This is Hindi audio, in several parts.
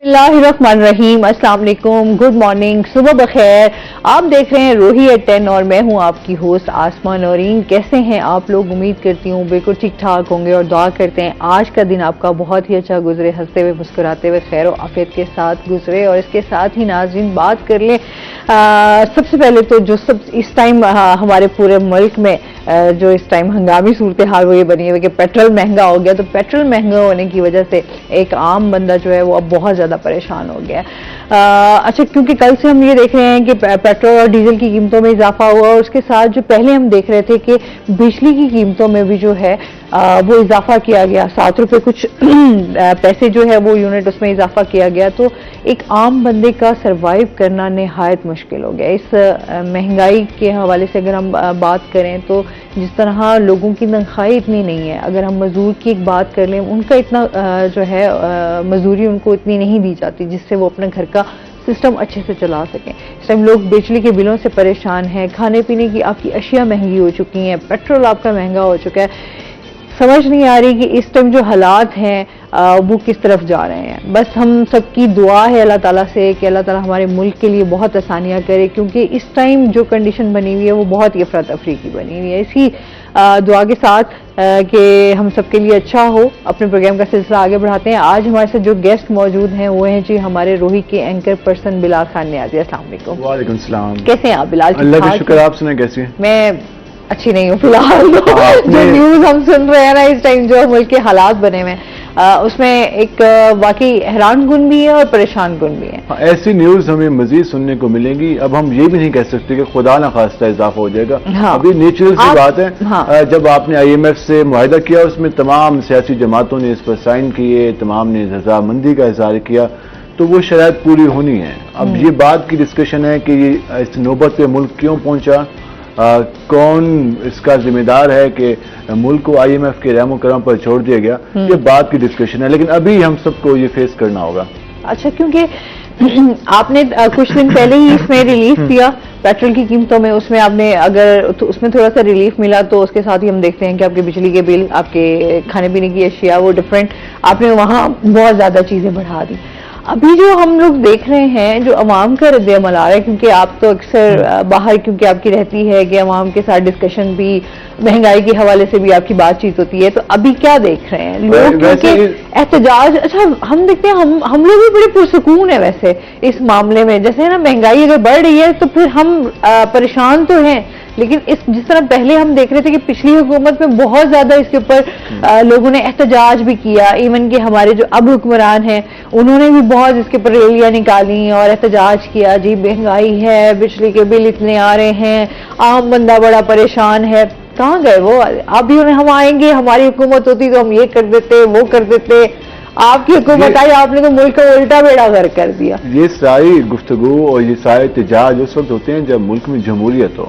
बिस्मिल्लाहिर्रहमानिर्रहीम, अस्सलाम वालेकुम, गुड मॉर्निंग, सुबह बखैर। आप देख रहे हैं रोही एट 10 और मैं हूं आपकी होस्ट आसमा नौरीन। कैसे हैं आप लोग? उम्मीद करती हूं बिल्कुल ठीक ठाक होंगे और दुआ करते हैं आज का दिन आपका बहुत ही अच्छा गुजरे, हंसते हुए मुस्कुराते हुए खैर और आफियत के साथ गुजरे। और इसके साथ ही नाज़रीन बात कर लें सबसे पहले तो जो सब इस टाइम हमारे पूरे मुल्क में जो इस टाइम हंगामी सूरत हाल वो ये बनी हुई कि पेट्रोल महंगा हो गया। तो पेट्रोल महंगा होने की वजह से एक आम बंदा जो है वो अब बहुत ज़्यादा परेशान हो गया है। अच्छा, क्योंकि कल से हम ये देख रहे हैं कि पेट्रोल और डीजल की कीमतों में इजाफा हुआ और उसके साथ जो पहले हम देख रहे थे कि बिजली की कीमतों में भी जो है वो इजाफा किया गया, 7 रुपये कुछ पैसे जो है वो यूनिट उसमें इजाफा किया गया। तो एक आम बंदे का सरवाइव करना निहायत मुश्किल हो गया। इस महंगाई के हवाले से अगर हम बात करें तो जिस तरह लोगों की तनख्वाही इतनी नहीं है, अगर हम मजदूर की एक बात कर लें, उनका इतना जो है मजदूरी उनको इतनी नहीं दी जाती जिससे वो अपने घर का सिस्टम अच्छे से चला सकें। इस टाइम लोग बिजली के बिलों से परेशान हैं, खाने पीने की आपकी अशिया महंगी हो चुकी हैं, पेट्रोल आपका महंगा हो चुका है। समझ नहीं आ रही कि इस टाइम जो हालात हैं वो किस तरफ जा रहे हैं। बस हम सबकी दुआ है अल्लाह ताला से कि अल्लाह ताला हमारे मुल्क के लिए बहुत आसानियां करे, क्योंकि इस टाइम जो कंडीशन बनी हुई है वो बहुत ही अफरा तफरी की बनी हुई है। इसी दुआ के साथ कि हम सबके लिए अच्छा हो, अपने प्रोग्राम का सिलसिला आगे बढ़ाते हैं। आज हमारे साथ जो गेस्ट मौजूद हैं वो हैं जी हमारे रोही के एंकर पर्सन बिलाल खान नियाज़ी। अस्सलाम वालेकुम। वालेकुम सलाम। कैसे हैं आप बिलाल? अल्लाह का शुक्र, आप सुनाएं कैसी हैं? मैं अच्छी नहीं हूँ फिलहाल। जो न्यूज हम सुन रहे हैं ना इस टाइम, जो मुल्क के हालात बने हुए उसमें एक वाकई हैरान कुन भी है और परेशान कुन भी है। ऐसी न्यूज हमें मजीद सुनने को मिलेंगी। अब हम ये भी नहीं कह सकते कि खुदा ना खास्ता इजाफा हो जाएगा। हाँ। अभी नेचुरल सी बात है। हाँ। जब आपने IMF से मुआहिदा किया, उसमें तमाम सियासी जमातों ने इस पर साइन किए, तमाम ने रजामंदी का इजहार किया, तो वो शरायत पूरी होनी है। अब ये बात की डिस्कशन है कि ये इस नौबत पे मुल्क क्यों पहुंचा, कौन इसका जिम्मेदार है कि मुल्क को IMF के रहमो करम पर छोड़ दिया गया, ये बात की डिस्कशन है। लेकिन अभी हम सबको ये फेस करना होगा। अच्छा, क्योंकि आपने कुछ दिन पहले ही इसमें रिलीफ दिया पेट्रोल की कीमतों में, उसमें आपने अगर तो उसमें थोड़ा सा रिलीफ मिला, तो उसके साथ ही हम देखते हैं कि आपके बिजली के बिल, आपके खाने पीने की अशिया वो डिफरेंट, आपने वहाँ बहुत ज्यादा चीजें बढ़ा दी। अभी जो हम लोग देख रहे हैं, जो अवाम का रद्द-ए-अमल आ रहा है, क्योंकि आप तो अक्सर बाहर क्योंकि आपकी रहती है कि अवाम के साथ डिस्कशन भी, महंगाई के हवाले से भी आपकी बातचीत होती है, तो अभी क्या देख रहे हैं लोग? क्योंकि एहतजाज, अच्छा हम देखते हैं हम लोग भी बड़े पुरसुकून है वैसे इस मामले में। जैसे ना महंगाई अगर बढ़ रही है तो फिर हम परेशान तो हैं, लेकिन जिस तरह पहले हम देख रहे थे कि पिछली हुकूमत में बहुत ज्यादा इसके ऊपर लोगों ने एहतजाज भी किया, इवन कि हमारे जो अब हुक्मरान हैं उन्होंने भी बहुत इसके ऊपर रैलियां निकाली और एहतजाज किया, जी महंगाई है, बिजली के बिल इतने आ रहे हैं, आम बंदा बड़ा परेशान है। कहाँ गए वो? अभी हम आएंगे, हमारी हुकूमत होती तो हम ये कर देते, वो कर देते। आपकी हुकूमत आई, आपने तो मुल्क का उल्टा बेड़ा गर्क कर दिया। ये सारी गुफ्तगू और ये सारे एहतजाज उस वक्त होते हैं जब मुल्क में जमहूरियत हो,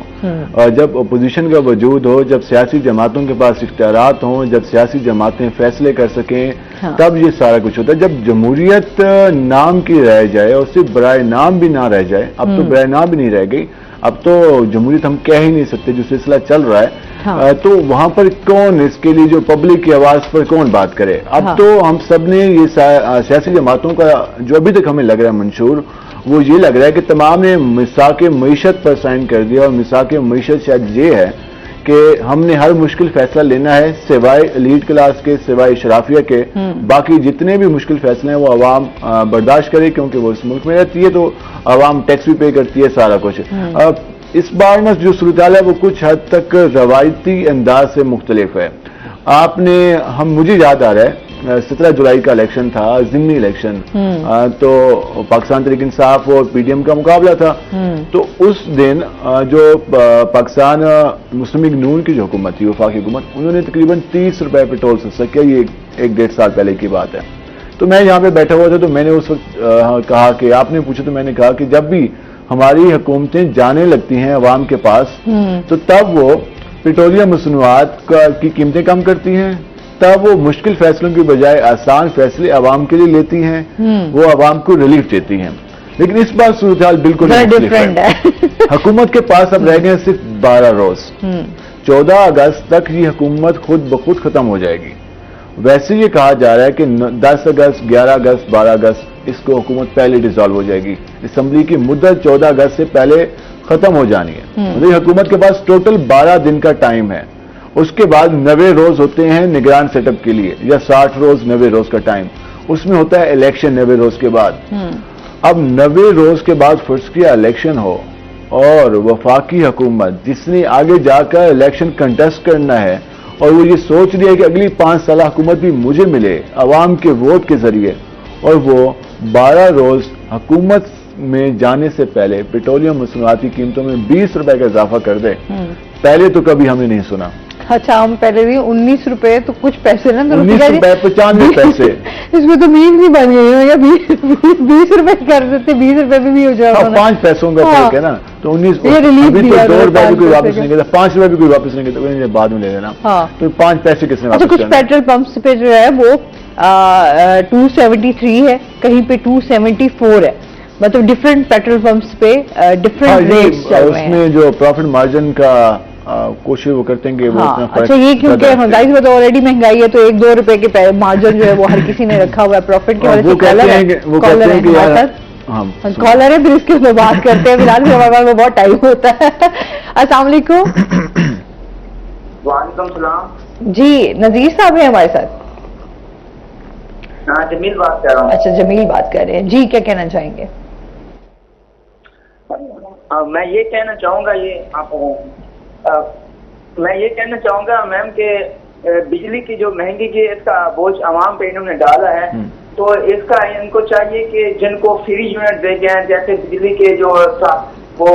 और जब अपोजिशन का वजूद हो, जब सियासी जमातों के पास इख्तियारात हों, जब सियासी जमातें फैसले कर सकें। हाँ। तब ये सारा कुछ होता है। जब जमहूरियत नाम की रह जाए और सिर्फ बराए नाम भी ना रह जाए, अब तो बराए नाम भी नहीं रह गई, अब तो जमहूरियत हम कह ही नहीं सकते, जो सिलसिला चल रहा है। हाँ। तो वहां पर कौन इसके लिए, जो पब्लिक की आवाज पर कौन बात करे? अब हाँ। तो हम सब ने ये सियासी जमातों का जो अभी तक हमें लग रहा है मंशूर, वो ये लग रहा है कि तमाम ने मिसाक मईशत पर साइन कर दिया। और मिसाक मईशत शायद ये है कि हमने हर मुश्किल फैसला लेना है, सिवाय एलीट क्लास के, सिवाय शराफिया के, बाकी जितने भी मुश्किल फैसले हैं वो आवाम बर्दाश्त करे, क्योंकि वो इस मुल्क में रहती है, तो आवाम टैक्स भी पे करती है, सारा कुछ। इस बार में जो सूरत है वो कुछ हद तक रवायती अंदाज से मुख्तलिफ है। मुझे याद आ रहा है 17 जुलाई का इलेक्शन था, ज़िमनी इलेक्शन, तो पाकिस्तान तहरीक इंसाफ और PDM का मुकाबला था। तो उस दिन जो पाकिस्तान मुस्लिम लीग नून की जो हुकूमत थी, वफाकी हुकूमत, उन्होंने तकरीबन 30 रुपए पेट्रोल सस्ता किया। ये 1-1.5 साल पहले की बात है। तो मैं यहाँ पे बैठा हुआ था, तो मैंने उस वक्त कहा कि, आपने पूछा तो मैंने कहा कि जब भी हमारी हुकूमतें जाने लगती हैं अवाम के पास, तो तब वो पेट्रोलियम मसनूआत की कीमतें कम करती हैं, तब वो मुश्किल फैसलों की बजाय आसान फैसले आवाम के लिए लेती हैं, वो आवाम को रिलीफ देती हैं। लेकिन इस बार सूरत हाल बिल्कुल डिफरेंट है। हुकूमत के पास अब रह गए सिर्फ 12 रोज। 14 अगस्त तक ये हुकूमत खुद ब खुद खत्म हो जाएगी। वैसे ये कहा जा रहा है कि 10 अगस्त, 11 अगस्त, 12 अगस्त इसको हुकूमत पहले डिसॉल्व हो जाएगी। असम्बली की मुद्दत 14 अगस्त से पहले खत्म हो जानी है। मतलब हुकूमत के पास टोटल 12 दिन का टाइम है। उसके बाद 90 रोज होते हैं निगरान सेटअप के लिए, या 60 रोज 90 रोज का टाइम, उसमें होता है इलेक्शन 90 रोज के बाद। अब 90 रोज के बाद फर्ज किया इलेक्शन हो और वफाकी हुकूमत जिसने आगे जाकर इलेक्शन कंटेस्ट करना है और वो ये सोच रही है कि अगली 5 साल हुकूमत भी मुझे मिले अवाम के वोट के जरिए, और वो 12 रोज हुकूमत में जाने से पहले पेट्रोलियम मसनूआत की कीमतों में 20 रुपए का इजाफा कर दे, पहले तो कभी हमने नहीं सुना। अच्छा, हम पहले भी 19 रुपए तो कुछ पैसे ना, तो 19 रुपए 95 पैसे इसमें तो मील भी बन गई है, 20 रुपए कर देते, 20 रुपए में भी हो जाएगा। 5 पैसों का फर्क है ना, तो 19 ये रिलीफ अभी तो दिया 2 रुपए भी कोई पैसे वापस नहीं करता, 5 रुपए भी कोई वापस नहीं करता, बाद में ले लेना। तो 5 पैसे किसने अच्छा, वापस कुछ करना? पेट्रोल पंप्स पे जो है वो 273 है, कहीं पे 274 है, मतलब डिफरेंट पेट्रोल पंप्स पे डिफरेंट रेट्स चल रहे हैं। उसमें जो प्रॉफिट मार्जिन का कोशिश वो करते हैं कि वो इतना फर्क। अच्छा, ये क्योंकि महंगाई में तो ऑलरेडी महंगाई है, तो 1-2 रुपए के मार्जिन जो है वो हर किसी ने रखा हुआ है प्रॉफिट के वजह से। वो कहते हैं कि यार कॉलर है, फिर इसके ऊपर बात करते हैं, फिलहाल हमारे पास बहुत टाइम होता है। अस्सलाम वालेकुम। वालेकुम सलाम जी, नजीर साहब है हमारे साथ? हाँ, जमील बात कर रहा हूँ। अच्छा, जमील बात कर रहे हैं जी, क्या कहना चाहेंगे? मैं ये कहना चाहूंगा मैं ये कहना चाहूंगा मैम कि बिजली की जो महंगी की इसका बोझ आवाम पे इन्होंने डाला है, तो इसका इनको चाहिए कि जिनको फ्री यूनिट दे गए हैं, जैसे बिजली के जो वो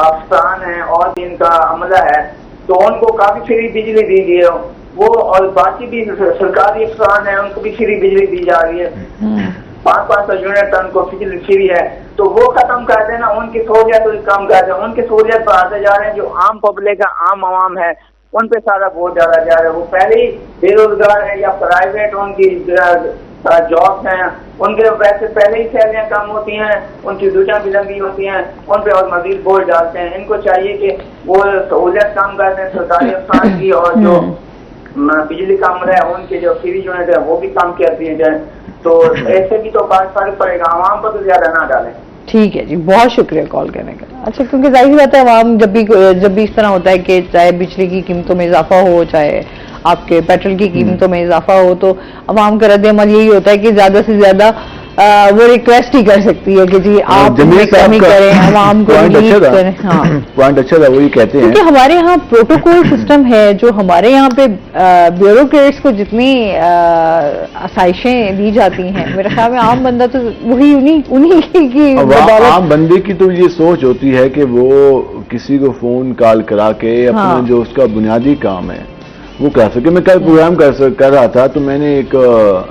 अफसरान है और भी इनका अमला है, तो उनको काफी फ्री बिजली दी गई है वो, और बाकी भी सरकारी अफसरान है उनको भी फ्री बिजली दी जा रही है। 500 यूनिट उनको बिजली फ्री है, तो वो खत्म कर देना, उनकी सहूलियत कम कर देना, उनकी सहूलियत बढ़ाते जा रहे हैं। जो आम पब्लिक है, आम आवाम है, उन पे सारा बोझ डाला जा रहा है। वो पहले ही बेरोजगार है या प्राइवेट उनकी जॉब्स हैं, उनके वैसे पहले ही सैलरियां कम होती हैं, उनकी ड्यूटियां भी लंबी होती हैं, उन पे और मजीद बोझ डालते हैं। इनको चाहिए कि वो सहूलियत कम कर दें सरकारी अफसरान की, और जो बिजली का अमला है उनके जो फ्री यूनिट है वो भी कम कर दिए जाए, तो ऐसे भी तो फर्क पड़ेगा, आवाम पर तो ज्यादा ना डालें। ठीक है जी, बहुत शुक्रिया कॉल करने का। अच्छा, क्योंकि जाहिर बात है आवाम जब भी इस तरह होता है कि चाहे बिजली की कीमतों में इजाफा हो, चाहे आपके पेट्रोल की कीमतों में इजाफा हो, तो आवाम का रद्द-ए-अमल यही होता है कि ज्यादा से ज्यादा वो रिक्वेस्ट ही कर सकती है कि जी आप कमी करें, आवाम को रिलीफ करें। हाँ, पॉइंट अच्छा था, वही कहते हैं क्योंकि हमारे यहाँ प्रोटोकॉल सिस्टम है, जो हमारे यहाँ पे ब्यूरोक्रेट्स को जितनी आसाइशें दी जाती हैं, मेरे ख्याल में आम बंदा तो वही उन्हीं की आम बंदे की तो ये सोच होती है कि वो किसी को फोन कॉल करा के अपना जो उसका बुनियादी काम है वो कर सके। मैं कल प्रोग्राम कर रहा था, तो मैंने एक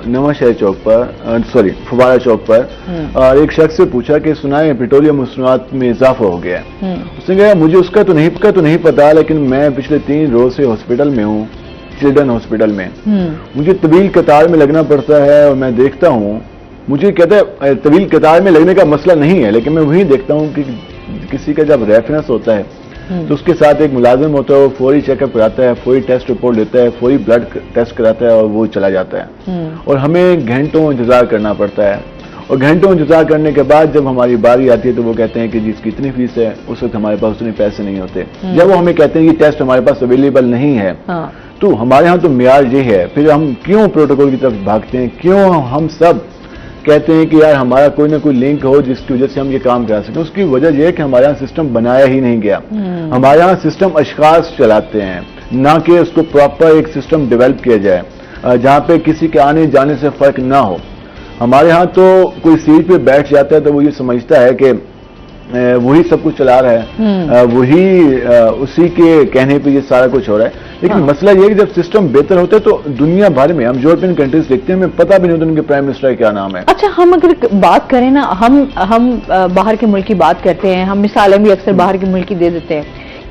नवा शहर चौक पर फवारा चौक पर एक शख्स से पूछा कि सुनाए पेट्रोलियम मसनूआत में इजाफा हो गया है। उसने कहा मुझे उसका तो नहीं पता, लेकिन मैं पिछले 3 रोज से हॉस्पिटल में हूँ, चिल्ड्रन हॉस्पिटल में। मुझे तवील कतार में लगना पड़ता है और मैं देखता हूँ, मुझे कहता है तवील कतार में लगने का मसला नहीं है, लेकिन मैं वही देखता हूँ कि किसी का जब रेफरेंस होता है तो उसके साथ एक मुलाजिम होता है, वो फौरी चेकअप कराता है, फौरी टेस्ट रिपोर्ट लेता है, फौरी ब्लड टेस्ट कराता है और वो चला जाता है। और हमें घंटों इंतजार करना पड़ता है, और घंटों इंतजार करने के बाद जब हमारी बारी आती है तो वो कहते हैं कि जी इसकी इतनी फीस है, उस वक्त हमारे पास उतने पैसे नहीं होते। जब वो हमें कहते हैं कि टेस्ट हमारे पास अवेलेबल नहीं है, तो हमारे यहाँ तो मियार ये है, फिर हम क्यों प्रोटोकॉल की तरफ भागते हैं? क्यों हम सब कहते हैं कि यार हमारा कोई ना कोई लिंक हो जिसकी वजह से हम ये काम करा सकें? उसकी वजह यह है कि हमारे यहाँ सिस्टम बनाया ही नहीं गया। हमारे यहाँ सिस्टम अशखास चलाते हैं, ना कि उसको प्रॉपर एक सिस्टम डेवलप किया जाए जहाँ पे किसी के आने जाने से फर्क ना हो। हमारे यहाँ तो कोई सीट पे बैठ जाता है तो वो ये समझता है कि वही सब कुछ चला रहा है, वही उसी के कहने पे ये सारा कुछ हो रहा है। लेकिन मसला ये है कि जब सिस्टम बेहतर होता है तो दुनिया भर में हम यूरोपियन कंट्रीज देखते हैं, हमें पता भी नहीं होता उनके प्राइम मिनिस्टर क्या नाम है। अच्छा, हम अगर बात करें ना, हम बाहर के मुल्क की बात करते हैं, हम मिसालें भी अक्सर बाहर के मुल्क की दे देते हैं।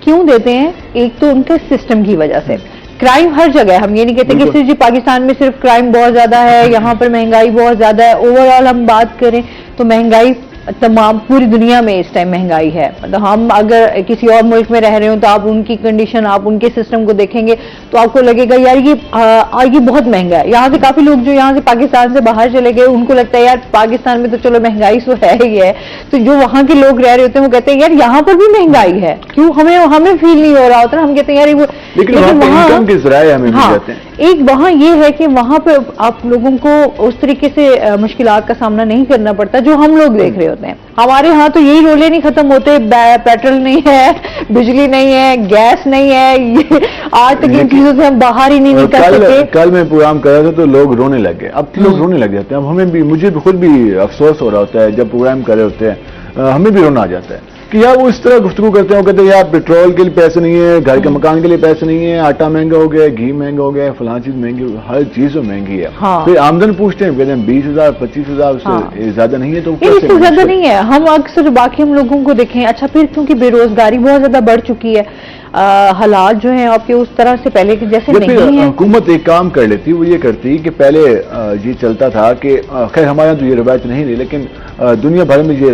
क्यों देते हैं? एक तो उनके सिस्टम की वजह से। क्राइम हर जगह है, हम ये नहीं कहते कि सिर्फ पाकिस्तान में सिर्फ क्राइम बहुत ज्यादा है, यहाँ पर महंगाई बहुत ज्यादा है। ओवरऑल हम बात करें तो महंगाई तमाम पूरी दुनिया में इस टाइम महंगाई है। मतलब हम अगर किसी और मुल्क में रह रहे हो तो आप उनकी कंडीशन, आप उनके सिस्टम को देखेंगे तो आपको लगेगा यार ये बहुत महंगा है। यहाँ से काफी लोग जो यहाँ से पाकिस्तान से बाहर चले गए उनको लगता है यार पाकिस्तान में तो चलो महंगाई तो है ही है, तो जो वहां के लोग रह रहे होते हैं वो कहते हैं यार यहाँ पर भी महंगाई है, क्यों हमें फील नहीं हो रहा होता ना। हम कहते हैं यार वो, लेकिन वहाँ इनकम के ज़राए हमें मिल जाते हैं। एक वहाँ ये है कि वहां पे आप लोगों को उस तरीके से मुश्किलात का सामना नहीं करना पड़ता जो हम लोग देख रहे होते हैं। हमारे यहाँ तो यही रोले नहीं खत्म होते, पेट्रोल नहीं है, बिजली नहीं है, गैस नहीं है, ये आज तक इन चीजों से हम बाहर ही नहीं निकल सके। कल मैं प्रोग्राम कर रहा था तो लोग रोने लग गए, अब लोग रोने लग जाते हैं। अब हमें भी, मुझे खुद भी अफसोस हो रहा होता है जब प्रोग्राम कर रहे होते हैं, हमें भी रोना आ जाता है कि यार वो इस तरह गुफ्तगू करते हैं, कहते हैं यार पेट्रोल के लिए पैसे नहीं है, घर के मकान के लिए पैसे नहीं है, आटा महंगा हो गया, घी महंगा हो गया, फलां चीज महंगी, हर चीज तो महंगी है। हाँ। फिर आमदन पूछते हैं, कहते हैं 20,000 25,000 उससे ज्यादा नहीं है, तो इससे ज्यादा नहीं है। हम अक्सर बाकी हम लोगों को देखें, अच्छा फिर क्योंकि बेरोजगारी बहुत ज्यादा बढ़ चुकी है, हालात जो हैं आपके उस तरह से पहले के जैसे नहीं है। हुकूमत एक काम कर लेती, वो ये करती कि पहले ये चलता था कि खैर हमारे यहाँ तो ये रवायत नहीं रही, लेकिन दुनिया भर में ये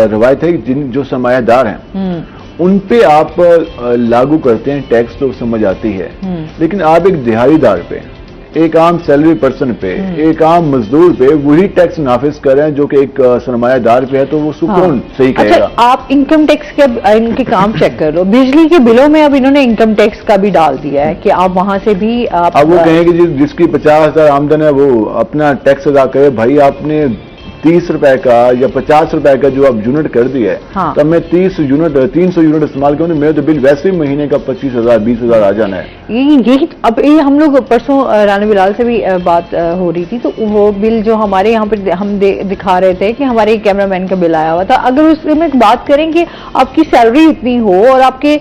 रवायत है कि जो सरमायादार हैं उन पे आप लागू करते हैं टैक्स तो समझ आती है, लेकिन आप एक दिहाड़ीदार पे, एक आम सैलरी पर्सन पे, एक आम मजदूर पे वही टैक्स नाफिज कर रहे हैं जो कि एक सरमायादार पे है, तो वो सुकून सही कहेगा। अच्छा, आप इनकम टैक्स के इनके काम चेक कर लो, बिजली के बिलों में अब इन्होंने इनकम टैक्स का भी डाल दिया है कि आप वहां से भी आप, अब वो कहेंगे जिसकी 50,000 आमदन है वो अपना टैक्स अदा करे। भाई आपने 30 रुपए का या 50 रुपए का जो आप यूनिट कर दिया है, हाँ। तब मैं 300 यूनिट इस्तेमाल करूँ, मेरे तो बिल वैसे ही महीने का 25,000 20,000 आ जाना है। यही अब ये हम लोग परसों राना बिलाल से भी बात हो रही थी, तो वो बिल जो हमारे यहाँ पर हम दिखा रहे थे कि हमारे कैमरामैन का बिल आया हुआ था। अगर उसमें बात करें कि आपकी सैलरी उतनी हो और आपके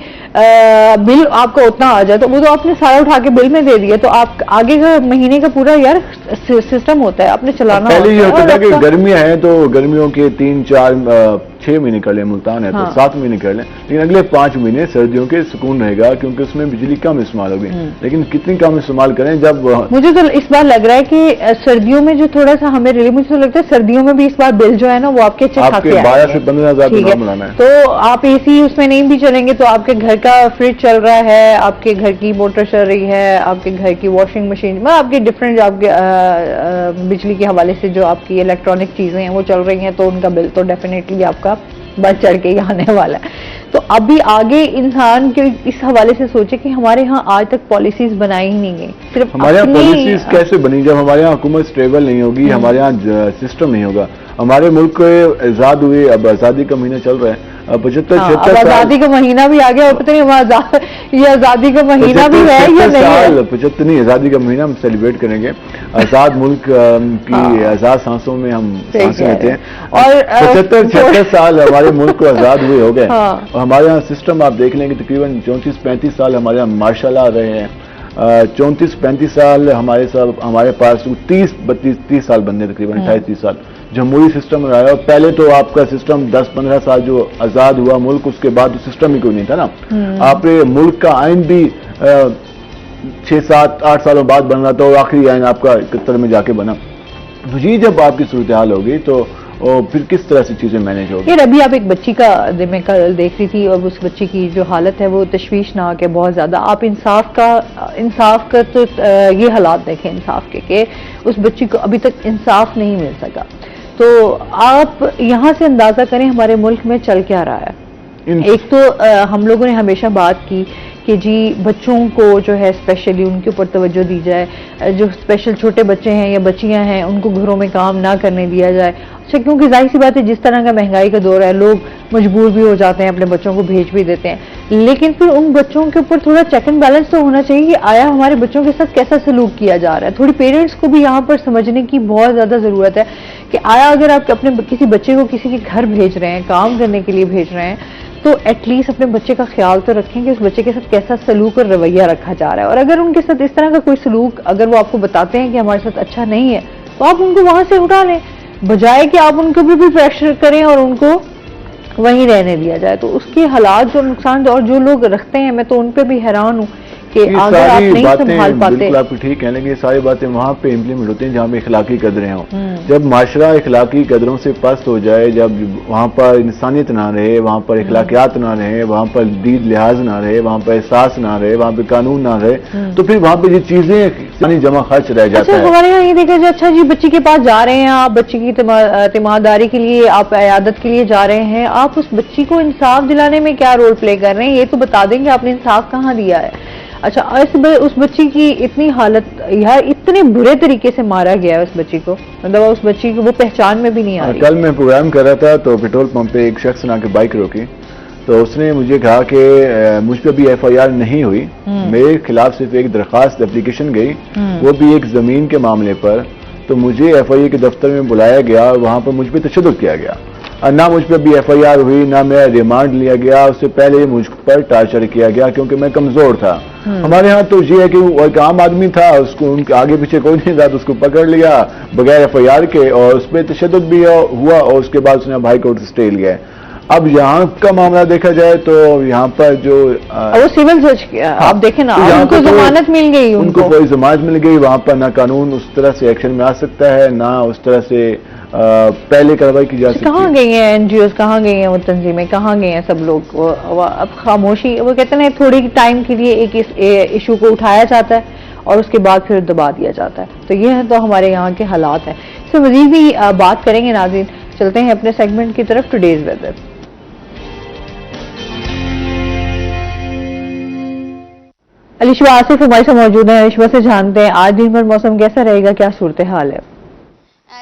बिल आपका उतना आ जाए, तो वो तो आपने सारा उठा के बिल में दे दिया, तो आप आगे का महीने का पूरा यार सिस्टम होता है, आपने चलाना पहले ये होता था कि गर्मियां हैं तो गर्मियों के 3 4 6 महीने कर लें, मुल्तान है तो 7 महीने कर लें, लेकिन अगले 5 महीने सर्दियों के सुकून रहेगा क्योंकि उसमें बिजली कम इस्तेमाल होगी। लेकिन कितनी कम इस्तेमाल करें जब मुझे तो इस बार लग रहा है कि सर्दियों में जो थोड़ा सा हमें मुझे तो लगता है सर्दियों में भी इस बार बिल जो है ना वो आपके अच्छे खासे 12 से 15,000 बनाना है। तो आप एसी उसमें नहीं भी चलेंगे तो आपके घर का फ्रिज चल रहा है, आपके घर की मोटर चल रही है, आपके घर की वॉशिंग मशीन, मतलब आपके डिफरेंट आपके बिजली के हवाले से जो आपकी इलेक्ट्रॉनिक चीजें हैं वो चल रही हैं, तो उनका बिल तो डेफिनेटली आपका बढ़ चढ़ के ही आने वाला है। तो अभी आगे इंसान के इस हवाले से सोचे कि हमारे यहाँ आज तक पॉलिसीज बनाई ही नहीं गई, सिर्फ हमारे यहाँ पॉलिसीज कैसे बनी जब हमारे यहाँ हुकूमत स्टेबल नहीं होगी, हमारे यहाँ सिस्टम नहीं होगा। हमारे मुल्क को आजाद हुए, अब आजादी का महीना चल रहा है, 75-76 आजादी का महीना भी आ गया, पता नहीं ये आजादी का महीना भी है या नहीं है। 75 नहीं, आजादी का महीना हम सेलिब्रेट करेंगे। आजाद मुल्क की आजाद सांसों में हम सांसें लेते हैं, और 75-76 साल हमारे मुल्क को आजाद हुए हो गए। और हमारे यहाँ सिस्टम आप देख लेंगे तकरीबन 34-35 साल हमारे यहाँ मार्शल आ रहे हैं, 34-35 साल हमारे पास 30 साल बनने तकरीबन 28-30 साल जमहूरी सिस्टम रहा है। और पहले तो आपका सिस्टम 10-15 साल जो आजाद हुआ मुल्क, उसके बाद तो सिस्टम ही कोई नहीं था ना। आपने मुल्क का आइन भी 6-7-8 सालों बाद बन रहा था और आखिरी आइन आपका 71 में जाके बना। तो ये जब आपकी सूरत हाल होगी तो और फिर किस तरह से चीजें मैनेज होगी। यार अभी आप एक बच्ची का मैं कल देख रही थी और उस बच्ची की जो हालत है वो तशवीशनाक है बहुत ज्यादा। आप इंसाफ का तो ये हालात देखें इंसाफ के कि उस बच्ची को अभी तक इंसाफ नहीं मिल सका। तो आप यहाँ से अंदाजा करें हमारे मुल्क में चल क्या रहा है। एक तो हम लोगों ने हमेशा बात की कि जी बच्चों को जो है स्पेशली उनके ऊपर तवज्जो दी जाए, जो स्पेशल छोटे बच्चे हैं या बच्चियां हैं उनको घरों में काम ना करने दिया जाए। अच्छा, क्योंकि जाहिर सी बात है जिस तरह का महंगाई का दौर है लोग मजबूर भी हो जाते हैं, अपने बच्चों को भेज भी देते हैं, लेकिन फिर उन बच्चों के ऊपर थोड़ा चेक एंड बैलेंस तो होना चाहिए कि आया हमारे बच्चों के साथ कैसा सलूक किया जा रहा है। थोड़ी पेरेंट्स को भी यहाँ पर समझने की बहुत ज्यादा जरूरत है कि आया अगर आप अपने किसी बच्चे को किसी के घर भेज रहे हैं, काम करने के लिए भेज रहे हैं, तो एटलीस्ट अपने बच्चे का ख्याल तो रखें कि उस बच्चे के साथ कैसा सलूक और रवैया रखा जा रहा है। और अगर उनके साथ इस तरह का कोई सलूक अगर वो आपको बताते हैं कि हमारे साथ अच्छा नहीं है, तो आप उनको वहां से उठा लें, बजाय कि आप उनको भी प्रेशर करें और उनको वहीं रहने दिया जाए। तो उसके हालात जो नुकसान और जो लोग रखते हैं, मैं तो उन पर भी हैरान हूँ कि ये अगर आप सारी नहीं बातें संभाल पाते। बिल्कुल आपकी ठीक है, लेकिन ये सारी बातें वहाँ पे इम्प्लीमेंट होती हैं जहाँ पे इखलाकी कदरें हों। जब माशरा इखलाकी कदरों से पस्त हो जाए, जब वहाँ पर इंसानियत ना रहे, वहाँ पर इखलाकियात ना रहे, वहाँ पर दीद लिहाज ना रहे, वहाँ पर एहसास ना रहे, वहाँ पे कानून ना रहे, तो फिर वहाँ पे ये चीजें सारी जमा खर्च रह जाता अच्छा, है। हमारे यहाँ ये देखा जाए, अच्छा जी बच्ची के पास जा रहे हैं आप, बच्ची की तीमारदारी के लिए, आप अयादत के लिए जा रहे हैं, आप उस बच्ची को इंसाफ दिलाने में क्या रोल प्ले कर रहे हैं, ये तो बता देंगे आपने इंसाफ कहाँ दिया है। अच्छा, उस बच्ची की इतनी हालत, यार इतने बुरे तरीके से मारा गया है उस बच्ची को, मतलब उस बच्ची को वो पहचान में भी नहीं आ रही। कल मैं प्रोग्राम कर रहा था तो पेट्रोल पंप पे एक शख्स ने आके बाइक रोकी, तो उसने मुझे कहा कि मुझ पर भी FIR नहीं हुई, मेरे खिलाफ सिर्फ एक दरखास्त एप्लीकेशन गई, वो भी एक जमीन के मामले पर, तो मुझे FIA के दफ्तर में बुलाया गया, वहां पर मुझ पर तशद्दुद किया गया, ना मुझ पर भी FIR हुई, ना मेरा रिमांड लिया गया, उससे पहले मुझ पर टार्चर किया गया क्योंकि मैं कमजोर था। हमारे यहाँ तो ये है कि वो एक आम आदमी था, उसको उनके आगे पीछे कोई नहीं था, तो उसको पकड़ लिया बगैर FIR के और उस पर तशद्दुद भी हुआ और उसके बाद उसने हाई कोर्ट से स्टे लिया है। अब यहाँ का मामला देखा जाए तो यहाँ पर जो वो सिविल जज, आप देखें ना, तो उनको जमानत मिल गई, उनको कोई जमानत मिल गई, वहां पर ना कानून उस तरह से एक्शन में आ सकता है, ना उस तरह से पहले कार्रवाई की जा सकती है। कहाँ गई हैं NGOs, कहाँ गई हैं वो तंजीमें, कहाँ गए हैं सब लोग? अब खामोशी, वो कहते हैं थोड़ी टाइम के लिए एक इस इशू को उठाया जाता है और उसके बाद फिर दबा दिया जाता है। तो ये है तो हमारे यहाँ के हालात हैं। इससे मजीद भी बात करेंगे नाज़रीन। चलते हैं अपने सेगमेंट की तरफ, टुडेज वेदर। अलिशवा आसिफ हमारे साथ मौजूद है, अलिशवा से जानते हैं आज दिन भर मौसम कैसा रहेगा, क्या सूरत हाल है?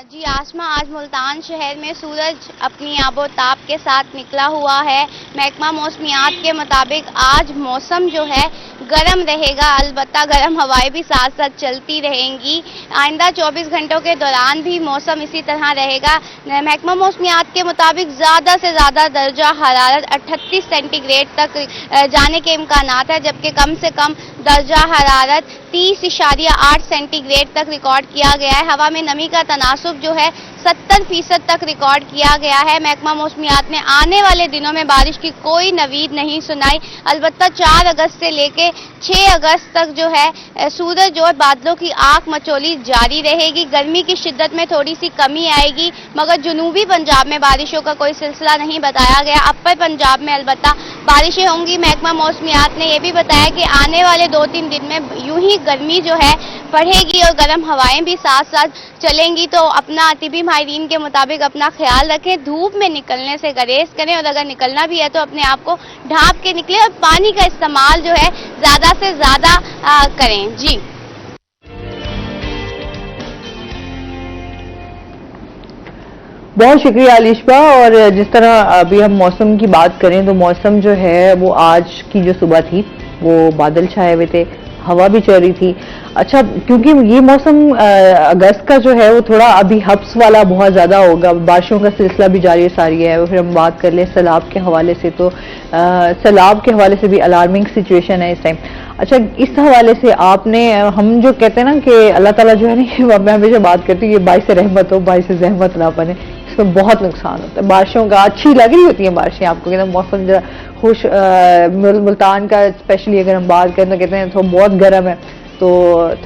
जी आसमा, आज मुल्तान शहर में सूरज अपनी आबोताब के साथ निकला हुआ है। महकमा मौसमियात के मुताबिक आज मौसम जो है गर्म रहेगा, अलबत्ता गर्म हवाएं भी साथ साथ चलती रहेंगी। आइंदा 24 घंटों के दौरान भी मौसम इसी तरह रहेगा। महकमा मौसमियात के मुताबिक ज़्यादा से ज़्यादा दर्जा हरारत 38 सेंटीग्रेड तक जाने के इम्कानात है, जबकि कम से कम दर्जा हरारत 30.8 सेंटीग्रेड तक रिकॉर्ड किया गया है। हवा में नमी का तनासुब जो है 70% तक रिकॉर्ड किया गया है। महकमा मौसमियात ने आने वाले दिनों में बारिश की कोई नवीद नहीं सुनाई, अलबत्ता 4 अगस्त से लेके 6 अगस्त तक जो है सूरज और बादलों की आंख मचोली जारी रहेगी। गर्मी की शिद्दत में थोड़ी सी कमी आएगी, मगर जुनूबी पंजाब में बारिशों का कोई सिलसिला नहीं बताया गया। अपर पंजाब में अलबत्ता बारिशें होंगी। महकमा मौसमियात ने यह भी बताया कि आने वाले 2-3 दिन में यूं ही गर्मी जो है बढ़ेगी और गर्म हवाएं भी साथ साथ चलेंगी। तो अपना तिबी माहिरीन के मुताबिक अपना ख्याल रखें, धूप में निकलने से गुरेज करें और अगर निकलना भी है तो अपने आप को ढांप के निकलें और पानी का इस्तेमाल जो है ज्यादा से ज्यादा करें। जी बहुत शुक्रिया अलिशबा। और जिस तरह अभी हम मौसम की बात करें तो मौसम जो है वो आज की जो सुबह थी वो बादल छाए हुए थे, हवा भी चल रही थी। अच्छा, क्योंकि ये मौसम अगस्त का जो है वो थोड़ा अभी हब्स वाला बहुत ज़्यादा होगा, बारिशों का सिलसिला भी जारी सारी है। फिर हम बात कर लें सैलाब के हवाले से, तो सैलाब के हवाले से भी अलार्मिंग सिचुएशन है इस टाइम। अच्छा, इस हवाले से आपने, हम जो कहते हैं ना कि अल्लाह ताला जो है ना, मैं हमेशा बात करती हूँ ये बारिश से रहमत हो, बारिश से जहमत ना बने, इसमें बहुत नुकसान होता है। बारिशों का अच्छी लग रही होती है बारिशें आपको, कहते हैं मौसम जरा खुश, मुल्तान का स्पेशली अगर हम बात करें तो कहते हैं तो बहुत गर्म है, तो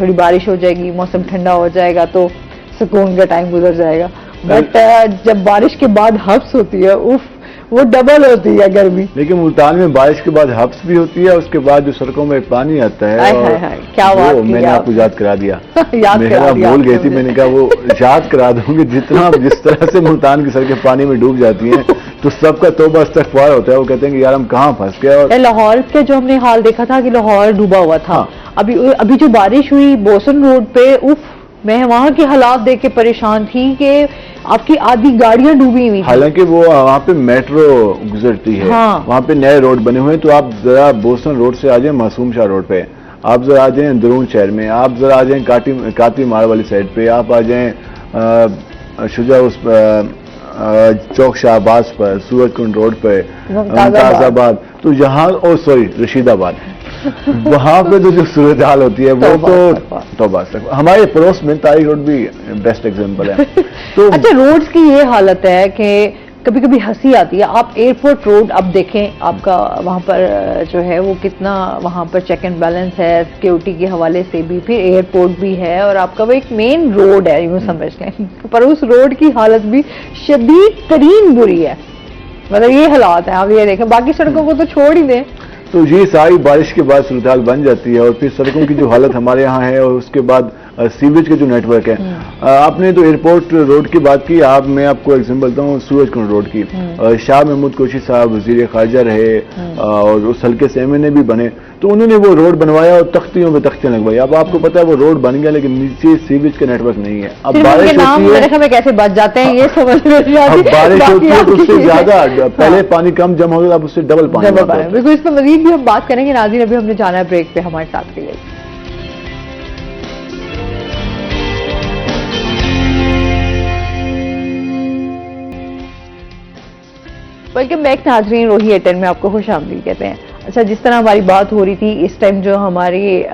थोड़ी बारिश हो जाएगी, मौसम ठंडा हो जाएगा तो सुकून का टाइम गुजर जाएगा। बट जब बारिश के बाद हब्स होती है, उफ, वो डबल होती है गर्मी। लेकिन मुल्तान में बारिश के बाद हब्स भी होती है, उसके बाद जो सड़कों में पानी आता है, क्या बात, मैंने आपको याद करा दिया। याद करा दिया, भूल गई थी, मैंने कहा वो याद करा दूंगी। जिस तरह से मुल्तान की सड़कें पानी में डूब जाती हैं तो सबका तौबा इस्तग़फ़ार होता है। वो कहते हैं कि यार हम कहाँ फंस गए। और लाहौर के जो हमने हाल देखा था कि लाहौर डूबा हुआ था। हाँ। अभी जो बारिश हुई बोसन रोड पे, उफ, मैं वहां के हालात देख के परेशान थी कि आपकी आधी गाड़ियां डूबी हुई। हालांकि वो वहाँ पे मेट्रो गुजरती है। हाँ। वहाँ पे नए रोड बने हुए हैं, तो आप जरा बोसन रोड से आ जाए मासूम शाह रोड पे, आप जरा आ जाए अंदरून शहर में, आप जरा आ जाए काती मार वाली साइड पे, आप आ जाए शुजा उस चौक शाहबाज पर, सूरजकुंड रोड पे, मुमताजाबाद, तो यहाँ रशीदाबाद वहां पे तो जो सूरत हाल होती है वो तो तौबा। हमारे पड़ोस में तारिक रोड भी बेस्ट एग्जांपल है। तो अच्छा, रोड्स की ये हालत है कि कभी कभी हंसी आती है। आप एयरपोर्ट रोड अब देखें, आपका वहाँ पर जो है वो कितना वहाँ पर चेक एंड बैलेंस है सिक्योरिटी के हवाले से भी, फिर एयरपोर्ट भी है और आपका वो एक मेन रोड है यूँ समझ लें, पर उस रोड की हालत भी शदीद तरीन बुरी है। मतलब ये हालात है, आप ये देखें, बाकी सड़कों को तो छोड़ ही दें। तो ये सारी बारिश के बाद सूरत हाल बन जाती है और फिर सड़कों की जो हालत हमारे यहाँ है और उसके बाद सीवेज का जो नेटवर्क है। आपने तो एयरपोर्ट रोड की बात की, मैं आपको एग्जाम्पल देता हूँ सूरज कुंड रोड की। शाह महमूद कुरैशी साहब वजीर खारजा रहे और उस हल्के से MNA भी बने, तो उन्होंने वो रोड बनवाया और तख्तियों पे तख्तियां लगवाई। अब आपको पता है वो रोड बन गया लेकिन नीचे सीवेज का नेटवर्क नहीं है। अब बारिश होती है, कैसे बच जाते हैं ये समझ में अब बारिश होती है तो उससे ज्यादा, पहले पानी कम जमा होगा, अब उससे डबल पानी। बिल्कुल, इस पर मजीद भी हम बात करेंगे। नाज़रीन, अभी हमने जाना है ब्रेक पे, हमारे साथ रहिए। वेलकम बैक नाज़रीन, रोही एटेन में आपको खुश आमदीद कहते हैं। अच्छा, जिस तरह हमारी बात हो रही थी इस टाइम, जो हमारी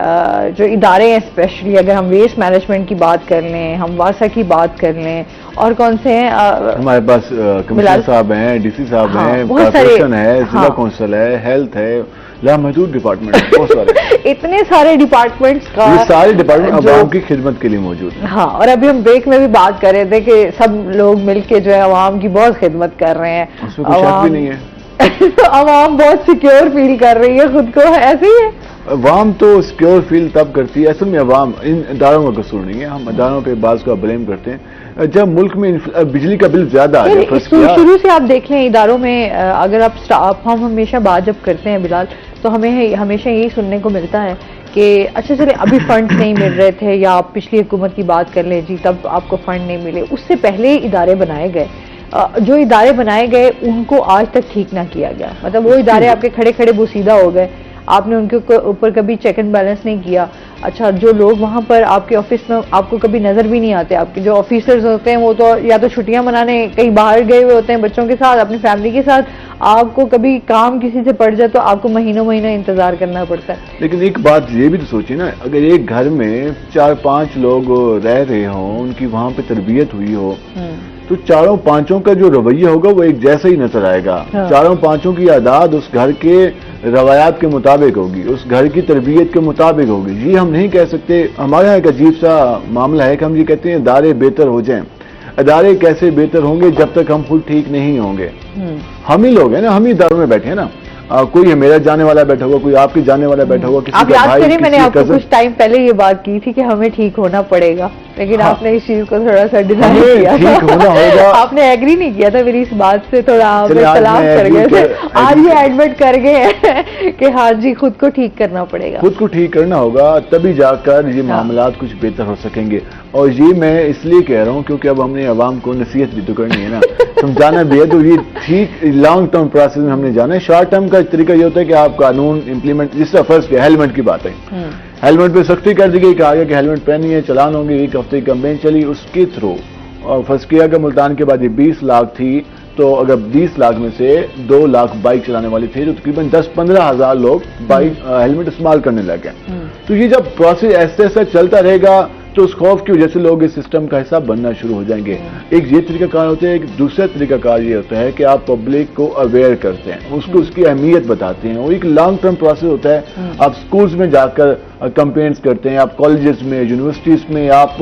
जो इदारे हैं, स्पेशली अगर हम वेस्ट मैनेजमेंट की बात कर लें, हम वासा की बात कर लें, और कौन से हैं हमारे पास कमिश्नर साहब हैं, DC साहब हैं, कॉर्पोरेशन है, जिला कौंसिल है, हेल्थ है, लामहदूद डिपार्टमेंट, बहुत सारे इतने सारे डिपार्टमेंट्स का, ये सारे डिपार्टमेंट अवाम की खिदमत के लिए मौजूद है। हाँ, और अभी हम ब्रेक में भी बात कर रहे थे कि सब लोग मिलके जो है अवाम की बहुत खिदमत कर रहे हैं, उसमें कोई शक भी नहीं है। अवाम बहुत सिक्योर फील कर रही है खुद को, ऐसे ही है। अवाम तो सिक्योर फील तब करती है, असल में अवाम इन इदारों का कसूर नहीं है। हम इदारों पे बाज़ का ब्लेम करते हैं। जब मुल्क में बिजली का बिल ज्यादा आ गया, शुरू से आप देख लें इदारों में, अगर आप हम हमेशा बात जब करते हैं बिलाल, तो हमें हमेशा यही सुनने को मिलता है कि अच्छा चले अभी फंड नहीं मिल रहे थे, या आप पिछली हुकूमत की बात कर लें जी, तब आपको फंड नहीं मिले, उससे पहले इदारे बनाए गए। जो इदारे बनाए गए उनको आज तक ठीक ना किया गया। मतलब वो इदारे आपके खड़े खड़े बोसीदा हो गए, आपने उनके ऊपर कभी चेक एंड बैलेंस नहीं किया। अच्छा, जो लोग वहाँ पर आपके ऑफिस में आपको कभी नजर भी नहीं आते, आपके जो ऑफिसर्स होते हैं वो तो या तो छुट्टियां मनाने कहीं बाहर गए हुए होते हैं बच्चों के साथ, अपनी फैमिली के साथ, आपको कभी काम किसी से पड़ जाए तो आपको महीनों महीनों इंतजार करना पड़ता है। लेकिन एक बात ये भी तो सोचिए ना, अगर एक घर में 4-5 लोग रह रहे हों, उनकी वहाँ पे तरबियत हुई हो, तो चारों पांचों का जो रवैया होगा वो एक जैसा ही नजर आएगा। हाँ। चारों पांचों की आदाद उस घर के रवायात के मुताबिक होगी, उस घर की तरबियत के मुताबिक होगी। ये हम नहीं कह सकते। हमारे यहाँ एक अजीब सा मामला है कि हम ये कहते हैं इदारे बेहतर हो जाएं। इदारे कैसे बेहतर होंगे जब तक हम खुद ठीक नहीं होंगे। हम ही लोग हैं ना, हम ही इदारों में बैठे हैं ना। कोई मेरा जाने वाला बैठा होगा, कोई आपके जाने वाला बैठा होगा, किसी आप याद करें मैंने आपको कुछ टाइम पहले ये बात की थी कि हमें ठीक होना पड़ेगा, लेकिन हाँ। आपने इस चीज को थोड़ा सा डिनाई किया, ठीक होना होगा। आपने एग्री नहीं किया था मेरी इस बात से, थोड़ा आप इख्तिलाफ कर गए थे। आज ये एडमिट कर गए कि हाँ जी खुद को ठीक करना पड़ेगा, खुद को ठीक करना होगा, तभी जाकर ये मामलात कुछ बेहतर हो सकेंगे। और ये मैं इसलिए कह रहा हूँ क्योंकि अब हमने अवाम को नसीहत भी तो करनी है ना, समझाना भी है। तो ये ठीक लॉन्ग टर्म प्रोसेस में हमने जाना है। शॉर्ट टर्म का तरीका ये होता है कि आप कानून इम्प्लीमेंट, जिस तरह फर्स्ट हेलमेट की बात है, हेलमेट पे सख्ती कर दी गई, कहा गया कि हेलमेट पहनिए, चलान होंगे। 1 हफ्ते की कैंपेन चली, उसके थ्रू और फर्स्ट किया कि मुल्तान के बाद ये 20 लाख थी, तो अगर 20 लाख में से 2 लाख बाइक चलाने वाले थे, तो तकरीबन 10-15 हजार लोग बाइक हेलमेट इस्तेमाल करने लगे। तो ये जब प्रोसेस ऐसे ऐसा चलता रहेगा तो उस खौफ की वजह से लोग इस सिस्टम का हिस्सा बनना शुरू हो जाएंगे। एक ये तरीकाकार होता है, एक दूसरा तरीकाकार ये होता है कि आप पब्लिक को अवेयर करते हैं, उसको उसकी अहमियत बताते हैं। वो एक लॉन्ग टर्म प्रोसेस होता है। आप स्कूल्स में जाकर कैंपेन्स करते हैं, आप कॉलेजेस में, यूनिवर्सिटीज में आप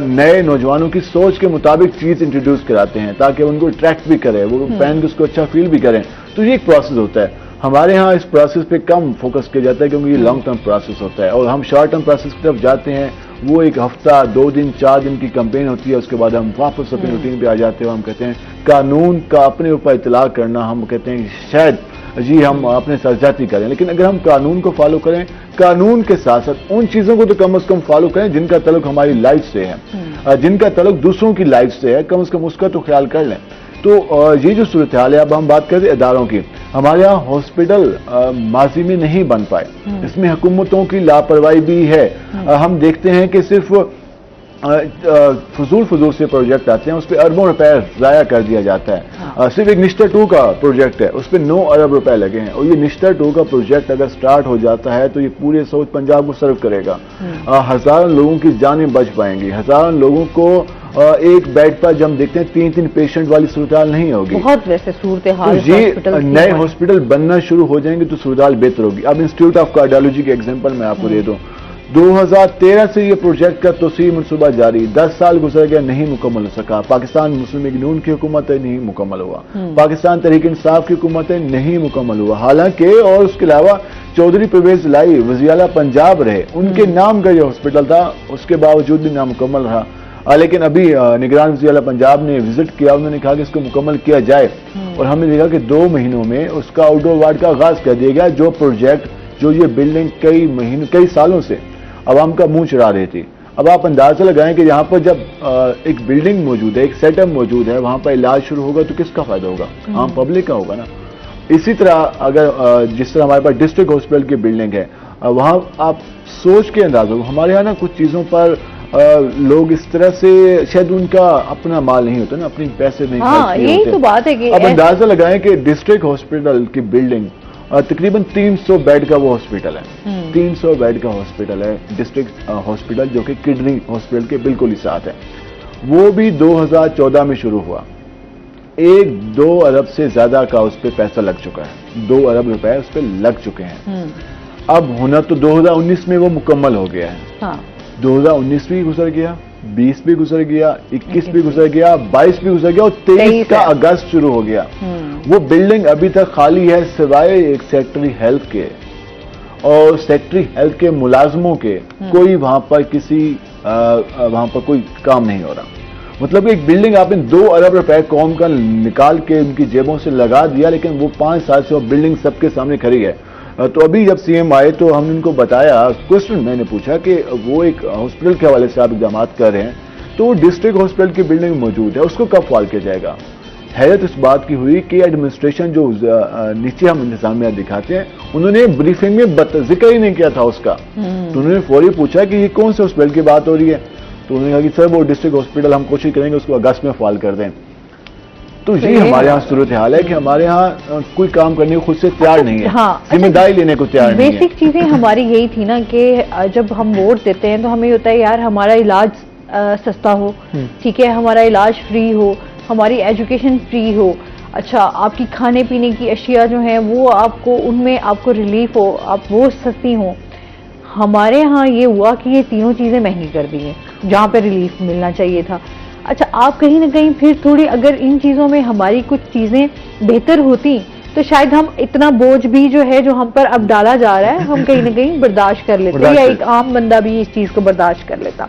नए नौजवानों की सोच के मुताबिक चीज इंट्रोड्यूस कराते हैं ताकि उनको अट्रैक्ट भी करें, वो पहन के उसको अच्छा फील भी करें। तो ये एक प्रोसेस होता है। हमारे यहाँ इस प्रोसेस पे कम फोकस किया जाता है क्योंकि ये लॉन्ग टर्म प्रोसेस होता है, और हम शॉर्ट टर्म प्रोसेस की तरफ जाते हैं। वो 1 हफ्ता, 2 दिन, 4 दिन की कैंपेन होती है, उसके बाद हम वापस अपनी रूटीन पे आ जाते हैं। हम कहते हैं कानून का अपने ऊपर इतलाक करना, हम कहते हैं शायद जी हम अपने साथ जाती करें, लेकिन अगर हम कानून को फॉलो करें, कानून के साथ साथ उन चीजों को तो कम से कम फॉलो करें जिनका तल्लुक हमारी लाइफ से है, जिनका तल्लुक दूसरों की लाइफ से है, कम से कम उसका तो ख्याल कर लें। तो ये जो सूरत हाल है, अब हम बात करें इदारों की। हमारे यहाँ हॉस्पिटल माजी में नहीं बन पाए, इसमें हुकूमतों की लापरवाही भी है। हम देखते हैं कि सिर्फ फजूल से प्रोजेक्ट आते हैं, उस पर अरबों रुपए जाया कर दिया जाता है। सिर्फ एक निश्तर 2 का प्रोजेक्ट है, उस पर 9 अरब रुपए लगे हैं, और ये निश्तर 2 का प्रोजेक्ट अगर स्टार्ट हो जाता है तो ये पूरे साउथ पंजाब को सर्व करेगा। हजारों लोगों की जानें बच पाएंगी, हजारों लोगों को एक बेड पर जब हम देखते हैं 3-3 पेशेंट वाली सूरत नहीं होगी। बहुत वैसे सूरत हाल तो ये नए हॉस्पिटल बनना शुरू हो जाएंगे तो सूरत बेहतर होगी। अब इंस्टीट्यूट ऑफ कार्डियोलॉजी के एग्जांपल मैं आपको दे दूं, 2013 से ये प्रोजेक्ट का तोसी मनसूबा जारी, 10 साल गुजर गया, नहीं मुकम्मल हो सका। पाकिस्तान मुस्लिम लीग नून की हुकूमत है, नहीं मुकम्मल हुआ। पाकिस्तान तहरीक इंसाफ की हुकूमत है, नहीं मुकम्मल हुआ। हालांकि और उसके अलावा चौधरी परवेज लाई वज़ीर आला पंजाब रहे, उनके नाम का ये हॉस्पिटल था, उसके बावजूद भी नामुकम्मल रहा। लेकिन अभी निगरान वज़ीर आला पंजाब ने विजिट किया, उन्होंने कहा कि इसको मुकम्मल किया जाए और हमने देखा कि 2 महीनों में उसका आउटडोर वार्ड का आगाज कर दिया गया। जो प्रोजेक्ट, जो ये बिल्डिंग कई सालों से आवाम का मुंह चढ़ा रही थी। अब आप अंदाजा लगाएं कि यहाँ पर जब एक बिल्डिंग मौजूद है, एक सेटअप मौजूद है, वहां पर इलाज शुरू होगा तो किसका फायदा होगा? आम पब्लिक का होगा ना। इसी तरह अगर जिस तरह हमारे पास डिस्ट्रिक्ट हॉस्पिटल की बिल्डिंग है, वहां आप सोच के अंदाजा, हमारे यहाँ ना कुछ चीजों पर लोग इस तरह से शायद उनका अपना माल नहीं होता ना, अपने पैसे नहीं खर्च नहीं होते। तो बात है कि अब अंदाजा लगाएं कि डिस्ट्रिक्ट हॉस्पिटल की बिल्डिंग तकरीबन 300 बेड का वो हॉस्पिटल है, 300 बेड का हॉस्पिटल है डिस्ट्रिक्ट हॉस्पिटल, जो कि किडनी हॉस्पिटल के बिल्कुल ही साथ है। वो भी 2014 में शुरू हुआ। 1-2 अरब से ज्यादा का उस पर पैसा लग चुका है, 2 अरब रुपए उस पर लग चुके हैं। अब होना तो 2019 में वो मुकम्मल हो गया है। 2019 भी गुजर गया, 20 भी गुजर गया, 21 भी गुजर गया, 22 भी गुजर गया और 23 का अगस्त शुरू हो गया। वो बिल्डिंग अभी तक खाली है, सिवाय एक सेक्रेटरी हेल्थ के और सेक्रेटरी हेल्थ के मुलाजमों के। कोई वहां पर वहां पर कोई काम नहीं हो रहा। मतलब एक बिल्डिंग आपने 2 अरब रुपए कौम का निकाल के उनकी जेबों से लगा दिया, लेकिन वो 5 साल से वो बिल्डिंग सबके सामने खड़ी है। तो अभी जब सीएम आए तो हमने उनको बताया, क्वेश्चन मैंने पूछा कि वो एक हॉस्पिटल के हवाले से आप इक़दाम कर रहे हैं, तो डिस्ट्रिक्ट हॉस्पिटल की बिल्डिंग मौजूद है, उसको कब फाल किया जाएगा? हैरत इस बात की हुई कि एडमिनिस्ट्रेशन जो नीचे हम इंतजामिया दिखाते हैं, उन्होंने ब्रीफिंग में जिक्र ही नहीं किया था उसका। तो उन्होंने फौरी पूछा कि ये कौन से हॉस्पिटल की बात हो रही है, तो उन्होंने कहा कि सर वो डिस्ट्रिक्ट हॉस्पिटल, हम कोशिश करेंगे उसको अगस्त में फाल कर दें। तो ये हमारे यहाँ सूरत हाल है कि हमारे यहाँ कोई काम करने को खुद से तैयार नहीं है, जिम्मेदारी लेने को तैयार नहीं है। बेसिक चीजें हमारी यही थी ना कि जब हम वोट देते हैं तो हमें होता है यार हमारा इलाज सस्ता हो, ठीक है, हमारा इलाज फ्री हो, हमारी एजुकेशन फ्री हो, अच्छा आपकी खाने पीने की अशिया जो है वो आपको, उनमें आपको रिलीफ हो, आप वो सस्ती हो। हमारे यहाँ ये हुआ कि ये तीनों चीजें महंगी कर दी हैं जहाँ पे रिलीफ मिलना चाहिए था। अच्छा, आप कहीं ना कहीं फिर थोड़ी अगर इन चीजों में हमारी कुछ चीजें बेहतर होती तो शायद हम इतना बोझ भी जो है जो हम पर अब डाला जा रहा है, हम कहीं ना कहीं बर्दाश्त कर लेते, या एक आम बंदा भी इस चीज को बर्दाश्त कर लेता।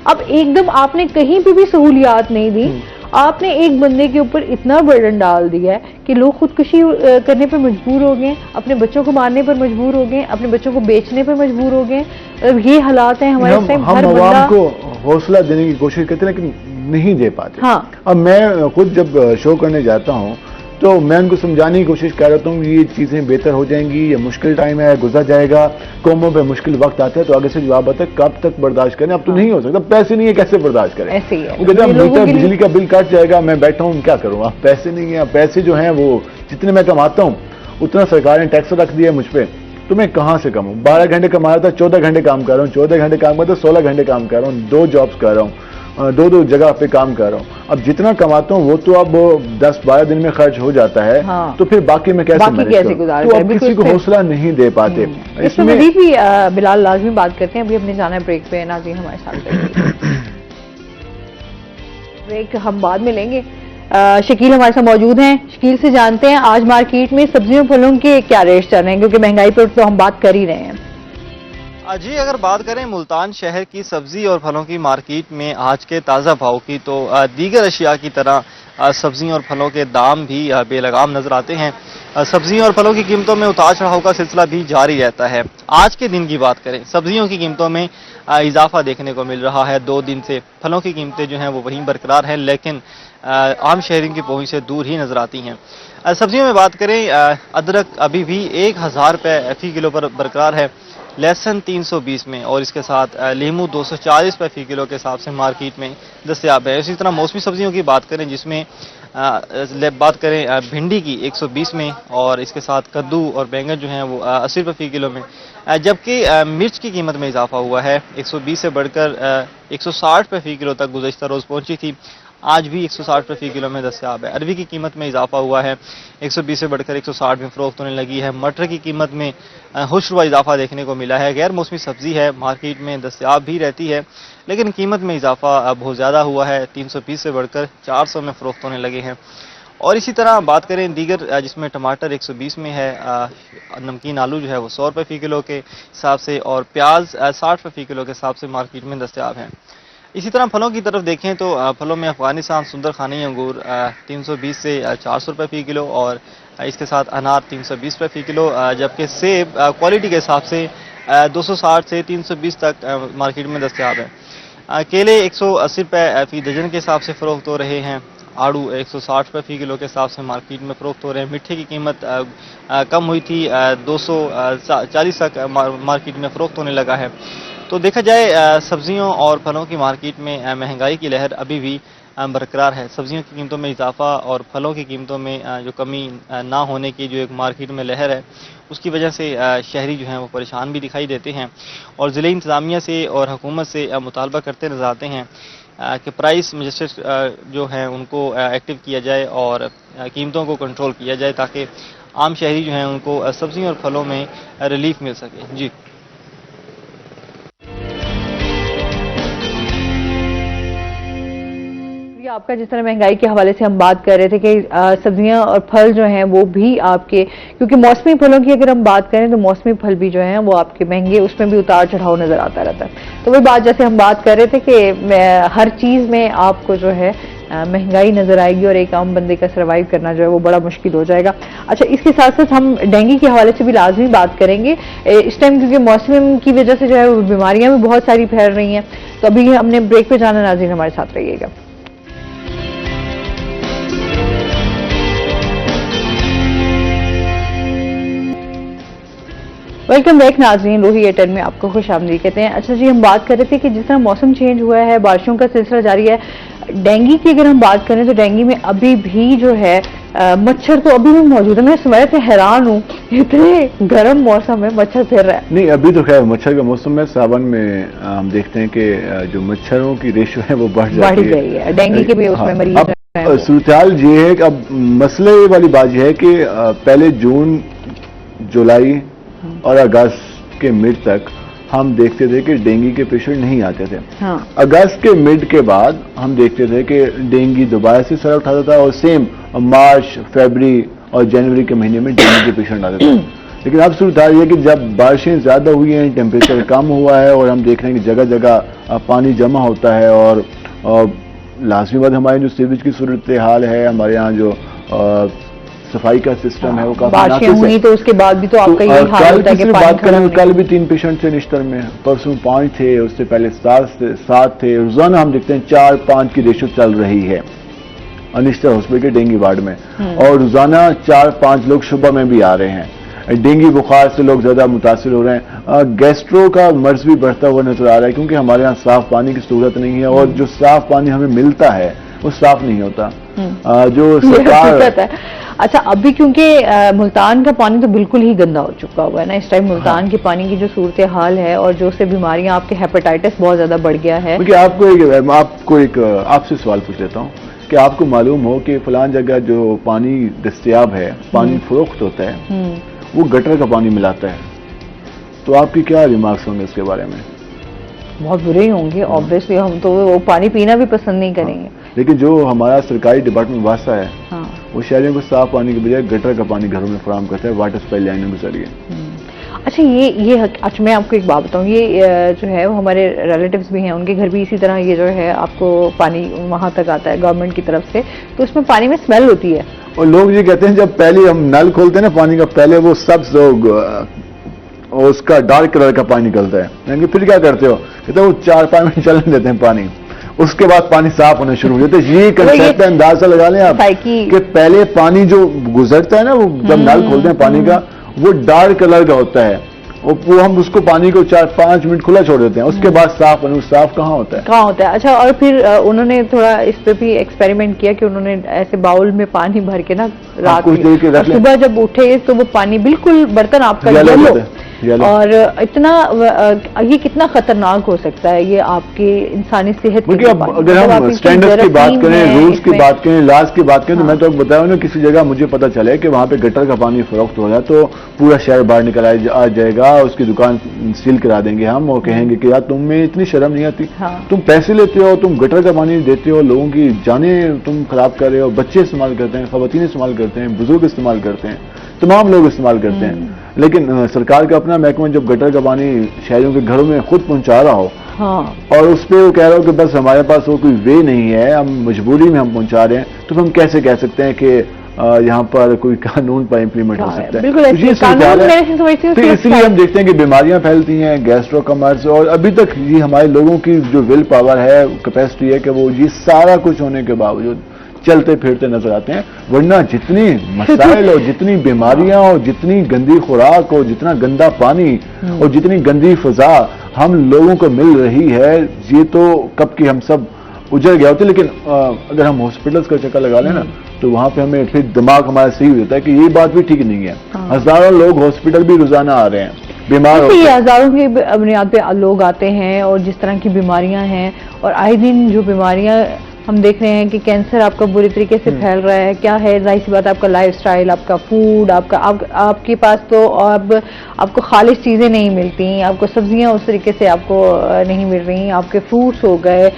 अब एकदम आपने कहीं पे भी सहूलियात नहीं दी, आपने एक बंदे के ऊपर इतना बर्डन डाल दिया है कि लोग खुदकुशी करने पर मजबूर हो गए, अपने बच्चों को मारने पर मजबूर हो गए, अपने बच्चों को बेचने पर मजबूर हो गए। अब ये हालात हैं हमारे टाइम, हर बंदा को हौसला देने की कोशिश करते हैं लेकिन नहीं दे पाते। हाँ। अब मैं खुद जब शो करने जाता हूँ तो मैं उनको समझाने की कोशिश कर रहा हूँ ये चीजें बेहतर हो जाएंगी, ये मुश्किल टाइम है, गुजर जाएगा, कौमों पे मुश्किल वक्त आता है, तो आगे से जवाब आता है कब तक बर्दाश्त करें, अब तो नहीं हो सकता, पैसे नहीं है कैसे बर्दाश्त करें। ऐसे ही है, वो कहते हैं मीटर बिजली का बिल कट जाएगा, मैं बैठा हूँ क्या करूँ, आप पैसे नहीं है, पैसे जो है वो जितने मैं कमाता हूँ उतना सरकार ने टैक्स रख दिया मुझ पर, तो मैं कहां से कमाऊं? 12 घंटे कमा रहा था, 14 घंटे काम कर रहा हूं, 14 घंटे काम करता 16 घंटे काम कर रहा हूं, 2 जॉब्स कर रहा हूं, 2 जगह पे काम कर रहा हूं। अब जितना कमाता हूं वो तो अब 10-12 दिन में खर्च हो जाता है। हाँ। तो फिर बाकी मैं कैसे गुजारूं? तो अब किसी को हौसला नहीं दे पाते। इसमें भी बिलाल लाजमी बात करते हैं, अभी हमने जाना है ब्रेक पे, नाज़रीन हमारे साथ ब्रेक हम बाद में लेंगे। शकील हमारे साथ मौजूद हैं, शकील से जानते हैं आज मार्केट में सब्जियों फलों के क्या रेट चल रहे हैं, क्योंकि महंगाई पर तो हम बात कर ही रहे हैं। जी, अगर बात करें मुल्तान शहर की सब्जी और फलों की मार्केट में आज के ताज़ा भाव की, तो दीगर अशिया की तरह सब्जी और फलों के दाम भी बेलगाम नजर आते हैं। सब्जियों और फलों की कीमतों में उतार चढ़ाव का सिलसिला भी जारी रहता है। आज के दिन की बात करें, सब्जियों की कीमतों में इजाफा देखने को मिल रहा है 2 दिन से। फलों की कीमतें जो हैं वो वहीं बरकरार हैं, लेकिन आम शहरियों की पहुंच से दूर ही नजर आती हैं। सब्जियों में बात करें, अदरक अभी भी 1000 रुपये फी किलो पर बरकरार है, लहसुन 320 में, और इसके साथ लीमू 240 रुपये फी किलो के हिसाब से मार्केट में दस्तयाब है। इसी तरह मौसमी सब्जियों की बात करें, जिसमें बात करें भिंडी की 120 में, और इसके साथ कद्दू और बैंगन जो हैं वो 80 रुपये फी किलो में। जबकि मिर्च की कीमत में इजाफा हुआ है, 120 से बढ़कर 160 रुपये फी किलो तक गुज़श्ता रोज़ पहुंची थी, आज भी 160 रुपये फी किलो में दस्तयाब है। अरवी की कीमत में इजाफा हुआ है, 120 से बढ़कर 160 में फ़रोख्त होने लगी है। मटर की कीमत में हुश्र इजाफा देखने को मिला है। गैर मौसमी सब्जी है, मार्केट में दस्तयाब भी रहती है, लेकिन कीमत में इजाफा बहुत ज़्यादा हुआ है, 320 से बढ़कर 400 में फ़रोख्त होने लगे हैं। और इसी तरह बात करें दीगर, जिसमें टमाटर 120 में है, नमकीन आलू जो है वो 100 रुपये फी किलो के हिसाब से, और प्याज 60 रुपये फी किलो के हिसाब से मार्केट में दस्तयाब हैं। इसी तरह फलों की तरफ देखें तो फलों में अफगानिस्तान सुंदर खानी अंगूर 320 से 400 रुपये फी किलो, और इसके साथ अनार 320 रुपये फी किलो, जबकि सेब क्वालिटी के हिसाब से 260 से 320 तक मार्केट में दस्तयाब है। केले 180 रुपये फी दर्जन के हिसाब से फ़रोख्त हो रहे हैं। आड़ू 160 रुपये फी किलो के हिसाब से मार्केट में फ़रोख्त हो रहे हैं। मिट्टी की कीमत कम हुई थी, 240 तक मार्केट में फ़रोख्त होने लगा है। तो देखा जाए सब्जियों और फलों की मार्केट में महंगाई की लहर अभी भी बरकरार है। सब्जियों की कीमतों में इजाफा और फलों की कीमतों में जो कमी ना होने की जो एक मार्केट में लहर है, उसकी वजह से शहरी जो हैं वो परेशान भी दिखाई देते हैं, और ज़िले इंतज़ामिया से और हुकूमत से मुतालबा करते नजर आते हैं कि प्राइस मजिस्ट्रेट जो हैं उनको एक्टिव किया जाए और कीमतों को कंट्रोल किया जाए, ताकि आम शहरी जो हैं उनको सब्जियों और फलों में रिलीफ मिल सके। जी। आपका जिस तरह महंगाई के हवाले से हम बात कर रहे थे कि सब्जियां और फल जो हैं वो भी आपके, क्योंकि मौसमी फलों की अगर हम बात करें तो मौसमी फल भी जो हैं वो आपके महंगे, उसमें भी उतार चढ़ाव नजर आता रहता है। तो वही बात जैसे हम बात कर रहे थे कि हर चीज में आपको जो है महंगाई नजर आएगी और एक आम बंदे का सर्वाइव करना जो है वो बड़ा मुश्किल हो जाएगा। अच्छा, इसके साथ साथ हम डेंगू के हवाले से भी लाजमी बात करेंगे इस टाइम, क्योंकि मौसम की वजह से जो है वो बीमारियां भी बहुत सारी फैल रही हैं। तो अभी हमने ब्रेक पे जाना, नाज़रीन हमारे साथ रहिएगा। वेलकम बैक नाज़रीन, रोही एयरटेल में आपको खुश आमदीद कहते हैं। अच्छा जी, हम बात कर रहे थे कि जिस तरह मौसम चेंज हुआ है, बारिशों का सिलसिला जारी है। डेंगू की अगर हम बात करें तो डेंगू में अभी भी जो है मच्छर तो अभी भी मौजूद है। मैं सुबह से हैरान हूँ, इतने गर्म मौसम है, मच्छर फिर रहा है। नहीं, अभी तो खैर मच्छर का मौसम है। सावन में हम देखते हैं कि जो मच्छरों की रेशो है वो बढ़ गई है। डेंगू के भी उसमें मरीज सूरत ये है कि अब मसले वाली बात यह है कि पहले जून, जुलाई और अगस्त के मिड तक हम देखते थे कि डेंगू के पेशेंट नहीं आते थे। हाँ। अगस्त के मिड के बाद हम देखते थे कि डेंगू दोबारा से सर उठाता था, और सेम मार्च, फरवरी और जनवरी के महीने में डेंगू के पेशेंट आते थे। लेकिन अब सूरत है कि जब बारिशें ज्यादा हुई हैं, टेम्परेचर कम हुआ है, और हम देख रहे हैं कि जगह जगह पानी जमा होता है, और लाजमी बात हमारे जो सीवेज की सूरत हाल है, हमारे यहाँ जो सफाई का सिस्टम है वो काफी बारिशें हुई, तो उसके बाद भी तो आपका ये हाल होता है कि बात करें, कल भी 3 पेशेंट थे निश्तर में, परसों 5 थे, उससे पहले 7 थे। रोजाना हम देखते हैं 4-5 की रेशो चल रही है निश्तर हॉस्पिटल के डेंगू वार्ड में, और रोजाना 4-5 लोग सुबह में भी आ रहे हैं। डेंगू बुखार से लोग ज्यादा मुतासिर हो रहे हैं। गैस्ट्रो का मर्ज भी बढ़ता हुआ नजर आ रहा है, क्योंकि हमारे यहाँ साफ पानी की सूरत नहीं है, और जो साफ पानी हमें मिलता है वो साफ नहीं होता। जो सरकार अच्छा, अभी क्योंकि मुल्तान का पानी तो बिल्कुल ही गंदा हो चुका हुआ है ना इस टाइम। मुल्तान के पानी की जो सूरत हाल है, और जो से बीमारियां, आपके हेपेटाइटिस बहुत ज्यादा बढ़ गया है। क्योंकि आपसे सवाल पूछ लेता हूँ कि आपको मालूम हो कि फलान जगह जो पानी दस्तयाब है, पानी फरोख्त होता है, वो गटर का पानी मिलाता है, तो आपकी क्या रिमार्क्स होंगे इसके बारे में? बहुत बुरे ही होंगे ऑब्वियसली। हम तो वो पानी पीना भी पसंद नहीं करेंगे। लेकिन जो हमारा सरकारी डिपार्टमेंट वासा है, वो शहरियों को साफ पानी के बजाय गटर का पानी घरों में फराहम करता है वाटर सप्लाई लाइनों के जरिए। अच्छा, ये अच्छा, मैं आपको एक बात बताऊं, ये जो है वो हमारे रिलेटिव्स भी हैं, उनके घर भी इसी तरह ये जो है आपको पानी वहां तक आता है गवर्नमेंट की तरफ से, तो उसमें पानी में स्मेल होती है। और लोग ये कहते हैं जब पहले हम नल खोलते हैं ना पानी का, पहले वो सब्ज और उसका डार्क कलर का पानी निकलता है, फिर क्या करते हो, कहते वो 4-5 मिनट चलने देते हैं पानी, उसके बाद पानी साफ होना शुरू हो जाता है। ये कंसेप्ट अंदाजा लगा लें आप कि पहले पानी जो गुजरता है ना, वो जब नल खोलते हैं पानी का, वो डार्क कलर का होता है, वो हम उसको पानी को 4-5 मिनट खुला छोड़ देते हैं, उसके बाद साफ साफ कहाँ होता है? कहाँ होता है? अच्छा, और फिर उन्होंने थोड़ा इस पे भी एक्सपेरिमेंट किया कि उन्होंने ऐसे बाउल में पानी भर के ना रात कुछ देर के रख लें, सुबह जब उठे तो वो पानी बिल्कुल बर्तन आपका येलो, और इतना ये कितना खतरनाक हो सकता है ये आपकी इंसानी सेहत के लिए। अगर हम स्टैंडर्ड्स की बात करें, रूल्स की बात करें, लॉज की बात करें, तो मैं तो आपको बताया ना, किसी जगह मुझे पता चले कि वहां पे गटर का पानी फरोख्त हो रहा है तो पूरा शहर बाहर निकल आ जाएगा, उसकी दुकान सील करा देंगे हम और कहेंगे कि यार तुम में इतनी शर्म नहीं आती, तुम पैसे लेते हो, तुम गटर का पानी देते हो, लोगों की जानें तुम खराब कर रहे हो, बच्चे इस्तेमाल करते हैं, खवातीन इस्तेमाल करते हैं, बुजुर्ग इस्तेमाल करते हैं, तमाम लोग इस्तेमाल करते हैं। लेकिन सरकार का अपना महकमा जब गटर का पानी शहरों के घरों में खुद पहुंचा रहा हो, और उस पर वो कह रहा हो कि बस हमारे पास वो कोई वे नहीं है, हम मजबूरी में हम पहुंचा रहे हैं, तो हम कैसे कह सकते हैं कि यहाँ पर कोई कानून पर इम्प्लीमेंट हो सकता है? तो इसलिए हम देखते हैं कि बीमारियां फैलती हैं, गैस्ट्रो का मर्ज, और अभी तक ये हमारे लोगों की जो विल पावर है, कैपेसिटी है कि वो ये सारा कुछ होने के बावजूद चलते फिरते नजर आते हैं। वरना जितनी मसाइल और जितनी बीमारियां और जितनी गंदी खुराक और जितना गंदा पानी और जितनी गंदी फिजा हम लोगों को मिल रही है, ये तो कब की हम सब उजड़ गया होते। लेकिन अगर हम हॉस्पिटल्स का चक्कर लगा लें ना, तो वहां पे हमें फिर दिमाग हमारा सही हो जाता है कि ये बात भी ठीक नहीं है। हजारों लोग हॉस्पिटल भी रोजाना आ रहे हैं, बीमार होते हैं। हजारों की बुनियाद पे लोग आते हैं, और जिस तरह की बीमारियां हैं, और आए दिन जो बीमारियां हम देख रहे हैं कि कैंसर आपका बुरी तरीके से फैल रहा है। क्या है, जाहिर सी बात है, आपका लाइफस्टाइल, आपका फूड, आपके पास तो अब आपको खालिश चीजें नहीं मिलती, आपको सब्जियां उस तरीके से आपको नहीं मिल रही, आपके फ्रूट्स हो गए,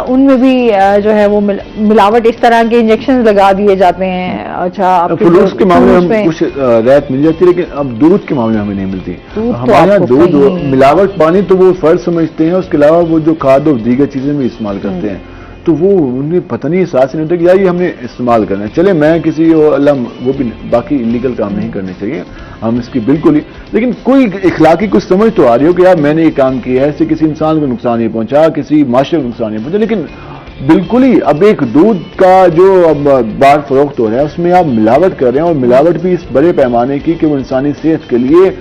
उनमें भी जो है वो मिलावट, इस तरह के इंजेक्शन लगा दिए जाते हैं। अच्छा, फ्रूट्स के मामले में कुछ राहत मिल जाती है, लेकिन अब दूध के मामले में हमें नहीं मिलती। हमारे यहाँ दूध मिलावट पानी तो वो फर्ज समझते हैं, उसके अलावा वो जो खाद और दीगर चीजें भी इस्तेमाल करते हैं, तो वो उन्हें पता नहीं, एहसास नहीं होता कि यार ये हमने इस्तेमाल करना है। चले, मैं किसी अल्लाह वो भी बाकी इलीगल काम नहीं करने चाहिए, हम इसकी बिल्कुल ही, लेकिन कोई इखलाकी कुछ समझ तो आ रही हो कि यार मैंने ये काम किया है, इससे किसी इंसान को नुकसान नहीं पहुंचा, किसी माशरे को नुकसान नहीं पहुंचा। लेकिन बिल्कुल ही अब एक दूध का जो अब बाहर फरोख्त हो रहा है, उसमें आप मिलावट कर रहे हैं, और मिलावट भी इस बड़े पैमाने की कि वो इंसानी सेहत के लिए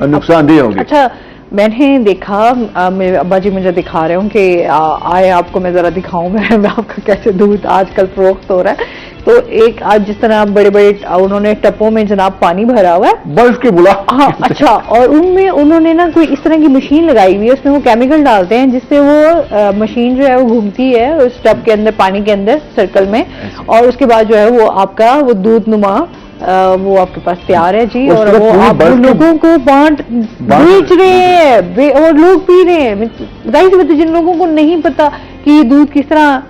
नुकसानदेह होगी। अच्छा, मैंने देखा, मेरे अब्बा जी मुझे दिखा रहे हूँ कि आए आपको मैं जरा दिखाऊं मैं आपका कैसे दूध आजकल फरोख्त हो रहा है। तो एक आज जिस तरह बड़े बड़े उन्होंने टपों में जनाब पानी भरा हुआ है, बर्फ के बुला। हाँ, अच्छा, और उनमें उन्होंने ना कोई इस तरह की मशीन लगाई हुई है, उसमें वो केमिकल डालते हैं जिससे वो मशीन जो है वो घूमती है उस टब के अंदर, पानी के अंदर सर्कल में, और उसके बाद जो है वो आपका वो दूध नुमा वो आपके पास तैयार है जी, और वो आप लोगों को बेच रहे हैं और लोग पी रहे हैं। जाहिर सी बात है, जिन लोगों को नहीं पता कि ये दूध किस तरह,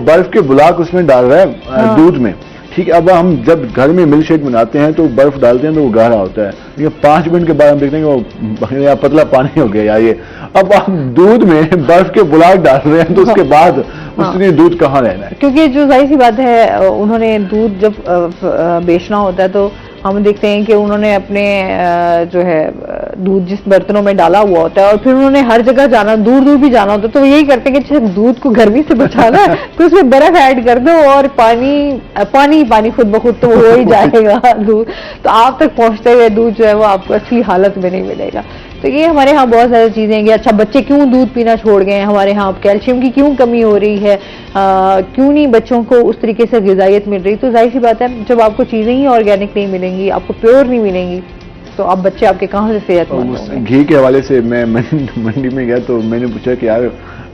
बर्फ के बुलाक उसमें डाल रहा है दूध में, ठीक है। अब हम जब घर में मिल्क शेक बनाते हैं तो बर्फ डालते हैं तो वो गाढ़ा होता है, लेकिन 5 मिनट के बाद हम देखते हैं कि वो पतला पानी हो गया यार ये। अब हम दूध में बर्फ के बुलाक डाल रहे हैं तो उसके बाद उसके दूध कहाँ रहना है? क्योंकि जो जाहिर सी बात है, उन्होंने दूध जब बेचना होता है तो हम देखते हैं कि उन्होंने अपने जो है दूध जिस बर्तनों में डाला हुआ होता है, और फिर उन्होंने हर जगह जाना, दूर दूर भी जाना होता है, तो यही करते हैं कि दूध को गर्मी से बचाना है तो उसमें बर्फ ऐड कर दो और पानी खुद ब खुद तो हो ही जाएगा दूध, तो आप तक पहुंचते हुए दूध जो है वो आपको अच्छी हालत में नहीं मिलेगा। तो ये हमारे यहाँ बहुत सारी चीजें हैं कि अच्छा, बच्चे क्यों दूध पीना छोड़ गए हैं, हमारे यहाँ कैल्शियम की क्यों कमी हो रही है, क्यों नहीं बच्चों को उस तरीके से ग़िज़ाइयत मिल रही। तो जाहिर सी बात है, जब आपको चीजें ही ऑर्गेनिक नहीं मिलेंगी, आपको प्योर नहीं मिलेंगी, तो आप बच्चे आपके कहाँ से सेहतमंद होंगे? घी के हवाले से मैं मंडी में गया तो मैंने पूछा कि यार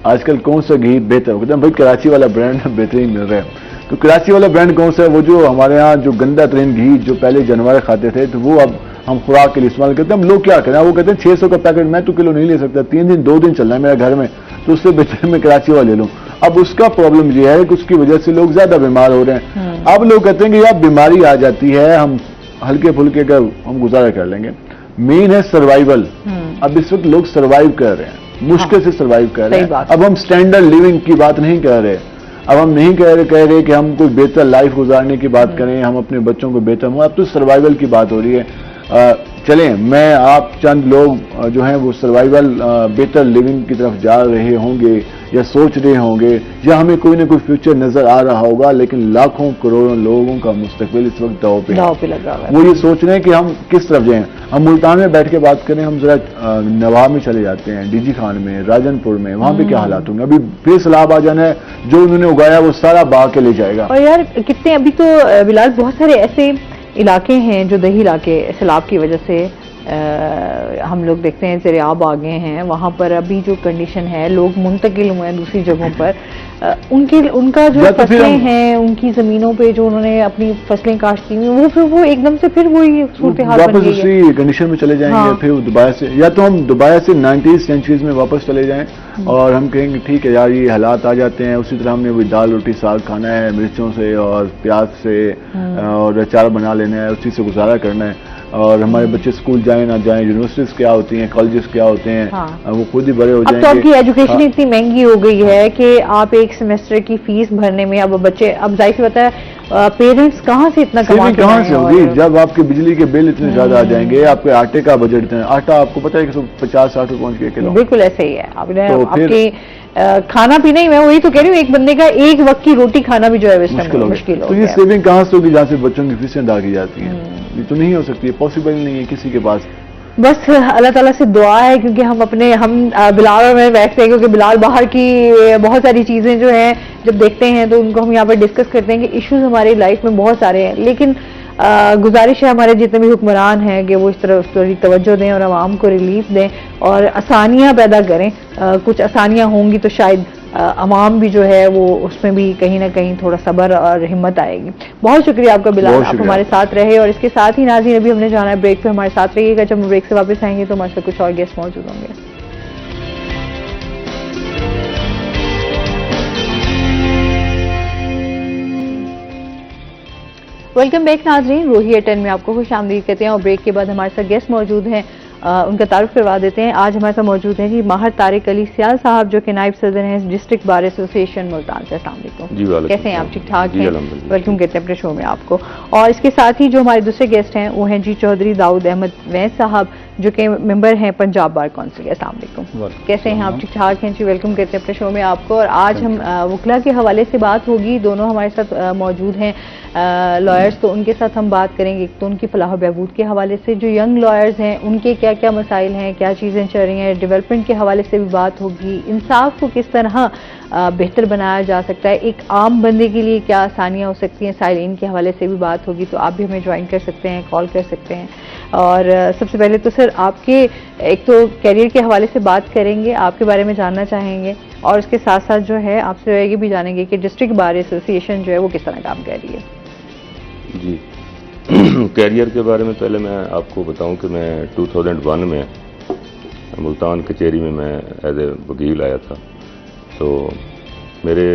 आजकल कौन सा घी बेहतर हो? कहते हैं भाई कराची वाला ब्रांड बेहतरीन मिल रहा है। तो कराची वाला ब्रांड कौन सा है? वो जो हमारे यहाँ जो गंदा तरीन घी जो पहले जानवर खाते थे, तो वो अब हम खुराक के लिए इस्तेमाल करते हैं। हम लोग क्या करें, वो कहते हैं 600 का पैकेट मैं तो किलो नहीं ले सकता, 2 दिन चलना है मेरा घर में, तो उससे बेहतर मैं कराची वाला ले लूँ। अब उसका प्रॉब्लम ये है कि उसकी वजह से लोग ज्यादा बीमार हो रहे हैं। अब लोग कहते हैं कि यार बीमारी आ जाती है, हम हल्के फुल्के का हम गुजारा कर लेंगे, मेन है सर्वाइवल। अब इस वक्त लोग सर्वाइव कर रहे हैं, मुश्किल से सर्वाइव कर रहे हैं। अब हम स्टैंडर्ड लिविंग की बात नहीं कर रहे, अब हम नहीं कह रहे कि हम कोई बेहतर लाइफ गुजारने की बात करें, हम अपने बच्चों को बेहतर हो, अब तो सर्वाइवल की बात हो रही है। चलें, मैं आप चंद लोग जो हैं वो सर्वाइवल बेहतर लिविंग की तरफ जा रहे होंगे या सोच रहे होंगे, या हमें कोई ना कोई फ्यूचर नजर आ रहा होगा, लेकिन लाखों करोड़ों लोगों का मुस्तकबिल इस वक्त दांव पे लगा हुआ है। वो ये सोच रहे हैं कि हम किस तरफ जाएं। हम मुल्तान में बैठ के बात करें, हम जरा नवाब में चले जाते हैं, डीजी खान में, राजनपुर में, वहां पे क्या हालात होंगे। अभी फिर सैलाब आ जाना है, जो उन्होंने उगाया वो सारा बहा के ले जाएगा। और यार कितने अभी तो बिलाल बहुत सारे ऐसे इलाके हैं जो दही इलाके सैलाब की वजह से हम लोग देखते हैं दरियाब आ गए हैं, वहां पर अभी जो कंडीशन है लोग मुंतकिल हुए हैं दूसरी जगहों पर, उनका जो फसलें हैं उनकी जमीनों पे जो उन्होंने अपनी फसलें काश्त की हुई वो एकदम से फिर वही सूरत हाल बन गई है। वापस उसी कंडीशन में चले जाएंगे। हाँ। फिर दोबारा से, या तो हम दोबारा से 90s सेंचुरीज में वापस चले जाएं और हम कहेंगे ठीक है यार ये हालात आ जाते हैं, उसी तरह हमने वही दाल रोटी साग खाना है, मिर्चों से और प्याज से और अचार बना लेना है, उसी से गुजारा करना है, और हमारे बच्चे स्कूल जाएं ना जाएं, यूनिवर्सिटीज क्या होती हैं, कॉलेजेस क्या होते हैं, हाँ। वो खुद ही बड़े हो जाएंगे। अब तो आपकी एजुकेशन इतनी महंगी हो गई है कि आप एक सेमेस्टर की फीस भरने में अब बच्चे, अब जाहिर सी बात है पेरेंट्स कहाँ से इतना कहाँ से होगी जब आपके बिजली के बिल इतने ज्यादा आ जाएंगे, आपके आटे का बजट इतना, आटा आपको पता है कि 50-60 रुपए पहुंच गया किलो। बिल्कुल ऐसे ही है। आपने तो आपके खाना पीना ही, मैं वही तो कह रही हूँ, एक बंदे का एक वक्त की रोटी खाना भी जो है मुश्किल हो। तो ये सेविंग कहाँ से होगी जहाँ से बच्चों की फीसें अदा की जाती हैं? ये तो नहीं हो सकती, पॉसिबल नहीं है किसी के पास। बस अल्लाह ताला से दुआ है, क्योंकि हम बिलाल और मैं बैठते हैं, क्योंकि बिलाल बाहर की बहुत सारी चीज़ें जो हैं जब देखते हैं तो उनको हम यहाँ पर डिस्कस करते हैं कि इश्यूज हमारी लाइफ में बहुत सारे हैं, लेकिन गुजारिश है हमारे जितने भी हुक्मरान हैं कि वो इस तरफ थोड़ी तवज्जो दें और आवाम को रिलीफ दें और आसानियाँ पैदा करें। कुछ आसानियाँ होंगी तो शायद अवाम भी जो है वो उसमें भी कहीं ना कहीं थोड़ा सब्र और हिम्मत आएगी। बहुत शुक्रिया आपका बिलाल, आप हमारे साथ रहे। और इसके साथ ही नाज़रीन अभी हमने जाना है ब्रेक पे, हमारे साथ रहिएगा। जब हम ब्रेक से वापस आएंगे तो हमारे साथ कुछ और गेस्ट मौजूद होंगे। वेलकम बैक नाजरीन, रोही 10 में आपको खुश आमदीद कहते हैं। और ब्रेक के बाद हमारे साथ गेस्ट मौजूद हैं, उनका तारुफ करवा देते हैं। आज हमारे साथ मौजूद हैं जी माहिर तारिक अली सियाल साहब, जो कि नायब सदर हैं डिस्ट्रिक्ट बार एसोसिएशन मुल्तान से। अस्सलाम वालेकुम, कैसे हैं आप? ठीक ठाक हैं? वेलकम कहते हैं अपने शो में आपको। और इसके साथ ही जो हमारे दूसरे गेस्ट हैं वो हैं जी चौधरी दाऊद अहमद वैस साहब, जो कि मेंबर हैं पंजाब बार काउंसिल। अस्सलाम वालेकुम, कैसे हैं आप? ठीक ठाक हैं जी, वेलकम कहते हैं अपने शो में आपको। और आज हम वकला के हवाले से बात होगी, दोनों हमारे साथ मौजूद हैं लॉयर्स, तो उनके साथ हम बात करेंगे। तो उनकी फलाह बहबूद के हवाले से जो यंग लॉयर्स हैं उनके क्या क्या मसाइल हैं, क्या चीज़ें चल रही हैं, डेवलपमेंट के हवाले से भी बात होगी। इंसाफ को किस तरह बेहतर बनाया जा सकता है, एक आम बंदे के लिए क्या आसानियाँ हो सकती हैं, साइलिन के हवाले से भी बात होगी। तो आप भी हमें ज्वाइन कर सकते हैं, कॉल कर सकते हैं। और सबसे पहले तो सर आपके एक तो कैरियर के हवाले से बात करेंगे, आपके बारे में जानना चाहेंगे, और उसके साथ साथ जो है आपसे ये भी जानेंगे कि डिस्ट्रिक्ट बार एसोसिएशन जो है वो किस तरह काम कर रही है। जी कैरियर के बारे में पहले मैं आपको बताऊं कि मैं 2001 में मुल्तान कचहरी में मैं एज ए वकील आया था। तो मेरे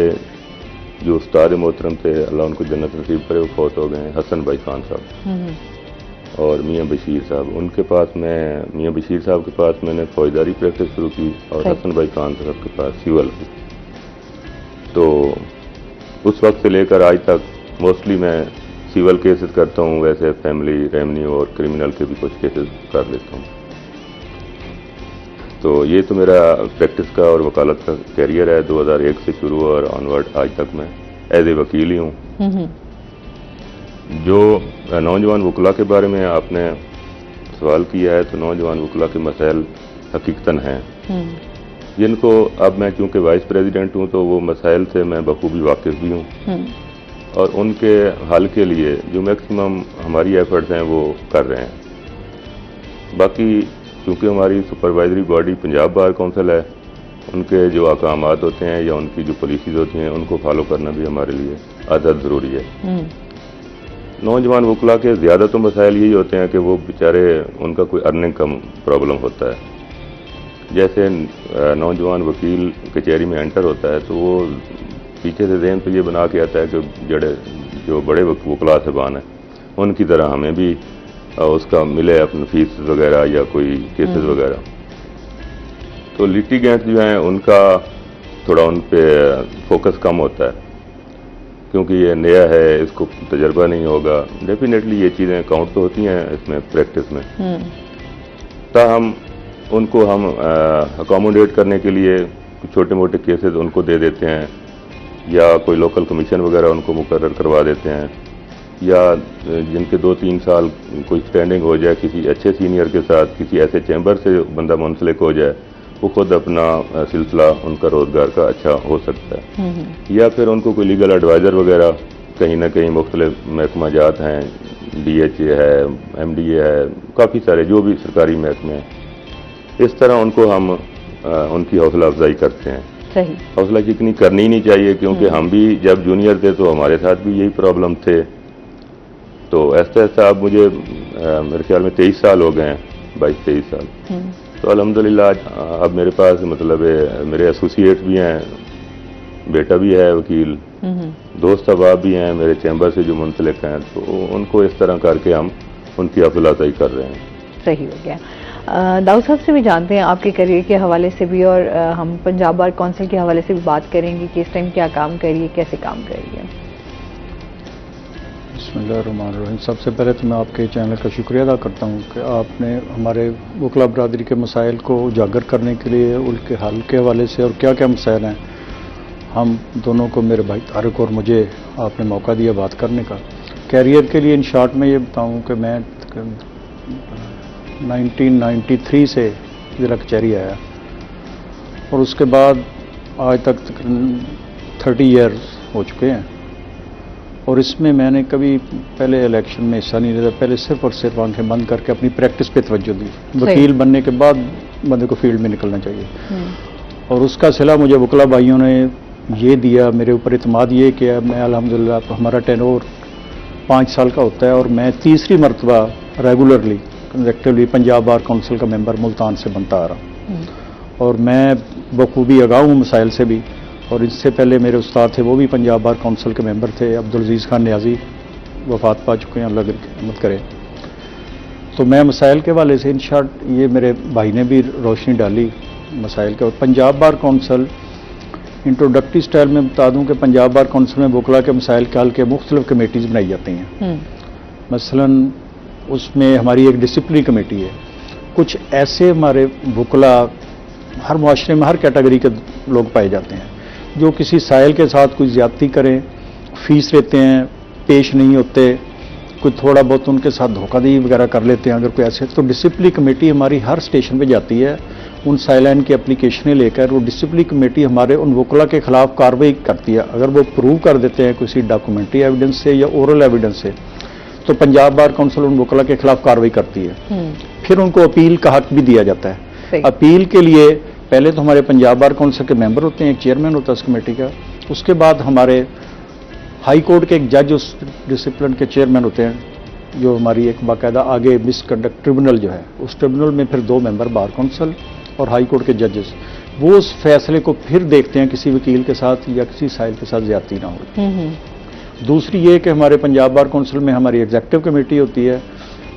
जो उस्ताद मोहतरम थे, अल्लाह उनको जन्नत नसीब करे, वो फौत हो गए, हसन भाई खान साहब और मियाँ बशीर साहब। उनके पास मैं, मियाँ बशीर साहब के पास मैंने फौजदारी प्रैक्टिस शुरू की और हसन भाई खान साहब के पास सिविल की। तो उस वक्त से लेकर आज तक मोस्टली मैं सिविल केसेस करता हूँ, वैसे फैमिली रेवेन्यू और क्रिमिनल के भी कुछ केसेस कर लेता हूँ। तो ये तो मेरा प्रैक्टिस का और वकालत का कैरियर है, 2001 से शुरू और ऑनवर्ड आज तक मैं एज ए वकील ही हूँ। जो नौजवान वकला के बारे में आपने सवाल किया है, तो नौजवान वकला के मसाइल हकीकतन हैं जिनको अब मैं चूँकि वाइस प्रेसिडेंट हूँ तो वो मसाइल से मैं बखूबी वाकिफ भी हूँ और उनके हल के लिए जो मैक्सिमम हमारी एफर्ट्स हैं वो कर रहे हैं। बाकी क्योंकि हमारी supervisory body Punjab bar council है, उनके जो अहकामात होते हैं या उनकी जो पॉलिसीज होती हैं उनको फॉलो करना भी हमारे लिए अदद ज़रूरी है। नौजवान वकला के ज़्यादा तो मसाइल यही होते हैं कि वो बेचारे, उनका कोई अर्निंग का प्रॉब्लम होता है। जैसे नौजवान वकील कचहरी में एंटर होता है तो वो पीछे से ज़हन पे ये बना के आता है कि जो बड़े वकला साहबान हैं उनकी तरह हमें भी उसका मिले अपनी फीस वगैरह या कोई केसेस वगैरह। तो लिटिगेंट्स जो हैं उनका थोड़ा उन पे फोकस कम होता है क्योंकि ये नया है, इसको तजर्बा नहीं होगा। डेफिनेटली ये चीज़ें काउंट तो होती हैं इसमें प्रैक्टिस में, ताहम उनको हम अकोमोडेट करने के लिए छोटे मोटे केसेस उनको दे देते हैं, या कोई लोकल कमीशन वगैरह उनको मुकर्रर करवा देते हैं, या जिनके 2-3 साल कोई स्टैंडिंग हो जाए किसी अच्छे सीनियर के साथ, किसी ऐसे चैम्बर से बंदा मुंसलिक हो जाए, वो खुद अपना सिलसिला उनका रोज़गार का अच्छा हो सकता है। या फिर उनको कोई लीगल एडवाइज़र वगैरह कहीं ना कहीं मुख्तलिफ महकमा जात हैं, DHA है, MDA है, काफ़ी सारे जो भी सरकारी महकमे हैं, इस तरह उनको हम उनकी हौसला अफजाई करते हैं। सही। हौसला चिकनी करनी नहीं चाहिए, क्योंकि हम भी जब जूनियर थे तो हमारे साथ भी यही प्रॉब्लम थे। तो ऐसा ऐसा अब मुझे मेरे ख्याल में 23 साल हो गए हैं, 22-23 साल। तो अल्हम्दुलिल्लाह अब मेरे पास मतलब मेरे एसोसिएट भी हैं, बेटा भी है वकील, दोस्त अहबाब भी हैं मेरे चैम्बर से जो मुंसलिक हैं, तो उनको इस तरह करके हम उनकी हौसला अफजाई कर रहे हैं। सही हो गया। दाऊद साहब से भी जानते हैं आपके करियर के हवाले से भी, और हम पंजाब बार काउंसिल के हवाले से भी बात करेंगे कि इस टाइम क्या काम कर रही है, कैसे काम कर रही है। बिस्मिल्लाहिर्रहमानिर्रहीम। सबसे पहले तो मैं आपके चैनल का शुक्रिया अदा करता हूँ कि आपने हमारे वकला बरादरी के मसाइल को उजागर करने के लिए, उनके हल के हवाले से और क्या क्या मसाइल हैं, हम दोनों को, मेरे भाई तारिक और मुझे, आपने मौका दिया बात करने का। कैरियर के लिए इन शॉर्ट में ये बताऊँ कि मैं 1993 से ज़िला कचहरी आया, और उसके बाद आज तक तकरीबन 30 ईयर्स हो चुके हैं, और इसमें मैंने कभी पहले इलेक्शन में हिस्सा नहीं लिया। पहले सिर्फ और सिर्फ आंखें बंद करके अपनी प्रैक्टिस पे तवज्जो दी। वकील बनने के बाद बंदे को फील्ड में निकलना चाहिए, और उसका सिला मुझे वकला भाइयों ने ये दिया, मेरे ऊपर इत्मीद ये किया। मैं अल्हम्दुलिल्लाह, हमारा टेनोर 5 साल का होता है, और मैं तीसरी मरतबा regularly consecutively Punjab bar council का मेंबर मुल्तान से बनता आ रहा हूँ, और मैं बखूबी आगाह हूँ मसाइल से भी। और इससे पहले मेरे उस्ताद थे, वो भी पंजाब बार काउंसिल के मेंबर थे, अब्दुल अजीज़ खान न्याजी, वफात पा चुके हैं, अल्लाह की रहमत करे। तो मैं मसाइल के वाले से इन शॉर्ट, ये मेरे भाई ने भी रोशनी डाली मसाइल के। और Punjab bar council introductory style में बता दूं कि पंजाब बार काउंसिल में वकला के मसाइल के हल के मुख्तलिफ कमेटीज़ बनाई जाती हैं। मसलन उसमें हमारी एक डिसिप्लिनरी कमेटी है। कुछ ऐसे हमारे वकला हर मुआशरे में हर कैटेगरी के लोग पाए जाते हैं जो किसी साइल के साथ कोई ज्यादती करें, फीस लेते हैं, पेश नहीं होते, कोई थोड़ा बहुत उनके साथ धोखाधड़ी वगैरह कर लेते हैं अगर कोई ऐसे। तो डिसिप्लिनरी कमेटी हमारी हर स्टेशन पे जाती है, उन साइलाइन की एप्लीकेशनें लेकर वो डिसिप्लिनरी कमेटी हमारे उन वकला के खिलाफ कार्रवाई करती है। अगर वो प्रूव कर देते हैं किसी डॉक्यूमेंट्री एविडेंस से या ओरल एविडेंस से, तो पंजाब बार काउंसिल उन वकला के खिलाफ कार्रवाई करती है। फिर उनको अपील का हक भी दिया जाता है। अपील के लिए पहले तो हमारे पंजाब बार काउंसिल के मेंबर होते हैं, एक चेयरमैन होता है उस कमेटी का। उसके बाद हमारे हाई कोर्ट के एक जज उस डिसिप्लिन के चेयरमैन होते हैं, जो हमारी एक बाकायदा आगे मिसकंडक्ट ट्रिब्यूनल जो है, उस ट्रिब्यूनल में फिर 2 मेंबर बार काउंसिल और हाई कोर्ट के जजेस, वो उस फैसले को फिर देखते हैं किसी वकील के साथ या किसी साइल के साथ ज्यादती ना हो। दूसरी ये कि हमारे पंजाब बार काउंसिल में हमारी एग्जीक्यूटिव कमेटी होती है,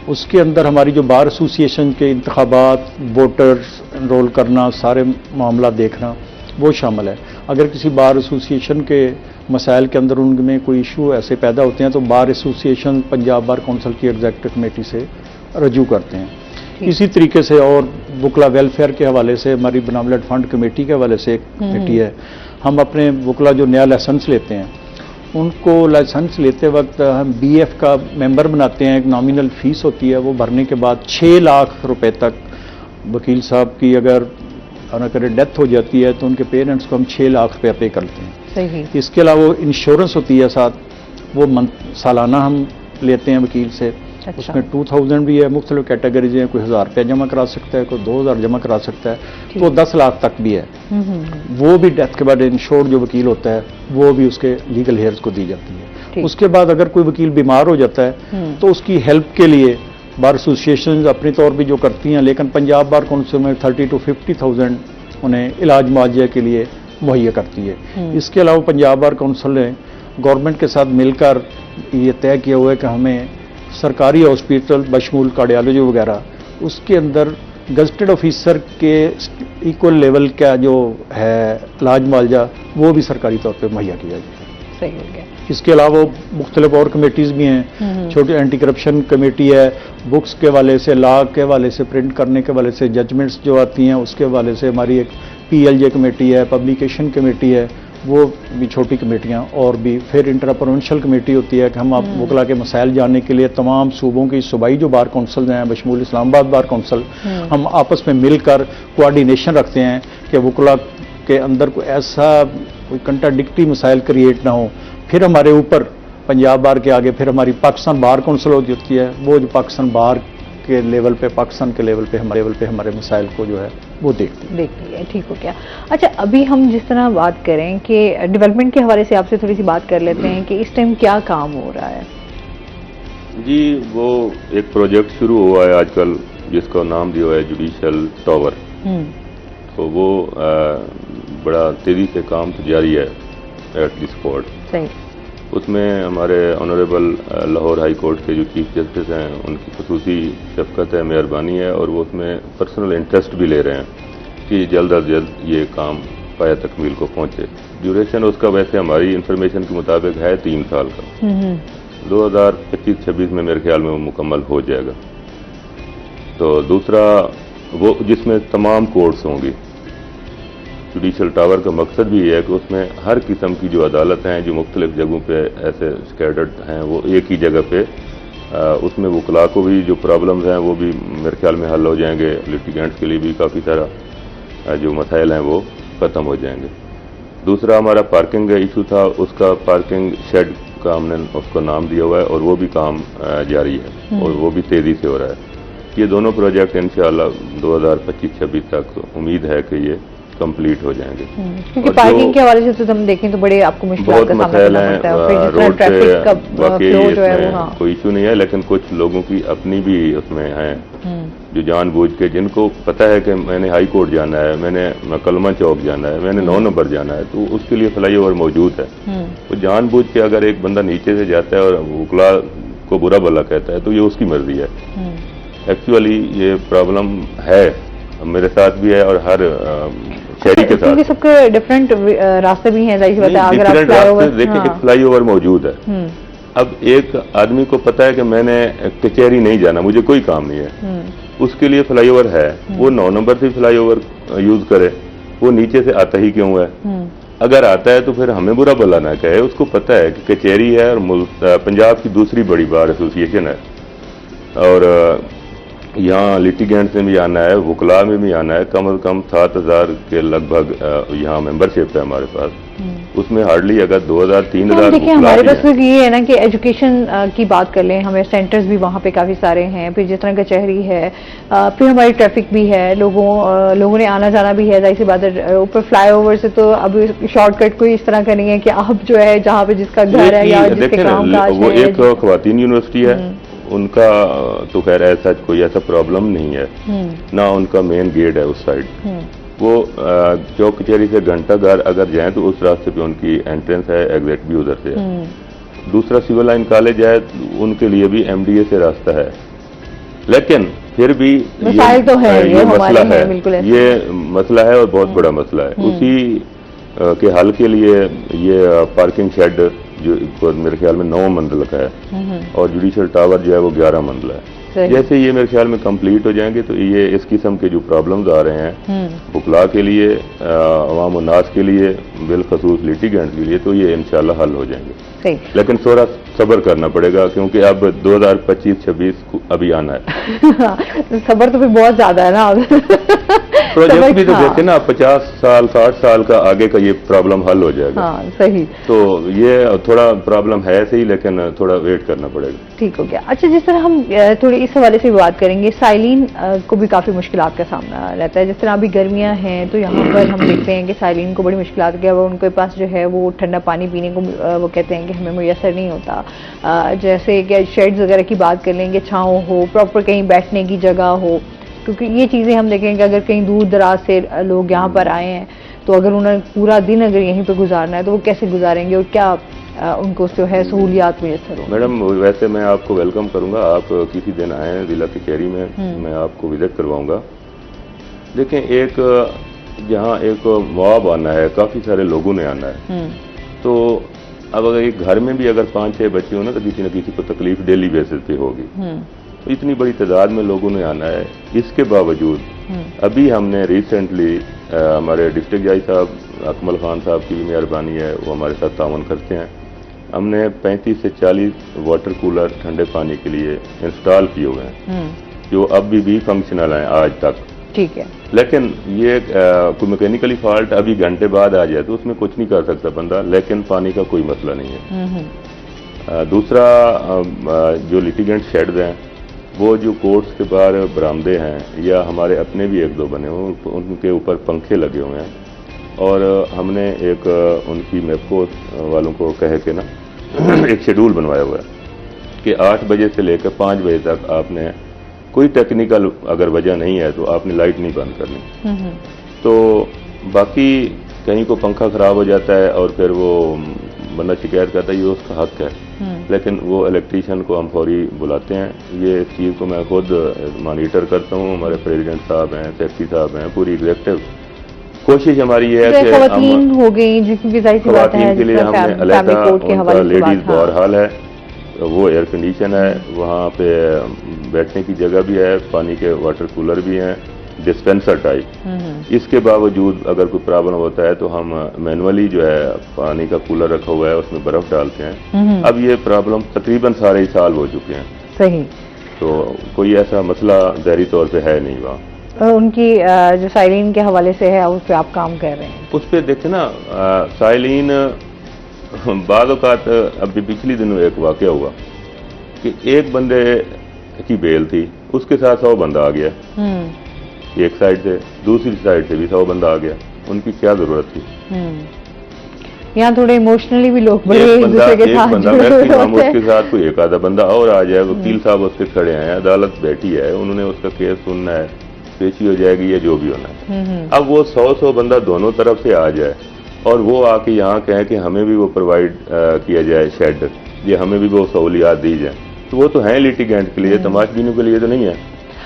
उसके अंदर हमारी जो बार एसोसिएशन के इंतखाबात, वोटर्स एनरोल करना, सारे मामला देखना, वो शामिल है। अगर किसी बार एसोसिएशन के मसाइल के अंदर उनमें कोई इशू ऐसे पैदा होते हैं तो bar association Punjab bar council की एग्जीक्यूटिव कमेटी से रजू करते हैं। इसी तरीके से और वकला वेलफेयर के हवाले से हमारी बनावट फंड कमेटी के हवाले से एक कमेटी है। हम अपने वकला जो नया लाइसेंस लेते हैं, उनको लाइसेंस लेते वक्त हम BF का मेंबर बनाते हैं। एक नॉमिनल फीस होती है, वो भरने के बाद 6 लाख रुपए तक वकील साहब की अगर ना करे डेथ हो जाती है तो उनके पेरेंट्स को हम 6 लाख रुपया पे करते हैं। सही। इसके अलावा वो इंश्योरेंस होती है साथ, वो सालाना हम लेते हैं वकील से। अच्छा। उसमें 2000 भी है, मुख्तलिफ कैटेगरीज हैं, कोई 1000 रुपया जमा करा सकता है, कोई 2000 जमा करा सकता है, तो 10 लाख तक भी है। वो भी डेथ के बाद इंश्योर्ड जो वकील होता है वो भी उसके लीगल हेयर्स को दी जाती है। उसके बाद अगर कोई वकील बीमार हो जाता है तो उसकी हेल्प के लिए बार एसोसिएशन अपने तौर पर जो करती हैं, लेकिन पंजाब बार काउंसिल में 30,000 to 50,000 उन्हें इलाज मुआवजा के लिए मुहैया करती है। इसके अलावा पंजाब बार काउंसिल ने गवर्नमेंट के साथ मिलकर ये तय किया हुआ है कि हमें सरकारी हॉस्पिटल बशमूल कार्डियोलॉजी वगैरह, उसके अंदर गजटेड ऑफिसर के इक्वल लेवल का जो है इलाज मुआवजा, वो भी सरकारी तौर पे मुहैया किया जाए। सही हो गया। इसके अलावा मुख्तलिफ और कमेटीज़ भी हैं, छोटी एंटी करप्शन कमेटी है, बुक्स के हवाले से, लॉ के हवाले से, प्रिंट करने के हवाले से, जजमेंट्स जो आती हैं उसके हवाले से हमारी एक PLJ कमेटी है, पब्लिकेशन कमेटी है, वो भी छोटी कमेटियाँ, और भी फिर इंटर प्रोविंशियल कमेटी होती है कि हम आप वकला के मसाइल जानने के लिए तमाम सूबों की सूबाई जो बार काउंसिल हैं बशमूल इस्लामाबाद बार काउंसिल, हम आपस में मिलकर कोऑर्डिनेशन रखते हैं कि वकला के अंदर कोई ऐसा कोई कंट्राडिक्टरी मसाइल क्रिएट ना हो। फिर हमारे ऊपर पंजाब बार के आगे फिर हमारी पाकिस्तान बार काउंसिल होती है, वो जो पाकिस्तान बार के लेवल पे, पाकिस्तान के लेवल पे हमारे मसाइल को जो है वो देखती है। ठीक हो गया। अच्छा, अभी हम जिस तरह बात करें कि डेवलपमेंट के हवाले से आपसे थोड़ी सी बात कर लेते हैं कि इस टाइम क्या काम हो रहा है। जी, वो एक प्रोजेक्ट शुरू हुआ है आजकल जिसका नाम दिया है जुडिशल टावर। तो वो बड़ा तेजी से काम तो जारी है एट द स्पॉट। सही। उसमें हमारे ऑनरेबल लाहौर हाई कोर्ट के जो चीफ जस्टिस हैं उनकी खसूसी शफकत है, मेहरबानी है, और वो उसमें पर्सनल इंटरेस्ट भी ले रहे हैं कि जल्द अज जल्द ये काम पाया तकमील को पहुंचे। ड्यूरेशन उसका वैसे हमारी इंफॉर्मेशन के मुताबिक है 3 साल का। 2025-26 में मेरे ख्याल में वो मुकम्मल हो जाएगा। तो दूसरा वो जिसमें तमाम कोर्ट्स होंगी। जुडिशल टावर का मकसद भी है कि उसमें हर किस्म की जो अदालत हैं जो मुख्तलिफ जगहों पे ऐसे स्कैटर्ड हैं वो एक ही जगह पे, उसमें वकला को भी जो प्रॉब्लम्स हैं वो भी मेरे ख्याल में हल हो जाएंगे। लिटिगेंट्स के लिए भी काफ़ी सारा जो मसाइल हैं वो ख़त्म हो जाएंगे। दूसरा हमारा पार्किंग का इशू था, उसका पार्किंग शेड का हमने उसको नाम दिया हुआ है और वो भी काम जारी है और वो भी तेज़ी से हो रहा है। ये दोनों प्रोजेक्ट इंशाअल्लाह 2025-26 तक उम्मीद है कि ये कंप्लीट हो जाएंगे। क्योंकि पार्किंग के हवाले से तो हम देखें तो बड़े आपको मुश्किल का सामना करना पड़ता है। फिर जिस तरह ट्रैफिक का फ्लो जो है वो कोई इशू नहीं है, लेकिन कुछ लोगों की अपनी भी उसमें है जो जानबूझ के, जिनको पता है कि मैंने हाई कोर्ट जाना है, मैंने कलमा चौक जाना है, मैंने 9 नंबर जाना है, तो उसके लिए फ्लाईओवर मौजूद है। तो जानबूझ के अगर एक बंदा नीचे से जाता है और वकला को बुरा भला कहता है तो ये उसकी मर्जी है। एक्चुअली ये प्रॉब्लम है, मेरे साथ भी है और हर शहरी के साथ। क्योंकि सबके डिफरेंट रास्ते भी हैं, जाहिर बात है। अगर आप फ्लाईओवर देखिए, एक फ्लाईओवर मौजूद है। अब एक आदमी को पता है कि मैंने कचहरी नहीं जाना, मुझे कोई काम नहीं है, उसके लिए फ्लाईओवर है, वो 9 नंबर से फ्लाईओवर यूज करे, वो नीचे से आता ही क्यों है? अगर आता है तो फिर हमें बुरा भला ना कहे, उसको पता है कि कचहरी है और पंजाब की दूसरी बड़ी बार एसोसिएशन है और यहाँ लिटिगेंट्स में भी आना है, वकला में भी आना है। कम से कम 7000 के लगभग यहाँ मेंबरशिप है हमारे पास। उसमें हार्डली अगर 2000-3000 देखिए हमारे पास ये है ना कि एजुकेशन की बात कर लें, हमें सेंटर्स भी वहाँ पे काफ़ी सारे हैं, फिर जिस तरह कचहरी है, फिर हमारी ट्रैफिक भी है, लोगों ने आना जाना भी है, जाहिर सी बात है। ऊपर फ्लाईओवर से तो अब शॉर्टकट कोई इस तरह का नहीं है कि आप जो है जहाँ पे जिसका घर है या जिसके काम काज है। वो एक ख़वातीन यूनिवर्सिटी है, उनका तो खैर ऐसा कोई ऐसा प्रॉब्लम नहीं है ना, उनका मेन गेट है उस साइड। वो चौक कचहरी से घंटाघर अगर जाएं तो उस रास्ते पे उनकी एंट्रेंस है, एग्जिट भी उधर से है। दूसरा सिविल लाइन कॉलेज है, उनके लिए भी MDA से रास्ता है, लेकिन फिर भी तो है, ये मसला है, ये मसला है और बहुत बड़ा मसला है। उसी के हल के लिए ये पार्किंग शेड जो मेरे ख्याल में 9 मंजिल का है और जुडिशल टावर जो है वो 11 मंजिल है। जैसे ये मेरे ख्याल में कंप्लीट हो जाएंगे तो ये इस किस्म के जो प्रॉब्लम्स आ रहे हैं वकला के लिए, अवाम उन्नास के लिए, बिलखसूस लिटिगेंट्स के लिए, तो ये इंशाल्लाह हल हो जाएंगे। लेकिन थोड़ा सब्र करना पड़ेगा क्योंकि अब 2025-26 अभी आना है। सब्र तो फिर बहुत ज्यादा है ना। प्रोजेक्ट भी तो देखे ना, 50 साल 60 साल का आगे का ये प्रॉब्लम हल हो जाएगा। हाँ, सही। तो ये थोड़ा प्रॉब्लम है सही, लेकिन थोड़ा वेट करना पड़ेगा। ठीक हो गया। अच्छा, जिस तरह हम थोड़ी इस हवाले से बात करेंगे, साइलिन को भी काफी मुश्किलात का सामना रहता है। जिस तरह अभी गर्मियां हैं तो यहाँ पर हम देखते हैं कि साइलिन को बड़ी मुश्किलात के, वो उनके पास जो है वो ठंडा पानी पीने को वो कहते हैं कि हमें मुयसर नहीं होता। जैसे कि शेड्स वगैरह की बात कर लेंगे, छाँव हो, प्रॉपर कहीं बैठने की जगह हो, क्योंकि ये चीज़ें हम देखेंगे अगर कहीं दूर दराज से लोग यहाँ पर आए हैं तो अगर उन्हें पूरा दिन अगर यहीं पर गुजारना है तो वो कैसे गुजारेंगे और क्या उनको जो है सहूलियात मुयसर हो? मैडम, वैसे मैं आपको वेलकम करूंगा, आप किसी दिन आए जिला कचहरी में, मैं आपको विजिट करवाऊंगा। देखें, एक जहाँ एक मुआब आना है, काफ़ी सारे लोगों ने आना है, तो अब अगर एक घर में भी अगर 5-6 बच्चे हो ना, तो किसी न किसी को तकलीफ डेली बेसिस पे होगी। तो इतनी बड़ी तादाद में लोगों ने आना है। इसके बावजूद अभी हमने रिसेंटली हमारे डिस्ट्रिक्ट जज साहब अकमल खान साहब की भी मेहरबानी है, वो हमारे साथ ताउन करते हैं। हमने 35 से 40 वाटर कूलर ठंडे पानी के लिए इंस्टॉल किए हुए हैं, जो अभी भी फंक्शनल हैं आज तक। ठीक है। लेकिन ये कोई मैकेनिकली फॉल्ट अभी घंटे बाद आ जाए तो उसमें कुछ नहीं कर सकता बंदा, लेकिन पानी का कोई मसला नहीं है। दूसरा, जो लिटिगेंट शेड्स हैं, वो जो कोर्ट्स के बाहर बरामदे हैं या हमारे अपने भी 1-2 बने हुए, उनके ऊपर पंखे लगे हुए हैं। और हमने एक उनकी मेपको वालों को कह के ना एक शेड्यूल बनवाया हुआ है कि 8 बजे से लेकर 5 बजे तक आपने कोई टेक्निकल अगर वजह नहीं है तो आपने लाइट नहीं बंद करनी। तो बाकी कहीं को पंखा खराब हो जाता है और फिर वो बंदा शिकायत करता है, ये उसका हक है, लेकिन वो इलेक्ट्रीशियन को हम फौरी बुलाते हैं। ये इस चीज़ को मैं खुद मॉनिटर करता हूँ। हमारे प्रेसिडेंट साहब हैं, सेक्रेटरी साहब हैं, पूरी एग्जेक्टिव कोशिश हमारी ये है कि खवातीन हो गई जिनकी खवातीन के लिए हमने अलहदा उनका लेडीज बहरहाल है, वो एयर कंडीशन है, वहाँ पे बैठने की जगह भी है, पानी के वाटर कूलर भी हैं, डिस्पेंसर टाइप। इसके बावजूद अगर कोई प्रॉब्लम होता है तो हम मैनुअली जो है पानी का कूलर रखा हुआ है, उसमें बर्फ डालते हैं। अब ये प्रॉब्लम तकरीबन सारे ही साल हो चुके हैं। सही। तो कोई ऐसा मसला ज़ाहिरी तौर पे है नहीं वहाँ। उनकी जो साइलिन के हवाले से है, उस पर आप काम कर रहे हैं? उस पर देखे ना, साइलिन बाद औक़ात अभी पिछले दिनों एक वाक़या हुआ कि एक बंदे की बेल थी, उसके साथ 100 बंदा आ गया। एक साइड से, दूसरी साइड से भी 100 बंदा आ गया। उनकी क्या जरूरत थी? यहाँ थोड़े इमोशनली भी लोग बड़े एक दूसरे के साथ जुड़े हुए होते हैं। उसके साथ कोई एक आधा बंदा और आ जाए, वकील साहब उसके खड़े हैं, अदालत बैठी है, उन्होंने उसका केस सुनना है, पेशी हो जाएगी या जो भी होना है। अब वो 100 बंदा दोनों तरफ से आ जाए और वो आके यहाँ कहें कि हमें भी वो प्रोवाइड किया जाए शेड, ये हमें भी वो सहूलियात दी जाए, तो वो तो हैं लिटिगेंट के लिए, तमाशबीनों के लिए तो नहीं है।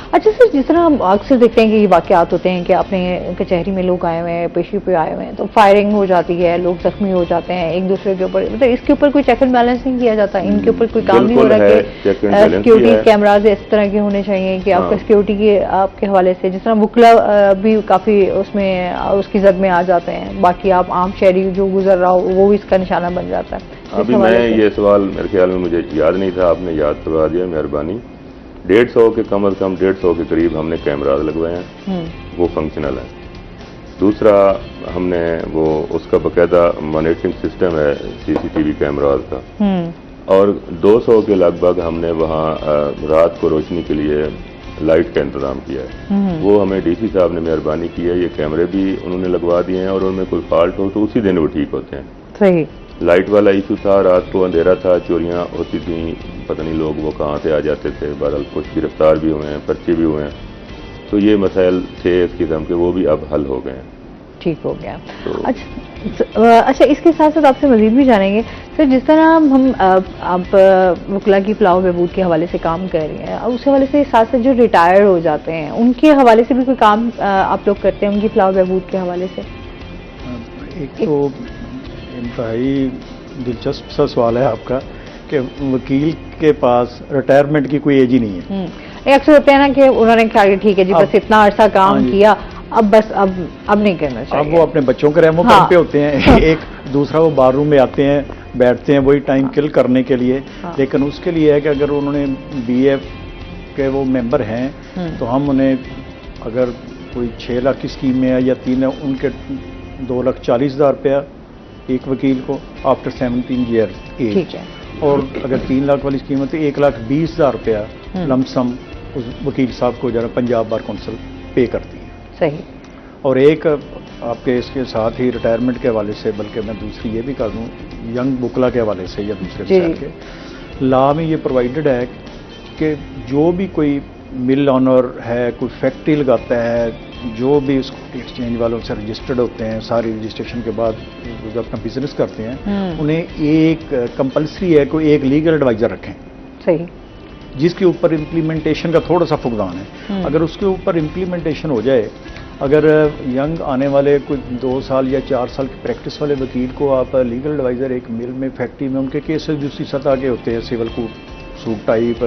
अच्छा सर, जिस तरह हम अक्सर देखते हैं कि ये वाकयात होते हैं कि अपने कचहरी में लोग आए हुए हैं, पेशी पे आए हुए हैं, तो फायरिंग हो जाती है, लोग जख्मी हो जाते हैं एक दूसरे के ऊपर, मतलब इसके ऊपर कोई चेक एंड बैलेंस नहीं किया जाता, इनके ऊपर कोई काम नहीं हो रहा कि सिक्योरिटी कैमराज इस तरह के होने चाहिए कि आपका सिक्योरिटी के आपके हवाले से, जिस तरह वुकला भी काफी उसमें उसकी जद में आ जाते हैं, बाकी आप आम शहरी जो गुजर रहा हो वो भी इसका निशाना बन जाता है। अभी मैं ये सवाल मेरे ख्याल में मुझे याद नहीं था, आपने याद करवा दिया, मेहरबानी। 150 के कम से कम 150 के करीब हमने कैमराज लगवाए हैं, वो फंक्शनल है। दूसरा, हमने वो उसका बाकायदा मॉनिटरिंग सिस्टम है CCTV कैमराज का, और 200 के लगभग हमने वहाँ रात को रोशनी के लिए लाइट का इंतजाम किया है। वो हमें DC साहब ने मेहरबानी की है, ये कैमरे भी उन्होंने लगवा दिए हैं, और उनमें कोई फॉल्ट हो तो उसी दिन वो ठीक होते हैं। सही। लाइट वाला इशू था, रात को अंधेरा था, चोरियां होती थी, पता नहीं लोग वो कहाँ से आ जाते थे, बहरहाल कुछ गिरफ्तार भी हुए हैं, पर्चे भी हुए हैं, तो ये मसाइल थे इस किस्म के, वो भी अब हल हो गए हैं, ठीक हो गया। तो अच्छा, इसके साथ साथ आपसे मजीद भी जानेंगे सर, जिस तरह हम आप वकला की फलाह बहबूद के हवाले से काम कर रहे हैं, उस हवाले से साथ साथ जो रिटायर हो जाते हैं उनके हवाले से भी कोई काम आप लोग करते हैं, उनकी फलाह बहबूद के हवाले से? एक तो इंतहाई दिलचस्प सा सवाल है आपका कि वकील के पास रिटायरमेंट की कोई एज ही नहीं है। अक्सर होते हैं ना कि उन्होंने कहा कि ठीक है जी, बस इतना अरसा काम किया, अब बस अब नहीं करना चाहिए। अब वो अपने बच्चों के रेमो काम पे होते हैं। एक दूसरा वो बार रूम में आते हैं, बैठते हैं वही टाइम किल करने के लिए। लेकिन उसके लिए है कि अगर उन्होंने BF के वो मेंबर हैं तो हम उन्हें, अगर कोई 6 लाख की स्कीम में है या 3 है, उनके 2,40,000 रुपया एक वकील को आफ्टर 17 ईयर्स एज, और अगर 3 लाख वाली स्कीम है तो 1,20,000 रुपया लमसम उस वकील साहब को जरा पंजाब बार काउंसिल पे करती है। सही। और एक आपके इसके साथ ही रिटायरमेंट के हवाले से, बल्कि मैं दूसरी ये भी कर दूँ, यंग बुकला के हवाले से या दूसरे मसाइल के लॉ में ये प्रोवाइडेड है कि जो भी कोई मिल ऑनर है, कोई फैक्ट्री लगाता है, जो भी उस एक्सचेंज वालों से रजिस्टर्ड होते हैं, सारी रजिस्ट्रेशन के बाद जो अपना बिजनेस करते हैं, उन्हें एक कंपल्सरी है कोई एक लीगल एडवाइजर रखें। सही। जिसके ऊपर इम्प्लीमेंटेशन का थोड़ा सा फुकदान है। अगर उसके ऊपर इम्प्लीमेंटेशन हो जाए अगर यंग आने वाले कुछ 2 साल या 4 साल की प्रैक्टिस वाले वकील को आप लीगल एडवाइज़र एक मिल में, फैक्ट्री में, उनके केसेस दूसरी सतह के होते हैं, सिविल कोर्ट सूट टाइप,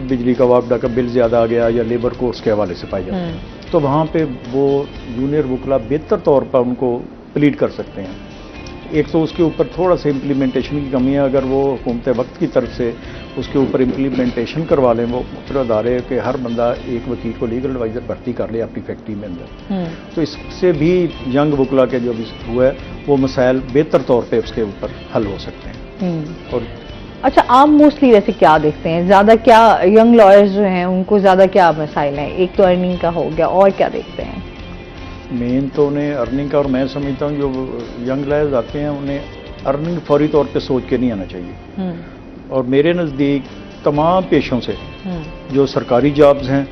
बिजली का वापडा का बिल ज़्यादा आ गया या लेबर कोर्ट्स के हवाले से पाए जाते हैं, तो वहाँ पे वो जूनियर वकला बेहतर तौर पर उनको प्लीड कर सकते हैं। एक तो उसके ऊपर थोड़ा सा इम्प्लीमेंटेशन की कमी है, अगर वो हुकूमत वक्त की तरफ से उसके ऊपर इम्प्लीमेंटेशन करवा लें, वो मुख्तलिफ अदारे कि हर बंदा एक वकील को लीगल एडवाइज़र भर्ती कर ले अपनी फैक्ट्री में अंदर, तो इससे भी यंग वकला के जो भी हुआ है वो मसाइल बेहतर तौर पे उसके ऊपर हल हो सकते हैं। और अच्छा, आप मोस्टली वैसे क्या देखते हैं, ज़्यादा क्या यंग लॉयर्स जो हैं उनको ज़्यादा क्या मसाइल हैं? एक तो अर्निंग का हो गया, और क्या देखते हैं? मेन तो उन्हें अर्निंग का, और मैं समझता हूँ जो यंग लॉयर्स आते हैं उन्हें अर्निंग फौरी तौर पे सोच के नहीं आना चाहिए। और मेरे नज़दीक तमाम पेशों से जो सरकारी जॉब्स हैं,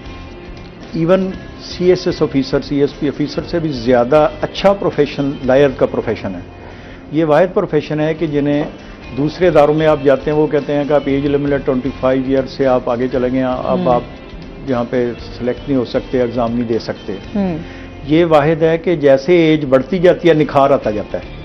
even CSS officer, CSP officer से भी ज़्यादा अच्छा प्रोफेशन लॉयर का प्रोफेशन है। ये वाहिद प्रोफेशन है कि जिन्हें दूसरे इदारों में आप जाते हैं वो कहते हैं कि आप एज लिमिट 25 ईयर से आप आगे चले गए, अब आप यहाँ पे सेलेक्ट नहीं हो सकते, एग्ज़ाम नहीं दे सकते। ये वाहिद है कि जैसे एज बढ़ती जाती है निखार आता जाता है।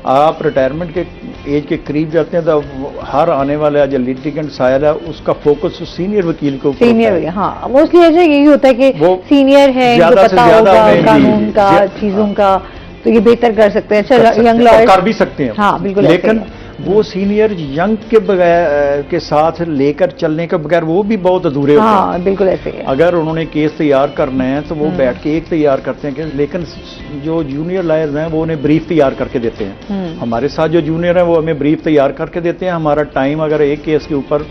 आप रिटायरमेंट के एज के करीब जाते हैं तो हर आने वाला जो लिटिगेंट सायल है उसका फोकस सीनियर वकील के ऊपर होता है। हाँ, मोस्टली ऐसा यही होता है कि वो सीनियर है, इनको पता होगा कानून का, चीज़ों का, तो ये बेहतर कर सकते हैं। अच्छा, यंग लॉयर कर भी सकते हैं, हाँ बिल्कुल, लेकिन वो सीनियर यंग के बगैर के साथ लेकर चलने के बगैर वो भी बहुत अधूरे होते हैं। हाँ बिल्कुल ऐसे ही है। अगर उन्होंने केस तैयार करना है तो वो बैठ के एक तैयार करते हैं, लेकिन जो जूनियर लॉयर्स हैं वो उन्हें ब्रीफ तैयार करके देते हैं। हमारे साथ जो जूनियर हैं वो हमें ब्रीफ तैयार करके देते हैं। हमारा टाइम अगर एक केस के ऊपर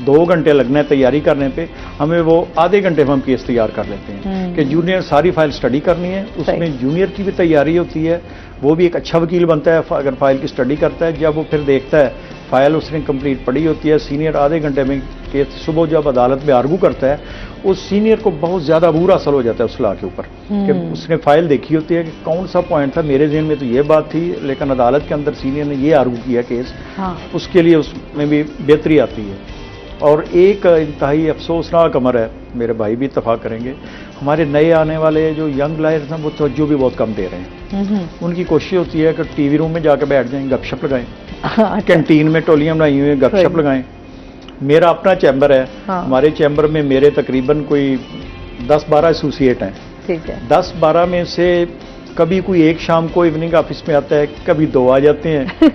2 घंटे लगना है तैयारी करने पे, हमें वो आधे घंटे में हम केस तैयार कर लेते हैं कि जूनियर सारी फाइल स्टडी करनी है, उसमें जूनियर की भी तैयारी होती है, वो भी एक अच्छा वकील बनता है अगर फाइल की स्टडी करता है। जब वो फिर देखता है फाइल उसने कंप्लीट पढ़ी होती है, सीनियर आधे घंटे में केस सुबह जब अदालत में आर्गू करता है, उस सीनियर को बहुत ज़्यादा बुरा असर हो जाता है उस लॉ के ऊपर कि उसने फाइल देखी होती है कि कौन सा पॉइंट था, मेरे ज़हन में तो ये बात थी लेकिन अदालत के अंदर सीनियर ने ये आर्गू किया केस, उसके लिए उसमें भी बेहतरी आती है। और एक इंतहाई अफसोसनाक अमर है, मेरे भाई भी इत्तफाक करेंगे, हमारे नए आने वाले जो यंग लॉयर्स हैं वो तवज्जो भी बहुत कम दे रहे हैं। उनकी कोशिश होती है कि टीवी रूम में जाकर बैठ जाएं, गपशप लगाएं, कैंटीन में टोलियां बनाई हुई हैं, गपशप लगाएं। मेरा अपना चैम्बर है, हमारे चैम्बर में मेरे तकरीबन कोई 10-12 एसोसिएट हैं। ठीक है। 10-12 में से कभी कोई एक शाम को इवनिंग ऑफिस में आता है, कभी 2 आ जाते हैं।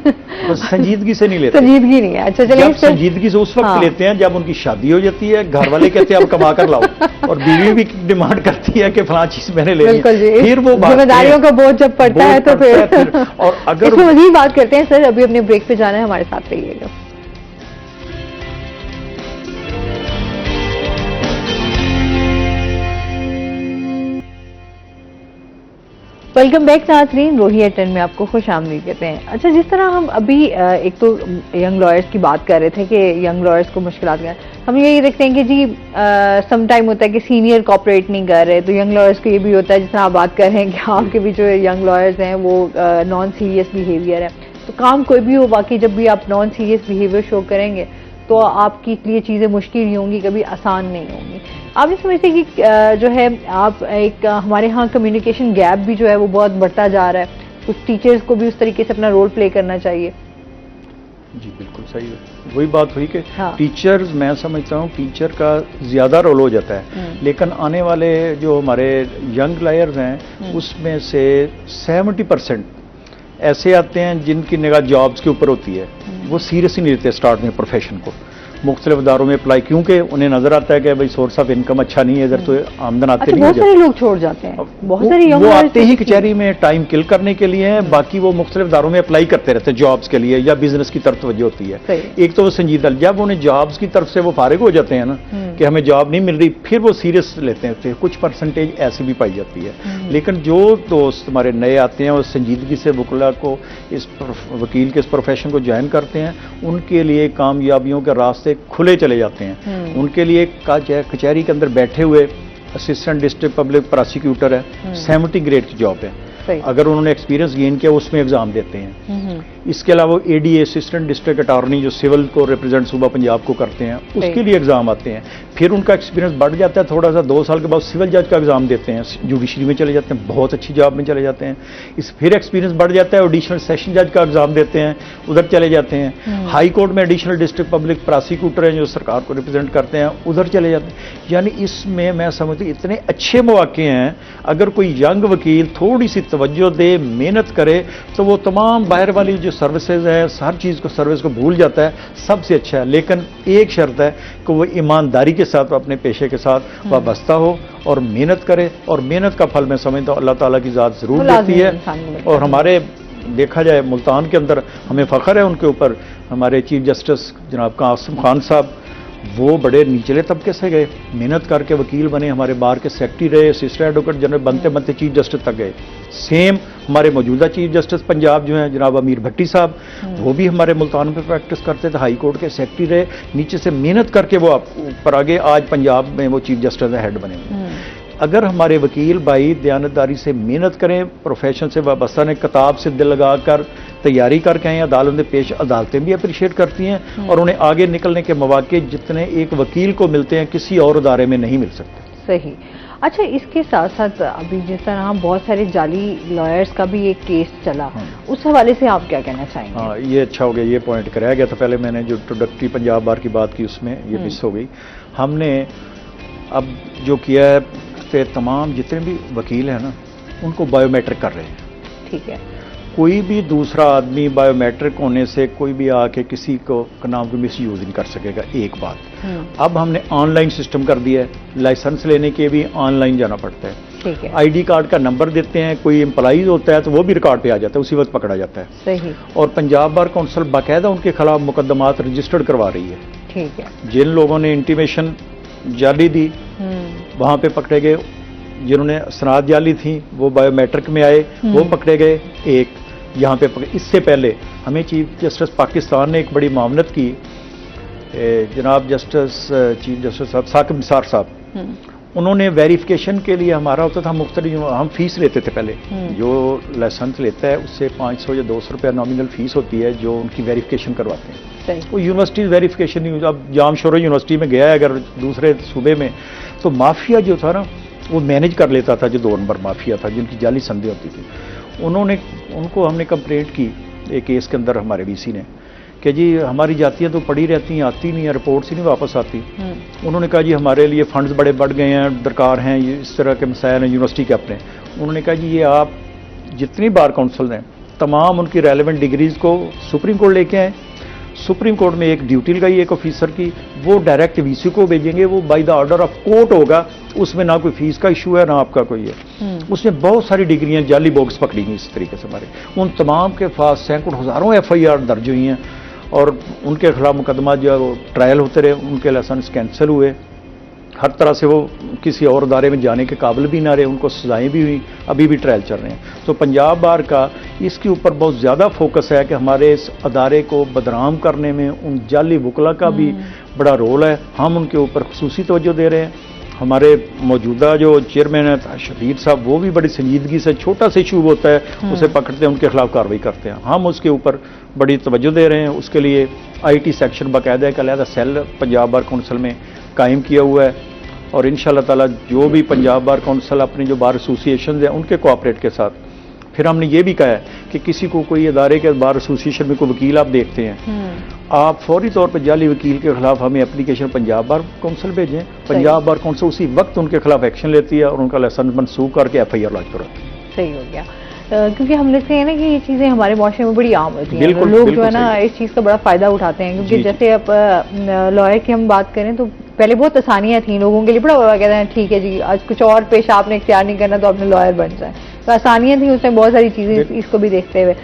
तो संजीदगी से नहीं लेते। संजीदगी नहीं है। अच्छा चलिए, संजीदगी से उस वक्त लेते हैं जब उनकी शादी हो जाती है, घर वाले कहते हैं अब कमा कर लाओ, और बीवी भी डिमांड करती है कि फलां चीज मैंने ले ली, फिर वो जिम्मेदारियों का बोझ जब पड़ता है तो फिर और अगर इसमें मजीद बात करते हैं। सर अभी अपने ब्रेक पे जाना है, हमारे साथ रहिएगा। वेलकम बैक नाज़रीन, रोही एटन में आपको खुश आमदीद कहते हैं। अच्छा, जिस तरह हम अभी एक तो यंग लॉयर्स की बात कर रहे थे कि यंग लॉयर्स को मुश्किलात हैं, हम यही देखते हैं कि जी सम टाइम होता है कि सीनियर कॉपरेट नहीं कर रहे, तो यंग लॉयर्स को ये भी होता है, जिस तरह आप बात कर रहे हैं कि आपके भी जो यंग लॉयर्स हैं वो नॉन सीरियस बिहेवियर है। तो काम कोई भी हो, बाकी जब भी आप नॉन सीरियस बिहेवियर शो करेंगे तो आपके लिए चीज़ें मुश्किल ही होंगी, कभी आसान नहीं होंगी। आप ये समझते हैं कि जो है आप एक हमारे यहाँ कम्युनिकेशन गैप भी जो है वो बहुत बढ़ता जा रहा है, कुछ टीचर्स को भी उस तरीके से अपना रोल प्ले करना चाहिए? जी बिल्कुल सही है, वही बात हुई कि टीचर्स, मैं समझता हूँ टीचर का ज़्यादा रोल हो जाता है, लेकिन आने वाले जो हमारे यंग लॉयर्स हैं उसमें से 70% ऐसे आते हैं जिनकी निगाह जॉब्स के ऊपर होती है, वो सीरियस ही नहीं लेते स्टार्ट में प्रोफेशन को, मुख्तलिफ इदारों में अप्लाई, क्योंकि उन्हें नजर आता है कि भाई सोर्स ऑफ इनकम अच्छा नहीं है इधर, तो आमदन आते नहीं। बहुत सारे लोग छोड़ जाते हैं, बहुत सारे वो आते ही कचहरी में टाइम किल करने के लिए हैं, बाकी वो मुख्तलिफ इदारों में अप्लाई करते रहते हैं जॉब्स के लिए, या बिजनेस की तरफ तवज्जो होती है। एक तो वो संजीदा, जब उन्हें जॉब्स की तरफ से वो फारिग हो जाते हैं ना कि हमें जॉब नहीं मिल रही, फिर वो सीरियस लेते हैं, कुछ परसेंटेज ऐसी भी पाई जाती है। लेकिन जो दोस्त हमारे नए आते हैं और संजीदगी से वकला को, इस वकील के इस प्रोफेशन को ज्वाइन करते हैं, उनके लिए कामयाबियों के रास्ते खुले चले जाते हैं। उनके लिए कचहरी के अंदर बैठे हुए असिस्टेंट डिस्ट्रिक्ट पब्लिक प्रोसिक्यूटर है, 70 ग्रेड की जॉब है, अगर उन्होंने एक्सपीरियंस गेन किया उसमें एग्जाम देते हैं। इसके अलावा एडीए असिस्टेंट डिस्ट्रिक्ट अटॉर्नी जो सिविल को रिप्रेजेंट सूबा पंजाब को करते हैं, उसके लिए एग्जाम आते हैं। फिर उनका एक्सपीरियंस बढ़ जाता है थोड़ा सा, 2 साल के बाद सिविल जज का एग्जाम देते हैं, जुडिशरी में चले जाते हैं, बहुत अच्छी जॉब में चले जाते हैं। फिर एक्सपीरियंस बढ़ जाता है, एडिशनल सेशन जज का एग्जाम देते हैं, उधर चले जाते हैं। हाई कोर्ट में एडिशनल डिस्ट्रिक्ट पब्लिक प्रोसिक्यूटर हैं जो सरकार को रिप्रेजेंट करते हैं, उधर चले जाते हैं। यानी इसमें मैं समझती हूँ इतने अच्छे मौके हैं, अगर कोई यंग वकील थोड़ी सी तवज्जो दे, मेहनत करे, तो वो तमाम बाहर वाली जो सर्विसेज है, हर चीज़ को, सर्विस को भूल जाता है, सबसे अच्छा है। लेकिन एक शर्त है कि वो ईमानदारी के साथ अपने पेशे के साथ वाबस्ता हो और मेहनत करे, और मेहनत का फल मैं समझता हूँ अल्लाह ताला की ज़ात ज़रूर देती है। और हमारे देखा जाए मुल्तान के अंदर हमें फ़ख्र है उनके ऊपर, हमारे चीफ जस्टिस जनाब कासिम खान साहब, वो बड़े निचले तबके से गए, मेहनत करके वकील बने, हमारे बार के सेक्रेटरी रहे, असिस्टेंट एडवोकेट जनरल बनते बनते चीफ जस्टिस तक गए। सेम हमारे मौजूदा चीफ जस्टिस पंजाब जो हैं जनाब अमीर भट्टी साहब, वो भी हमारे मुल्तान में प्रैक्टिस करते थे, हाई कोर्ट के सेक्रेटरी रहे, नीचे से मेहनत करके वो ऊपर आगे, आज पंजाब में वो चीफ जस्टिस हेड बने हुए। अगर हमारे वकील भाई दयानतदारी से मेहनत करें, प्रोफेशन से वाबस्ता ने, किताब से दिल लगाकर तैयारी करके आए, अदालत में पेश, अदालतें भी अप्रिशिएट करती हैं, और उन्हें आगे निकलने के मौके जितने एक वकील को मिलते हैं किसी और अदारे में नहीं मिल सकते। सही। अच्छा, इसके साथ साथ अभी जिस तरह बहुत सारे जाली लॉयर्स का भी एक केस चला, उस हवाले से आप क्या कहना चाहेंगे? हाँ, ये अच्छा हो गया, ये पॉइंट कराया गया था। पहले मैंने जो इंट्रोडक्टरी पंजाब बार की बात की उसमें ये मिस हो गई। हमने अब जो किया है, तमाम जितने भी वकील हैं ना, उनको बायोमेट्रिक कर रहे हैं। ठीक है। कोई भी दूसरा आदमी बायोमेट्रिक होने से कोई भी आके किसी को नाम को मिस यूज नहीं कर सकेगा। एक बात, अब हमने ऑनलाइन सिस्टम कर दिया है, लाइसेंस लेने के भी ऑनलाइन जाना पड़ता है। ठीक है। आईडी कार्ड का नंबर देते हैं, कोई एम्प्लॉइज होता है तो वो भी रिकॉर्ड पे आ जाता है, उसी वक्त पकड़ा जाता है। सही। और पंजाब बार काउंसिल बाकायदा उनके खिलाफ मुकदमात रजिस्टर्ड करवा रही है। ठीक है। जिन लोगों ने इंटीमेशन जाली दी वहां पे पकड़े गए, जिन्होंने सनाद जाली थी वो बायोमेट्रिक में आए वो पकड़े गए। एक यहाँ पे इससे पहले हमें चीफ जस्टिस पाकिस्तान ने एक बड़ी मामलत की, जनाब जस्टिस चीफ जस्टिस साहब साकिब निसार साहब, उन्होंने वेरिफिकेशन के लिए, हमारा होता था मुख्तलिफ, हम फीस लेते थे पहले, जो लाइसेंस लेता है उससे 500 या 200 रुपया नॉमिनल फीस होती है जो उनकी वेरिफिकेशन करवाते हैं। वो यूनिवर्सिटी वेरिफिकेशन नहीं, अब जामशोरा यूनिवर्सिटी में गया है अगर दूसरे सूबे में, तो माफिया जो था ना वो मैनेज कर लेता था, जो 2 नंबर माफिया था जिनकी जाली संधि होती थी। उनको हमने कंप्लेंट की एक केस के अंदर हमारे वीसी ने कि जी हमारी जातियाँ तो पड़ी रहती हैं, आती नहीं है, रिपोर्ट्स ही नहीं वापस आती। उन्होंने कहा जी हमारे लिए फंड्स बड़े बढ़ गए हैं, दरकार हैं, ये इस तरह के मसाइल हैं यूनिवर्सिटी के अपने। उन्होंने कहा जी ये आप जितनी बार काउंसिल हैं तमाम उनकी रेलेवेंट डिग्रीज को सुप्रीम कोर्ट लेके आए। सुप्रीम कोर्ट में एक ड्यूटी लगाई एक ऑफिसर की, वो डायरेक्ट वीसी को भेजेंगे, वो by the order of court होगा, उसमें ना कोई फीस का इशू है ना आपका कोई है। उसने बहुत सारी डिग्रियां जाली बॉक्स पकड़ी हुई इस तरीके से हमारे, उन तमाम के पास सैकड़ों हजारों FIR दर्ज हुई हैं और उनके खिलाफ मुकदमा जो ट्रायल होते रहे, उनके लाइसेंस कैंसिल हुए, हर तरह से वो किसी और अदारे में जाने के काबिल भी ना रहे, उनको सजाएं भी हुई, अभी भी ट्रायल चल रहे हैं। तो पंजाब बार का इसके ऊपर बहुत ज़्यादा फोकस है कि हमारे इस अदारे को बदनाम करने में उन जाली वकला का भी बड़ा रोल है, हम उनके ऊपर खुसूसी तवज्जो दे रहे हैं। हमारे मौजूदा जो चेयरमैन है शबीर साहब, वो भी बड़ी संजीदगी से, छोटा सा इशू होता है उसे पकड़ते हैं, उनके खिलाफ कार्रवाई करते हैं, हम उसके ऊपर बड़ी तवज्जो दे रहे हैं। उसके लिए IT सेक्शन बाकायदा एक अलहदा सेल पंजाब बार काउंसिल में कायम किया हुआ है और इंशाअल्लाह ताला जो भी पंजाब बार काउंसिल अपनी जो बार एसोसिएशन हैं उनके कोऑपरेट के साथ, फिर हमने ये भी कहा है कि किसी को कोई अदारे के बार एसोसिएशन में कोई वकील आप देखते हैं, आप फौरी तौर पर जाली वकील के खिलाफ हमें एप्लीकेशन पंजाब बार काउंसिल भेजें। पंजाब बार काउंसिल उसी वक्त उनके खिलाफ एक्शन लेती है और उनका लाइसेंस मनसूख करके FIR लॉन्च कराती है। सही हो गया। क्योंकि हम देखते हैं ना कि ये चीज़ें हमारे माशरे में बड़ी आम होती हैं, लोग जो है ना इस चीज़ का बड़ा फ़ायदा उठाते हैं। क्योंकि जैसे अब लॉयर की हम बात करें तो पहले बहुत आसानियाँ थी लोगों के लिए, बड़ा कहते हैं ठीक है जी आज कुछ और पेशा आपने इख्तियार नहीं करना तो अपने लॉयर बन जाए, तो आसानियाँ थी उसमें बहुत सारी चीज़ें, इसको भी देखते हुए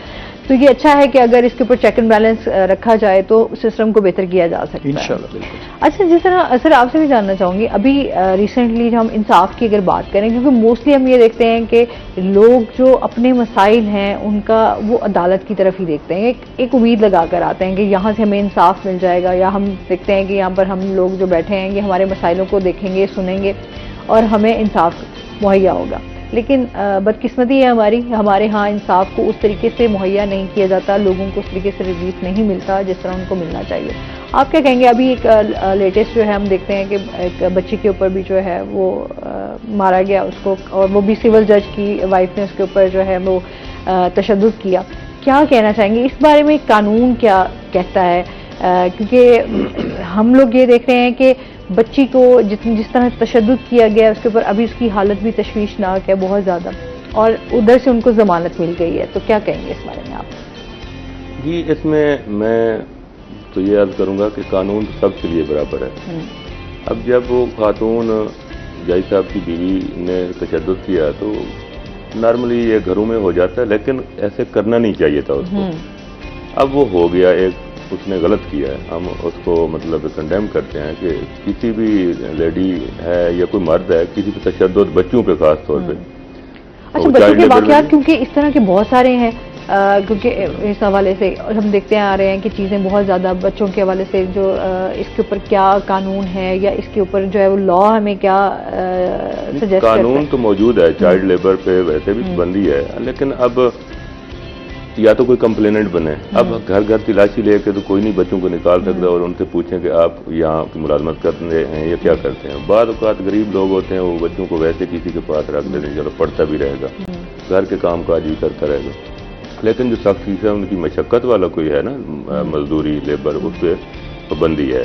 तो ये अच्छा है कि अगर इसके ऊपर चेक एंड बैलेंस रखा जाए तो सिस्टम को बेहतर किया जा सकता है इंशाल्लाह। अच्छा, जिस तरह सर आपसे भी जानना चाहूँगी, अभी रिसेंटली हम इंसाफ की अगर बात करें, क्योंकि मोस्टली हम ये देखते हैं कि लोग जो अपने मसाइल हैं उनका वो अदालत की तरफ ही देखते हैं, एक उम्मीद लगा कर आते हैं कि यहाँ से हमें इंसाफ मिल जाएगा, या हम देखते हैं कि यहाँ पर हम लोग जो बैठे हैं ये हमारे मसाइलों को देखेंगे सुनेंगे और हमें इंसाफ मुहैया होगा। लेकिन बदकिस्मती है हमारे यहाँ इंसाफ को उस तरीके से मुहैया नहीं किया जाता, लोगों को उस तरीके से रिलीफ नहीं मिलता जिस तरह उनको मिलना चाहिए। आप क्या कहेंगे? अभी एक लेटेस्ट जो है हम देखते हैं कि एक बच्ची के ऊपर भी जो है वो मारा गया उसको, और वो भी सिविल जज की वाइफ ने उसके ऊपर जो है वो तशद्दुद किया। क्या कहना चाहेंगे इस बारे में? कानून क्या कहता है? क्योंकि हम लोग ये देख रहे हैं कि बच्ची को जिस तरह तशद्दुद किया गया उसके ऊपर अभी उसकी हालत भी तशवीशनाक है बहुत ज़्यादा, और उधर से उनको जमानत मिल गई है। तो क्या कहेंगे इस बारे में आप? जी, इसमें मैं तो ये अर्ज करूंगा कि कानून तो सबके लिए बराबर है। अब जब वो खातून जज साहब की बीवी ने तशद्दुद किया तो नॉर्मली ये घरों में हो जाता है, लेकिन ऐसे करना नहीं चाहिए था उसको। अब वो हो गया, एक उसने गलत किया है, हम उसको मतलब कंडेम करते हैं कि किसी भी लेडी है या कोई मर्द है, किसी पे तशद्दुद, बच्चों पे खास तौर पे। अच्छा, बच्चों के वाकयात क्योंकि इस तरह के बहुत सारे हैं, क्योंकि इस हवाले से हम देखते आ रहे हैं कि चीज़ें बहुत ज़्यादा बच्चों के हवाले से जो इसके ऊपर क्या कानून है या इसके ऊपर जो है वो लॉ हमें क्या सजेस्ट कानून तो मौजूद है, चाइल्ड लेबर पे वैसे भी पाबंदी है, लेकिन अब या तो कोई कंप्लेनेंट बने। अब घर घर तलाशी लेके तो कोई नहीं बच्चों को निकाल सकता और उनसे पूछें कि आप यहाँ की मुलाजमत करते हैं या क्या करते हैं। बाद औक़ात गरीब लोग होते हैं, वो बच्चों को वैसे किसी के पास रख देते हैं, चलो पढ़ता भी रहेगा, घर के काम काज भी करता रहेगा। लेकिन जो सख्ती से उनकी मशक्क़त वाला कोई है ना, मजदूरी लेबर, उस पर पाबंदी है।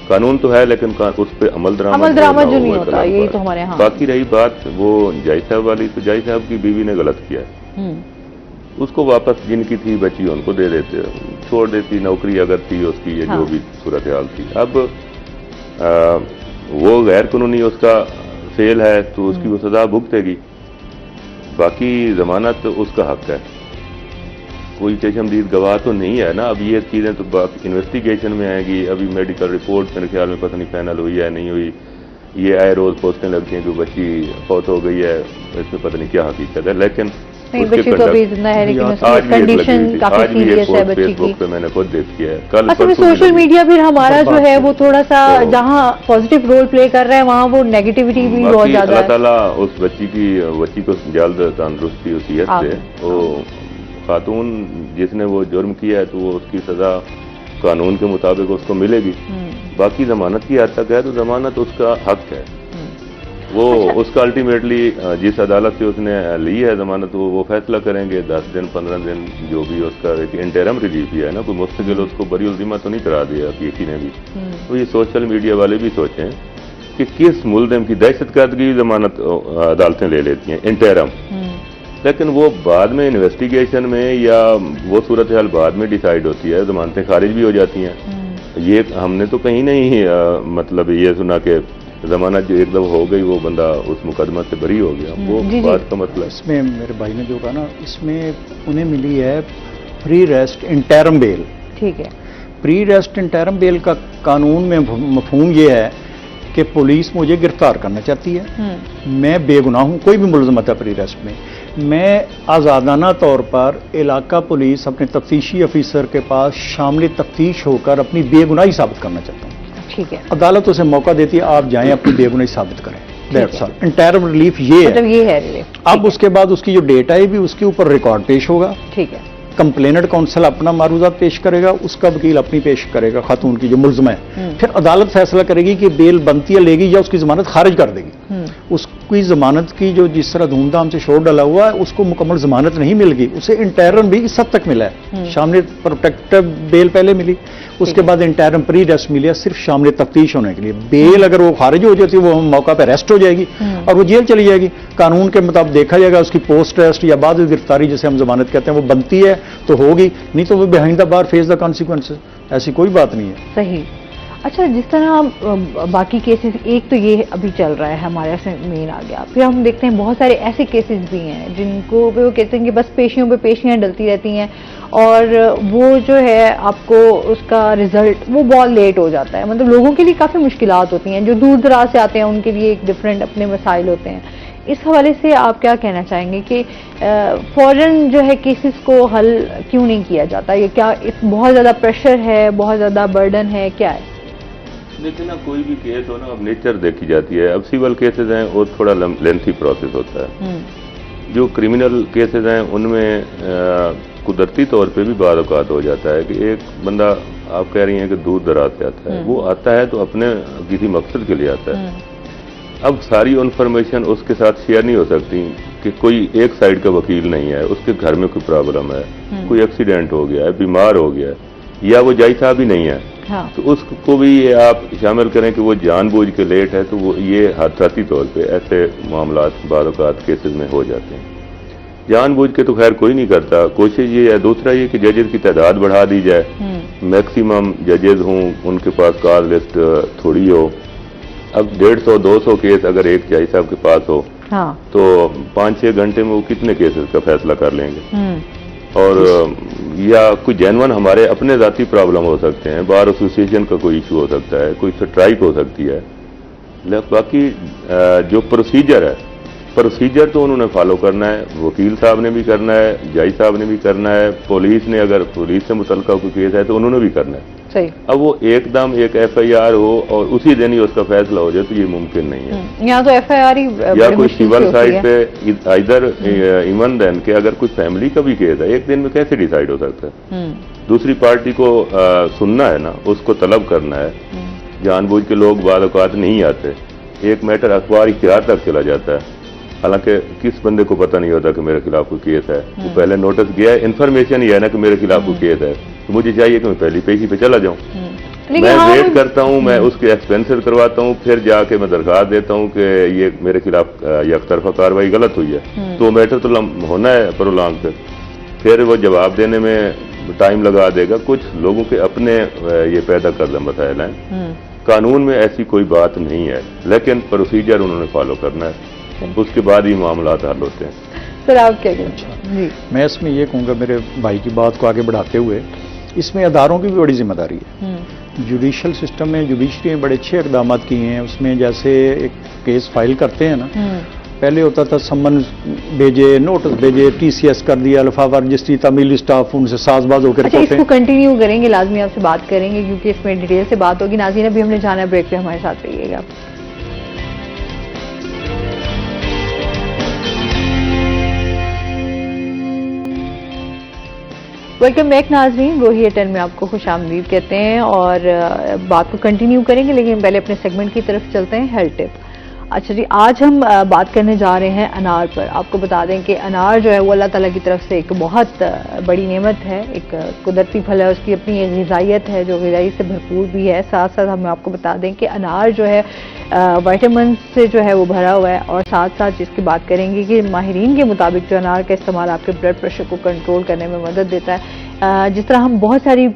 कानून तो है लेकिन उस पर अमल दरामद जो नहीं होता, यही तो हमारे यहाँ। बाकी रही बात वो जज साहब वाली, तो जज साहब की बीवी ने गलत किया है, उसको वापस जिनकी थी बची उनको दे देते, छोड़ देती, नौकरी अगर थी उसकी या जो भी सूरत हाल थी। अब वो गैर कानूनी उसका फेल है तो उसकी वो सजा भुगतेगी, बाकी जमानत उसका हक है। कोई चशमदीद गवाह तो नहीं है ना। अब ये चीज़ें तो इन्वेस्टिगेशन में आएगी। अभी मेडिकल रिपोर्ट मेरे ख्याल में पता नहीं फाइनल हुई है नहीं हुई, ये आए रोज पोस्टें लगती हैं कि बच्ची फौत हो गई है, इसमें पता नहीं क्या हकीकत है। लेकिन बच्ची तो अभी जिंदा है, लेकिन उसकी कंडीशन काफी सीरियस है बच्ची की। पे मैंने खुद देखी है। कल असल में सोशल मीडिया फिर हमारा जो है वो थोड़ा सा जहाँ पॉजिटिव रोल प्ले कर रहा है वहाँ वो नेगेटिविटी भी बहुत ज्यादा है। अल्लाह ताला उस बच्ची को जल्द तंदुरुस्ती और सेहत से, वो खातून जिसने वो जुर्म किया है तो वो उसकी सजा कानून के मुताबिक उसको मिलेगी। बाकी जमानत की हद तक है तो जमानत उसका हक है, वो उसका अल्टीमेटली जिस अदालत से उसने ली है जमानत वो फैसला करेंगे। 10 दिन 15 दिन जो भी उसका इंटरम रिलीफ ही है ना, कोई मुस्तकिल उसको बरी उल्जिमा तो नहीं करा दिया किसी ने भी। तो ये सोशल मीडिया वाले भी सोचें कि किस मुल्ज़िम की दहशतगर्दी की जमानत अदालतें ले लेती हैं इंटरम, लेकिन वो बाद में इन्वेस्टिगेशन में या वो सूरत हाल बाद में डिसाइड होती है, जमानतें खारिज भी हो जाती हैं। ये हमने तो कहीं नहीं मतलब ये सुना कि जमानत जो एकदम हो गई वो बंदा उस मुकदमा से बरी हो गया, वो बात का मतलब। इसमें मेरे भाई ने जो कहा ना, इसमें उन्हें मिली है प्री रेस्ट इंटरम बेल। ठीक है, प्री रेस्ट इंटरम बेल का कानून में मफहूम ये है कि पुलिस मुझे गिरफ्तार करना चाहती है, मैं बेगुनाह हूं, कोई भी मुलज़म था प्री रेस्ट में, मैं आज़ादाना तौर पर इलाका पुलिस अपने तफ्तीशी अफीसर के पास शामिल तफ्तीश होकर अपनी बेगुनाही साबित करना चाहता हूँ। ठीक है, अदालत उसे मौका देती है, आप जाएं अपनी बेगुनाही साबित करें। That's all. इंटरम रिलीफ ये है, मतलब ये है रिलीफ। अब उसके बाद उसकी जो डेट है भी उसके ऊपर रिकॉर्ड पेश होगा। ठीक है, कंप्लेनेंट काउंसिल अपना मारूजात पेश करेगा, उसका वकील अपनी पेश करेगा, खातून की जो मुल्ज़िम है, फिर अदालत फैसला करेगी कि बेल बनती है लेगी या उसकी जमानत खारिज कर देगी। उसकी जमानत की जो जिस तरह धूमधाम से शोर डाला हुआ है उसको मुकम्मल जमानत नहीं मिल गई, उसे इंटरम भी इस हद तक मिला है। सामने प्रोटेक्टिव बेल पहले मिली, उसके बाद इंटरम प्री रेस्ट मिली सिर्फ सामने तफ्तीश होने के लिए। बेल अगर वो खारिज हो जाती है वो मौका पर रेस्ट हो जाएगी और वो जेल चली जाएगी। कानून के मुताबिक देखा जाएगा उसकी पोस्ट रेस्ट या बाद गिरफ्तारी जिसे हम जमानत कहते हैं वो बनती है तो होगी, नहीं तो वो behind the bar face the consequences. ऐसी कोई बात नहीं है। सही। अच्छा, जिस तरह हम बाकी केसेस, एक तो ये अभी चल रहा है हमारे से मेन आ गया, फिर हम देखते हैं बहुत सारे ऐसे केसेस भी हैं जिनको वो कहते हैं कि बस पेशियों पे पेशियां डलती रहती हैं और वो जो है आपको उसका रिजल्ट वो बहुत लेट हो जाता है। मतलब लोगों के लिए काफ़ी मुश्किलात होती हैं, जो दूर दराज से आते हैं उनके लिए एक डिफरेंट अपने मसाइल होते हैं। इस हवाले से आप क्या कहना चाहेंगे कि फौरन जो है केसेस को हल क्यों नहीं किया जाता? ये क्या बहुत ज़्यादा प्रेशर है, बहुत ज़्यादा बर्डन है, क्या है? लेकिन ना कोई भी केस हो ना, अब नेचर देखी जाती है। अब सिविल केसेस हैं वो थोड़ा लेंथी प्रोसेस होता है। जो क्रिमिनल केसेस हैं उनमें कुदरती तौर पे भी बाद औकात हो जाता है कि एक बंदा आप कह रही हैं कि दूर दराज से आता है, वो आता है तो अपने किसी मकसद के लिए आता है। अब सारी इन्फॉर्मेशन उसके साथ शेयर नहीं हो सकती कि कोई एक साइड का वकील नहीं है, उसके घर में कोई प्रॉब्लम है, कोई एक्सीडेंट हो गया है, बीमार हो गया है, या वो जज साहब ही नहीं है। हाँ। तो उसको भी ये आप शामिल करें कि वो जानबूझ के लेट है, तो वो ये हादसाती तौर पे ऐसे मामला बाद औक़ात केसेस में हो जाते हैं। जानबूझ के तो खैर कोई नहीं करता, कोशिश ये है। दूसरा ये कि जजेस की तादाद बढ़ा दी जाए, मैक्सिमम जजेस हों, उनके पास कॉल लिस्ट थोड़ी हो। अब 150-200 केस अगर एक जज साहब के पास हो, हाँ। तो 5-6 घंटे में वो कितने केसेस का फैसला कर लेंगे। और या कोई जेन्युइन हमारे अपने जाती प्रॉब्लम हो सकते हैं, बार एसोसिएशन का कोई इशू हो सकता है, कोई स्ट्राइक हो सकती है। बाकी जो प्रोसीजर है, प्रोसीजर तो उन्होंने फॉलो करना है, वकील साहब ने भी करना है, जज साहब ने भी करना है, पुलिस ने अगर पुलिस से मुतल्लिका कोई केस है तो उन्होंने भी करना है। सही। अब वो एकदम एक FIR हो और उसी दिन ही उसका फैसला हो जाए तो ये मुमकिन नहीं है। यहाँ तो FIR ही या कोई सिविल साइड पे इधर इवन देन के अगर कोई फैमिली का भी केस है, एक दिन में कैसे डिसाइड हो सकता है। दूसरी पार्टी को सुनना है ना, उसको तलब करना है। जानबूझ के लोग बाद औक़ात नहीं आते, एक मैटर अखबार इख्तियार तक चला जाता है, हालांकि किस बंदे को पता नहीं होता कि मेरे खिलाफ कोई केस है। तो पहले नोटिस गया है, इन्फॉर्मेशन ही है ना कि मेरे खिलाफ कोई केस है, तो मुझे चाहिए कि मैं पहली पेशी पे चला जाऊं। मैं वेट करता हूं, मैं उसके एक्सपेंसेस करवाता हूं, फिर जाके मैं दरखास्त देता हूं कि ये मेरे खिलाफ यकतरफा कार्रवाई गलत हुई है, तो मैटर तो होना है प्रोलॉन्ग पे, फिर वो जवाब देने में टाइम लगा देगा। कुछ लोगों के अपने ये पैदा करदा मसाइल हैं, कानून में ऐसी कोई बात नहीं है, लेकिन प्रोसीजर उन्होंने फॉलो करना है, उसके बाद ही मामला हल होते हैं। सर आप क्या कहते हैं? मैं इसमें ये कहूँगा, मेरे भाई की बात को आगे बढ़ाते हुए, इसमें अदारों की भी बड़ी जिम्मेदारी है। जुडिशल सिस्टम में जुडिशरी ने बड़े अच्छे इकदाम किए हैं। उसमें जैसे एक केस फाइल करते हैं ना, पहले होता था सम्मन भेजे, नोटिस भेजे, TCS कर दिया, लिफाफा रजिस्ट्री, तमीली स्टाफ उनसे साजबाज होकर। अच्छा, इसको कंटिन्यू करेंगे, लाजमी आपसे बात करेंगे क्योंकि इसमें डिटेल से बात होगी। नाज़रीन अभी हमने जाना ब्रेक पे, हमारे साथ रहिएगा। वेलकम बैक नाज़रीन, रोही 10 में आपको खुश आमदीद कहते हैं और बात को कंटिन्यू करेंगे, लेकिन पहले अपने सेगमेंट की तरफ चलते हैं, हेल्थ टिप। अच्छा जी, आज हम बात करने जा रहे हैं अनार पर। आपको बता दें कि अनार जो है वो अल्लाह ताला की तरफ से एक बहुत बड़ी नेमत है, एक कुदरती फल है, उसकी अपनी एक ग़िज़ाइयत है जो ग़िज़ाई से भरपूर भी है। साथ साथ हम आपको बता दें कि अनार जो है विटामिन से जो है वो भरा हुआ है, और साथ साथ जिसकी बात करेंगे कि माहिरीन के मुताबिक जो अनार का इस्तेमाल आपके ब्लड प्रेशर को कंट्रोल करने में मदद देता है। जिस तरह हम बहुत सारी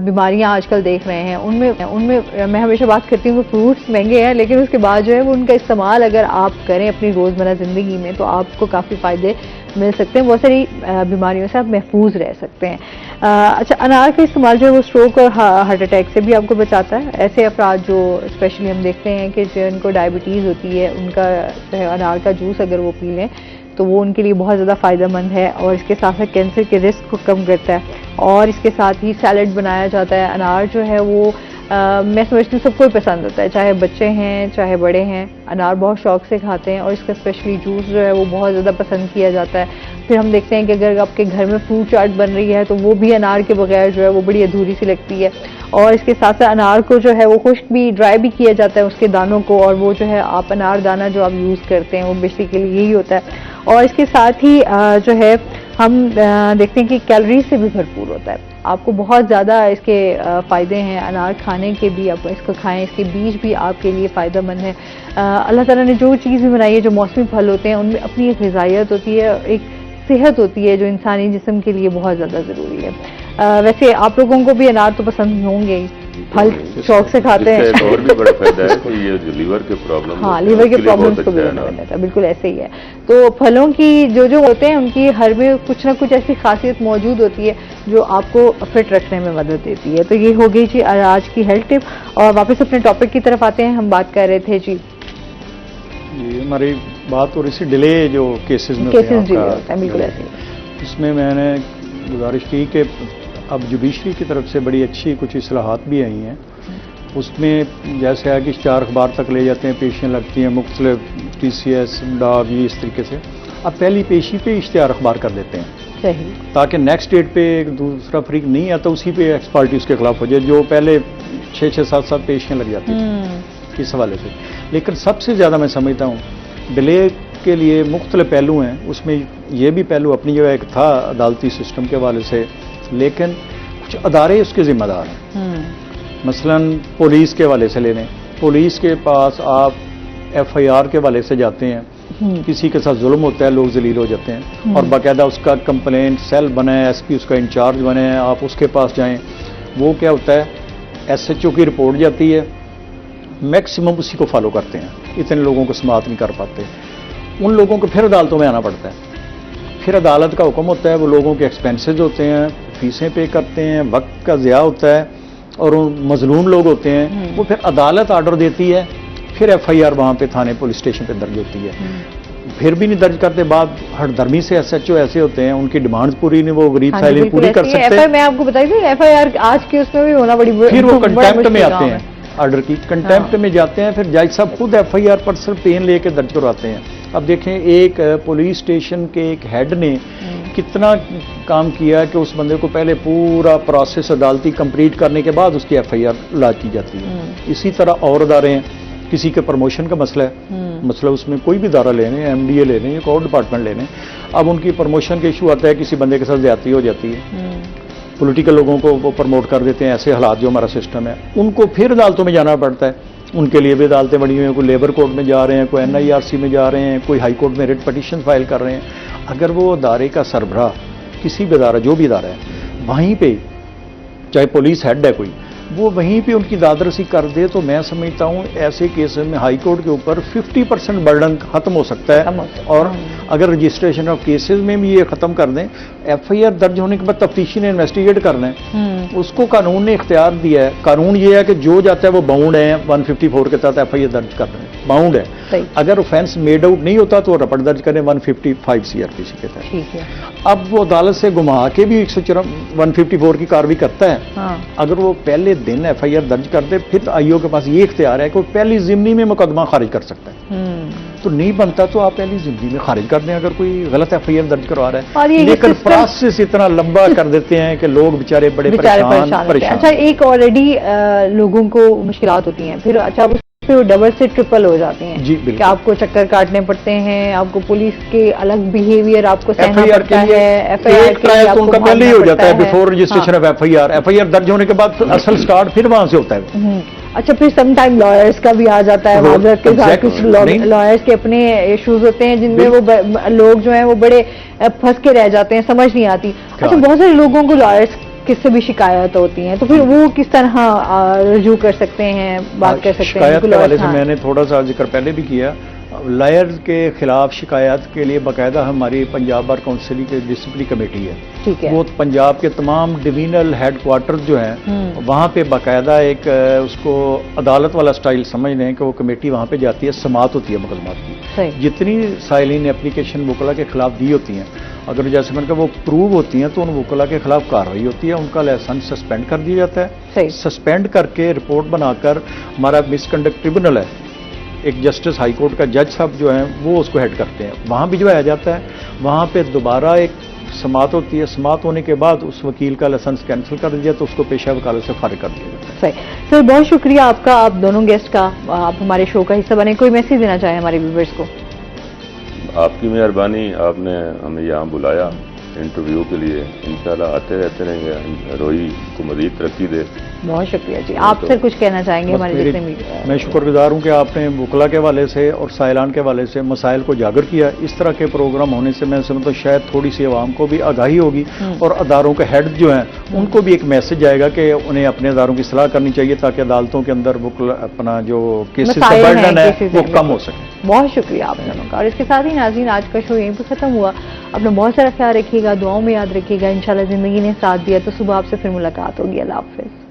बीमारियां आजकल देख रहे हैं, उनमें मैं हमेशा बात करती हूँ कि फ्रूट्स महंगे हैं, लेकिन उसके बाद जो है वो उनका इस्तेमाल अगर आप करें अपनी रोज़मर्रा ज़िंदगी में तो आपको काफ़ी फ़ायदे मिल सकते हैं, बहुत सारी बीमारियों से आप महफूज रह सकते हैं। अच्छा, अनार का इस्तेमाल जो है वो स्ट्रोक और हार्ट अटैक से भी आपको बचाता है। ऐसे अफराद जो स्पेशली हम देखते हैं कि जिनको डायबिटीज़ होती है, उनका जो है अनार का जूस अगर वो पी लें तो वो उनके लिए बहुत ज़्यादा फ़ायदेमंद है, और इसके साथ साथ कैंसर के रिस्क को कम करता है। और इसके साथ ही सैलड बनाया जाता है। अनार जो है वो मैं समझती हूँ सबको पसंद होता है, चाहे बच्चे हैं चाहे बड़े हैं, अनार बहुत शौक से खाते हैं, और इसका स्पेशली जूस जो है वो बहुत ज़्यादा पसंद किया जाता है। फिर हम देखते हैं कि अगर आपके घर में फ्रूट चाट बन रही है तो वो भी अनार के बगैर जो है वो बड़ी अधूरी सी लगती है। और इसके साथ साथ अनार को जो है वो खुश्क भी, ड्राई भी किया जाता है उसके दानों को, और वो जो है आप अनार दाना जो आप यूज़ करते हैं वो बेसिकली यही होता है। और इसके साथ ही जो है हम देखते हैं कि कैलोरीज से भी भरपूर होता है। आपको बहुत ज़्यादा इसके फ़ायदे हैं, अनार खाने के भी, आप इसको खाएं, इसके बीज भी आपके लिए फ़ायदेमंद है। अल्लाह ताला ने जो चीज़ भी बनाई है, जो मौसमी फल होते हैं, उनमें अपनी एक ग़िज़ाइयत होती है, एक सेहत होती है जो इंसानी जिस्म के लिए बहुत ज़्यादा ज़रूरी है। वैसे आप लोगों को भी अनार तो पसंद होंगे ही, फल शौक से खाते हैं। एक और भी बड़ा फायदा है कि ये जो लीवर के प्रॉब्लम, हाँ, लीवर के प्रॉब्लम्स को भी मदद देता है, बिल्कुल ऐसे ही है। तो फलों की जो होते हैं उनकी हर में कुछ ना कुछ ऐसी खासियत मौजूद होती है जो आपको फिट रखने में मदद देती है। तो ये हो गई जी आज की हेल्थ टिप, और वापस अपने टॉपिक की तरफ आते हैं। हम बात कर रहे थे जी, हमारी बात और इसी डिले जो केसेस में डिले होता है, बिल्कुल ऐसे ही। उसमें मैंने गुजारिश की कि अब जुडिशरी की तरफ से बड़ी अच्छी कुछ इस्लाहात भी आई हैं। उसमें जैसे है कि 4 अखबार तक ले जाते हैं, पेशियाँ लगती हैं मुख्तलिफ TCS, डाग, इस तरीके से अब पहली पेशी पे इश्तिहार अखबार कर देते हैं सही। ताकि नेक्स्ट डेट पे एक दूसरा फरीक नहीं आता उसी पे एक्स पार्टी उसके खिलाफ हो जाए, जो पहले 6-6, 7-7 पेशियां लग जाती थी इस हवाले से। लेकिन सबसे ज़्यादा मैं समझता हूँ डिले के लिए मुख्तलिफ पहलू हैं, उसमें ये भी पहलू अपनी जगह एक था अदालती सिस्टम के हवाले से, लेकिन कुछ अदारे उसके जिम्मेदार हैं। मसलन पुलिस के हवाले से ले लें, पुलिस के पास आप FIR के हवाले से जाते हैं, किसी के साथ जुल्म होता है, लोग जलील हो जाते हैं और बाकायदा उसका कंप्लेंट सेल बना है, SP उसका इंचार्ज बने हैं, आप उसके पास जाएं, वो क्या होता है SHO की रिपोर्ट जाती है, मैक्सिमम उसी को फॉलो करते हैं, इतने लोगों को समाप्त नहीं कर पाते, उन लोगों को फिर अदालतों में आना पड़ता है, फिर अदालत का हुक्म होता है, वो लोगों के एक्सपेंसेस होते हैं, फीसें पे करते हैं, वक्त का ज़िया होता है और मजलूम लोग होते हैं, वो फिर अदालत आर्डर देती है, फिर FIR वहाँ पे थाने पुलिस स्टेशन पे दर्ज होती है, फिर भी नहीं दर्ज करते, बाद हरदर्मी से SHO ऐसे होते हैं, उनकी डिमांड्स पूरी नहीं वो गरीब साइलिन पूरी कर सकते हैं। मैं आपको बताई थी FIR आज के उसमें भी होना बड़ी, फिर वो कंटेम्प्ट में आते हैं, ऑर्डर की कंटेम्प्ट में जाते हैं, फिर जज साहब खुद FIR पर सिर्फ पेन लेके दर्ज करवाते हैं। अब देखें एक पुलिस स्टेशन के एक हेड ने कितना काम किया कि उस बंदे को पहले पूरा प्रोसेस अदालती कंप्लीट करने के बाद उसकी FIR लॉन्च की जाती है। इसी तरह और अदारे हैं, किसी के प्रमोशन का मसला है, मसला उसमें कोई भी इदारा ले लें, MDA ले लें, कोई और डिपार्टमेंट ले लें, अब उनकी प्रमोशन का इशू आता है, किसी बंदे के साथ ज्यादती हो जाती है, पॉलिटिकल लोगों को वो प्रमोट कर देते हैं, ऐसे हालात जो हमारा सिस्टम है, उनको फिर अदालतों में जाना पड़ता है, उनके लिए भी अदालतें बनी हुई हैं, कोई लेबर कोर्ट में जा रहे हैं, कोई NIRC में जा रहे हैं, कोई हाई कोर्ट में रिट पटिशन फाइल कर रहे हैं। अगर वो अदारे का सरबराह किसी भी अदारा जो भी अदारा है वहीं पे चाहे पुलिस हेड है कोई, वो वहीं पे उनकी दादरसी कर दे, तो मैं समझता हूँ ऐसे केस में हाई कोर्ट के ऊपर 50% बर्डन खत्म हो सकता है। और अगर रजिस्ट्रेशन ऑफ केसेस में भी ये खत्म कर दें, FIR दर्ज होने के बाद तफ्तीशी ने इन्वेस्टिगेट कर लें, उसको कानून ने इख्तियार दिया है। कानून ये है कि जो जाता है वो बाउंड है 154 के तहत FIR दर्ज कर रहे हैं, बाउंड है। अगर ऑफेंस मेड आउट नहीं होता तो रपट दर्ज करें 155 CRPC के तहत। अब वो अदालत से घुमा के भी 154 की कार्रवाई करता है। अगर वो पहले दिन FIR दर्ज कर दे, फिर IO के पास ये इख्तियार है कि वो पहली जिम्नी में मुकदमा खारिज कर सकता है। तो नहीं बनता तो आप पहली जिम्नी में खारिज कर दें अगर कोई गलत FIR दर्ज करवा रहा है। लेकिन प्रोसेस इतना लंबा कर देते हैं कि लोग बेचारे बड़े परेशान। अच्छा, एक ऑलरेडी लोगों को मुश्किलात होती हैं, फिर अच्छा फिर डबल से ट्रिपल हो जाते हैं जी, कि आपको चक्कर काटने पड़ते हैं, आपको पुलिस के अलग बिहेवियर आपको सहना पड़ता है, FIR के लिए उनका पहले ही हो जाता है बिफोर रजिस्ट्रेशन ऑफ FIR दर्ज होने के बाद असल स्टार्ट फिर वहां से होता है। अच्छा, फिर सम टाइम लॉयर्स का भी आ जाता है, माजरत के साथ कुछ लॉयर्स के अपने इश्यूज होते हैं जिनमें वो लोग जो हैं वो बड़े फंस के रह जाते हैं, समझ नहीं आती। अच्छा, बहुत सारे लोगों को लॉयर्स किससे भी शिकायत होती हैं, तो फिर वो किस तरह रजू कर सकते हैं, बात कर सकते हैं? शिकायत के हवाले से मैंने थोड़ा सा जिक्र पहले भी किया। लॉयर के खिलाफ शिकायत के लिए बाकायदा हमारी पंजाब बार काउंसिल की डिसिप्लिनरी कमेटी है, ठीक है। वो पंजाब के तमाम डिवीजनल हेडक्वार्टर जो हैं वहाँ पे बाकायदा एक उसको अदालत वाला स्टाइल समझ लें कि वो कमेटी वहाँ पे जाती है, समात होती है मुकदमात की। जितनी साइलिन एप्लीकेशन वकला के खिलाफ दी होती हैं, अगर जैसे मैंने कहा वो प्रूव होती हैं तो उन वकला के खिलाफ कार्रवाई होती है, उनका लाइसेंस सस्पेंड कर दिया जाता है। सस्पेंड करके रिपोर्ट बनाकर हमारा मिसकंडक्ट ट्रिब्यूनल है, एक जस्टिस हाई कोर्ट का जज साहब जो हैं वो उसको हेड करते हैं, वहाँ भिजवाया जाता है। वहाँ पे दोबारा एक समात होती है, समात होने के बाद उस वकील का लाइसेंस कैंसिल कर दिया तो उसको पेशा वकालत से फारिग कर दिया जाता है। सही सर, बहुत शुक्रिया आपका, आप दोनों गेस्ट का, आप हमारे शो का हिस्सा बने। कोई मैसेज देना चाहे हमारे व्यूअर्स को? आपकी मेहरबानी, आपने हमें यहाँ बुलाया इंटरव्यू के लिए, इंशाल्लाह आते रहते रहेंगे। रोही को मज़ीद तरक्की दे। बहुत शुक्रिया जी। आप सर कुछ कहना चाहेंगे हमारे जितने भी? मैं शुक्रगुजार हूँ कि आपने वकला के हवाले से और साइलान के हवाले से मसाइल को उजागर किया। इस तरह के प्रोग्राम होने से मैं समझता हूँ शायद थोड़ी सी आवाम को भी आगाही होगी और अदारों के हेड जो हैं उनको भी एक मैसेज आएगा कि उन्हें अपने अदारों की सलाह करनी चाहिए ताकि अदालतों के अंदर अपना जो केसेस का बर्डन है वो कम हो सके। बहुत शुक्रिया आप दोनों का। और इसके साथ ही नाज़रीन, आज का शो यहीं पर खत्म हुआ। अपना बहुत सारा ख्याल रखिएगा, दुआओं में याद रखिएगा। इंशाल्लाह जिंदगी ने साथ दिया तो सुबह आपसे फिर मुलाकात होगी। अल्लाह हाफ़िज़।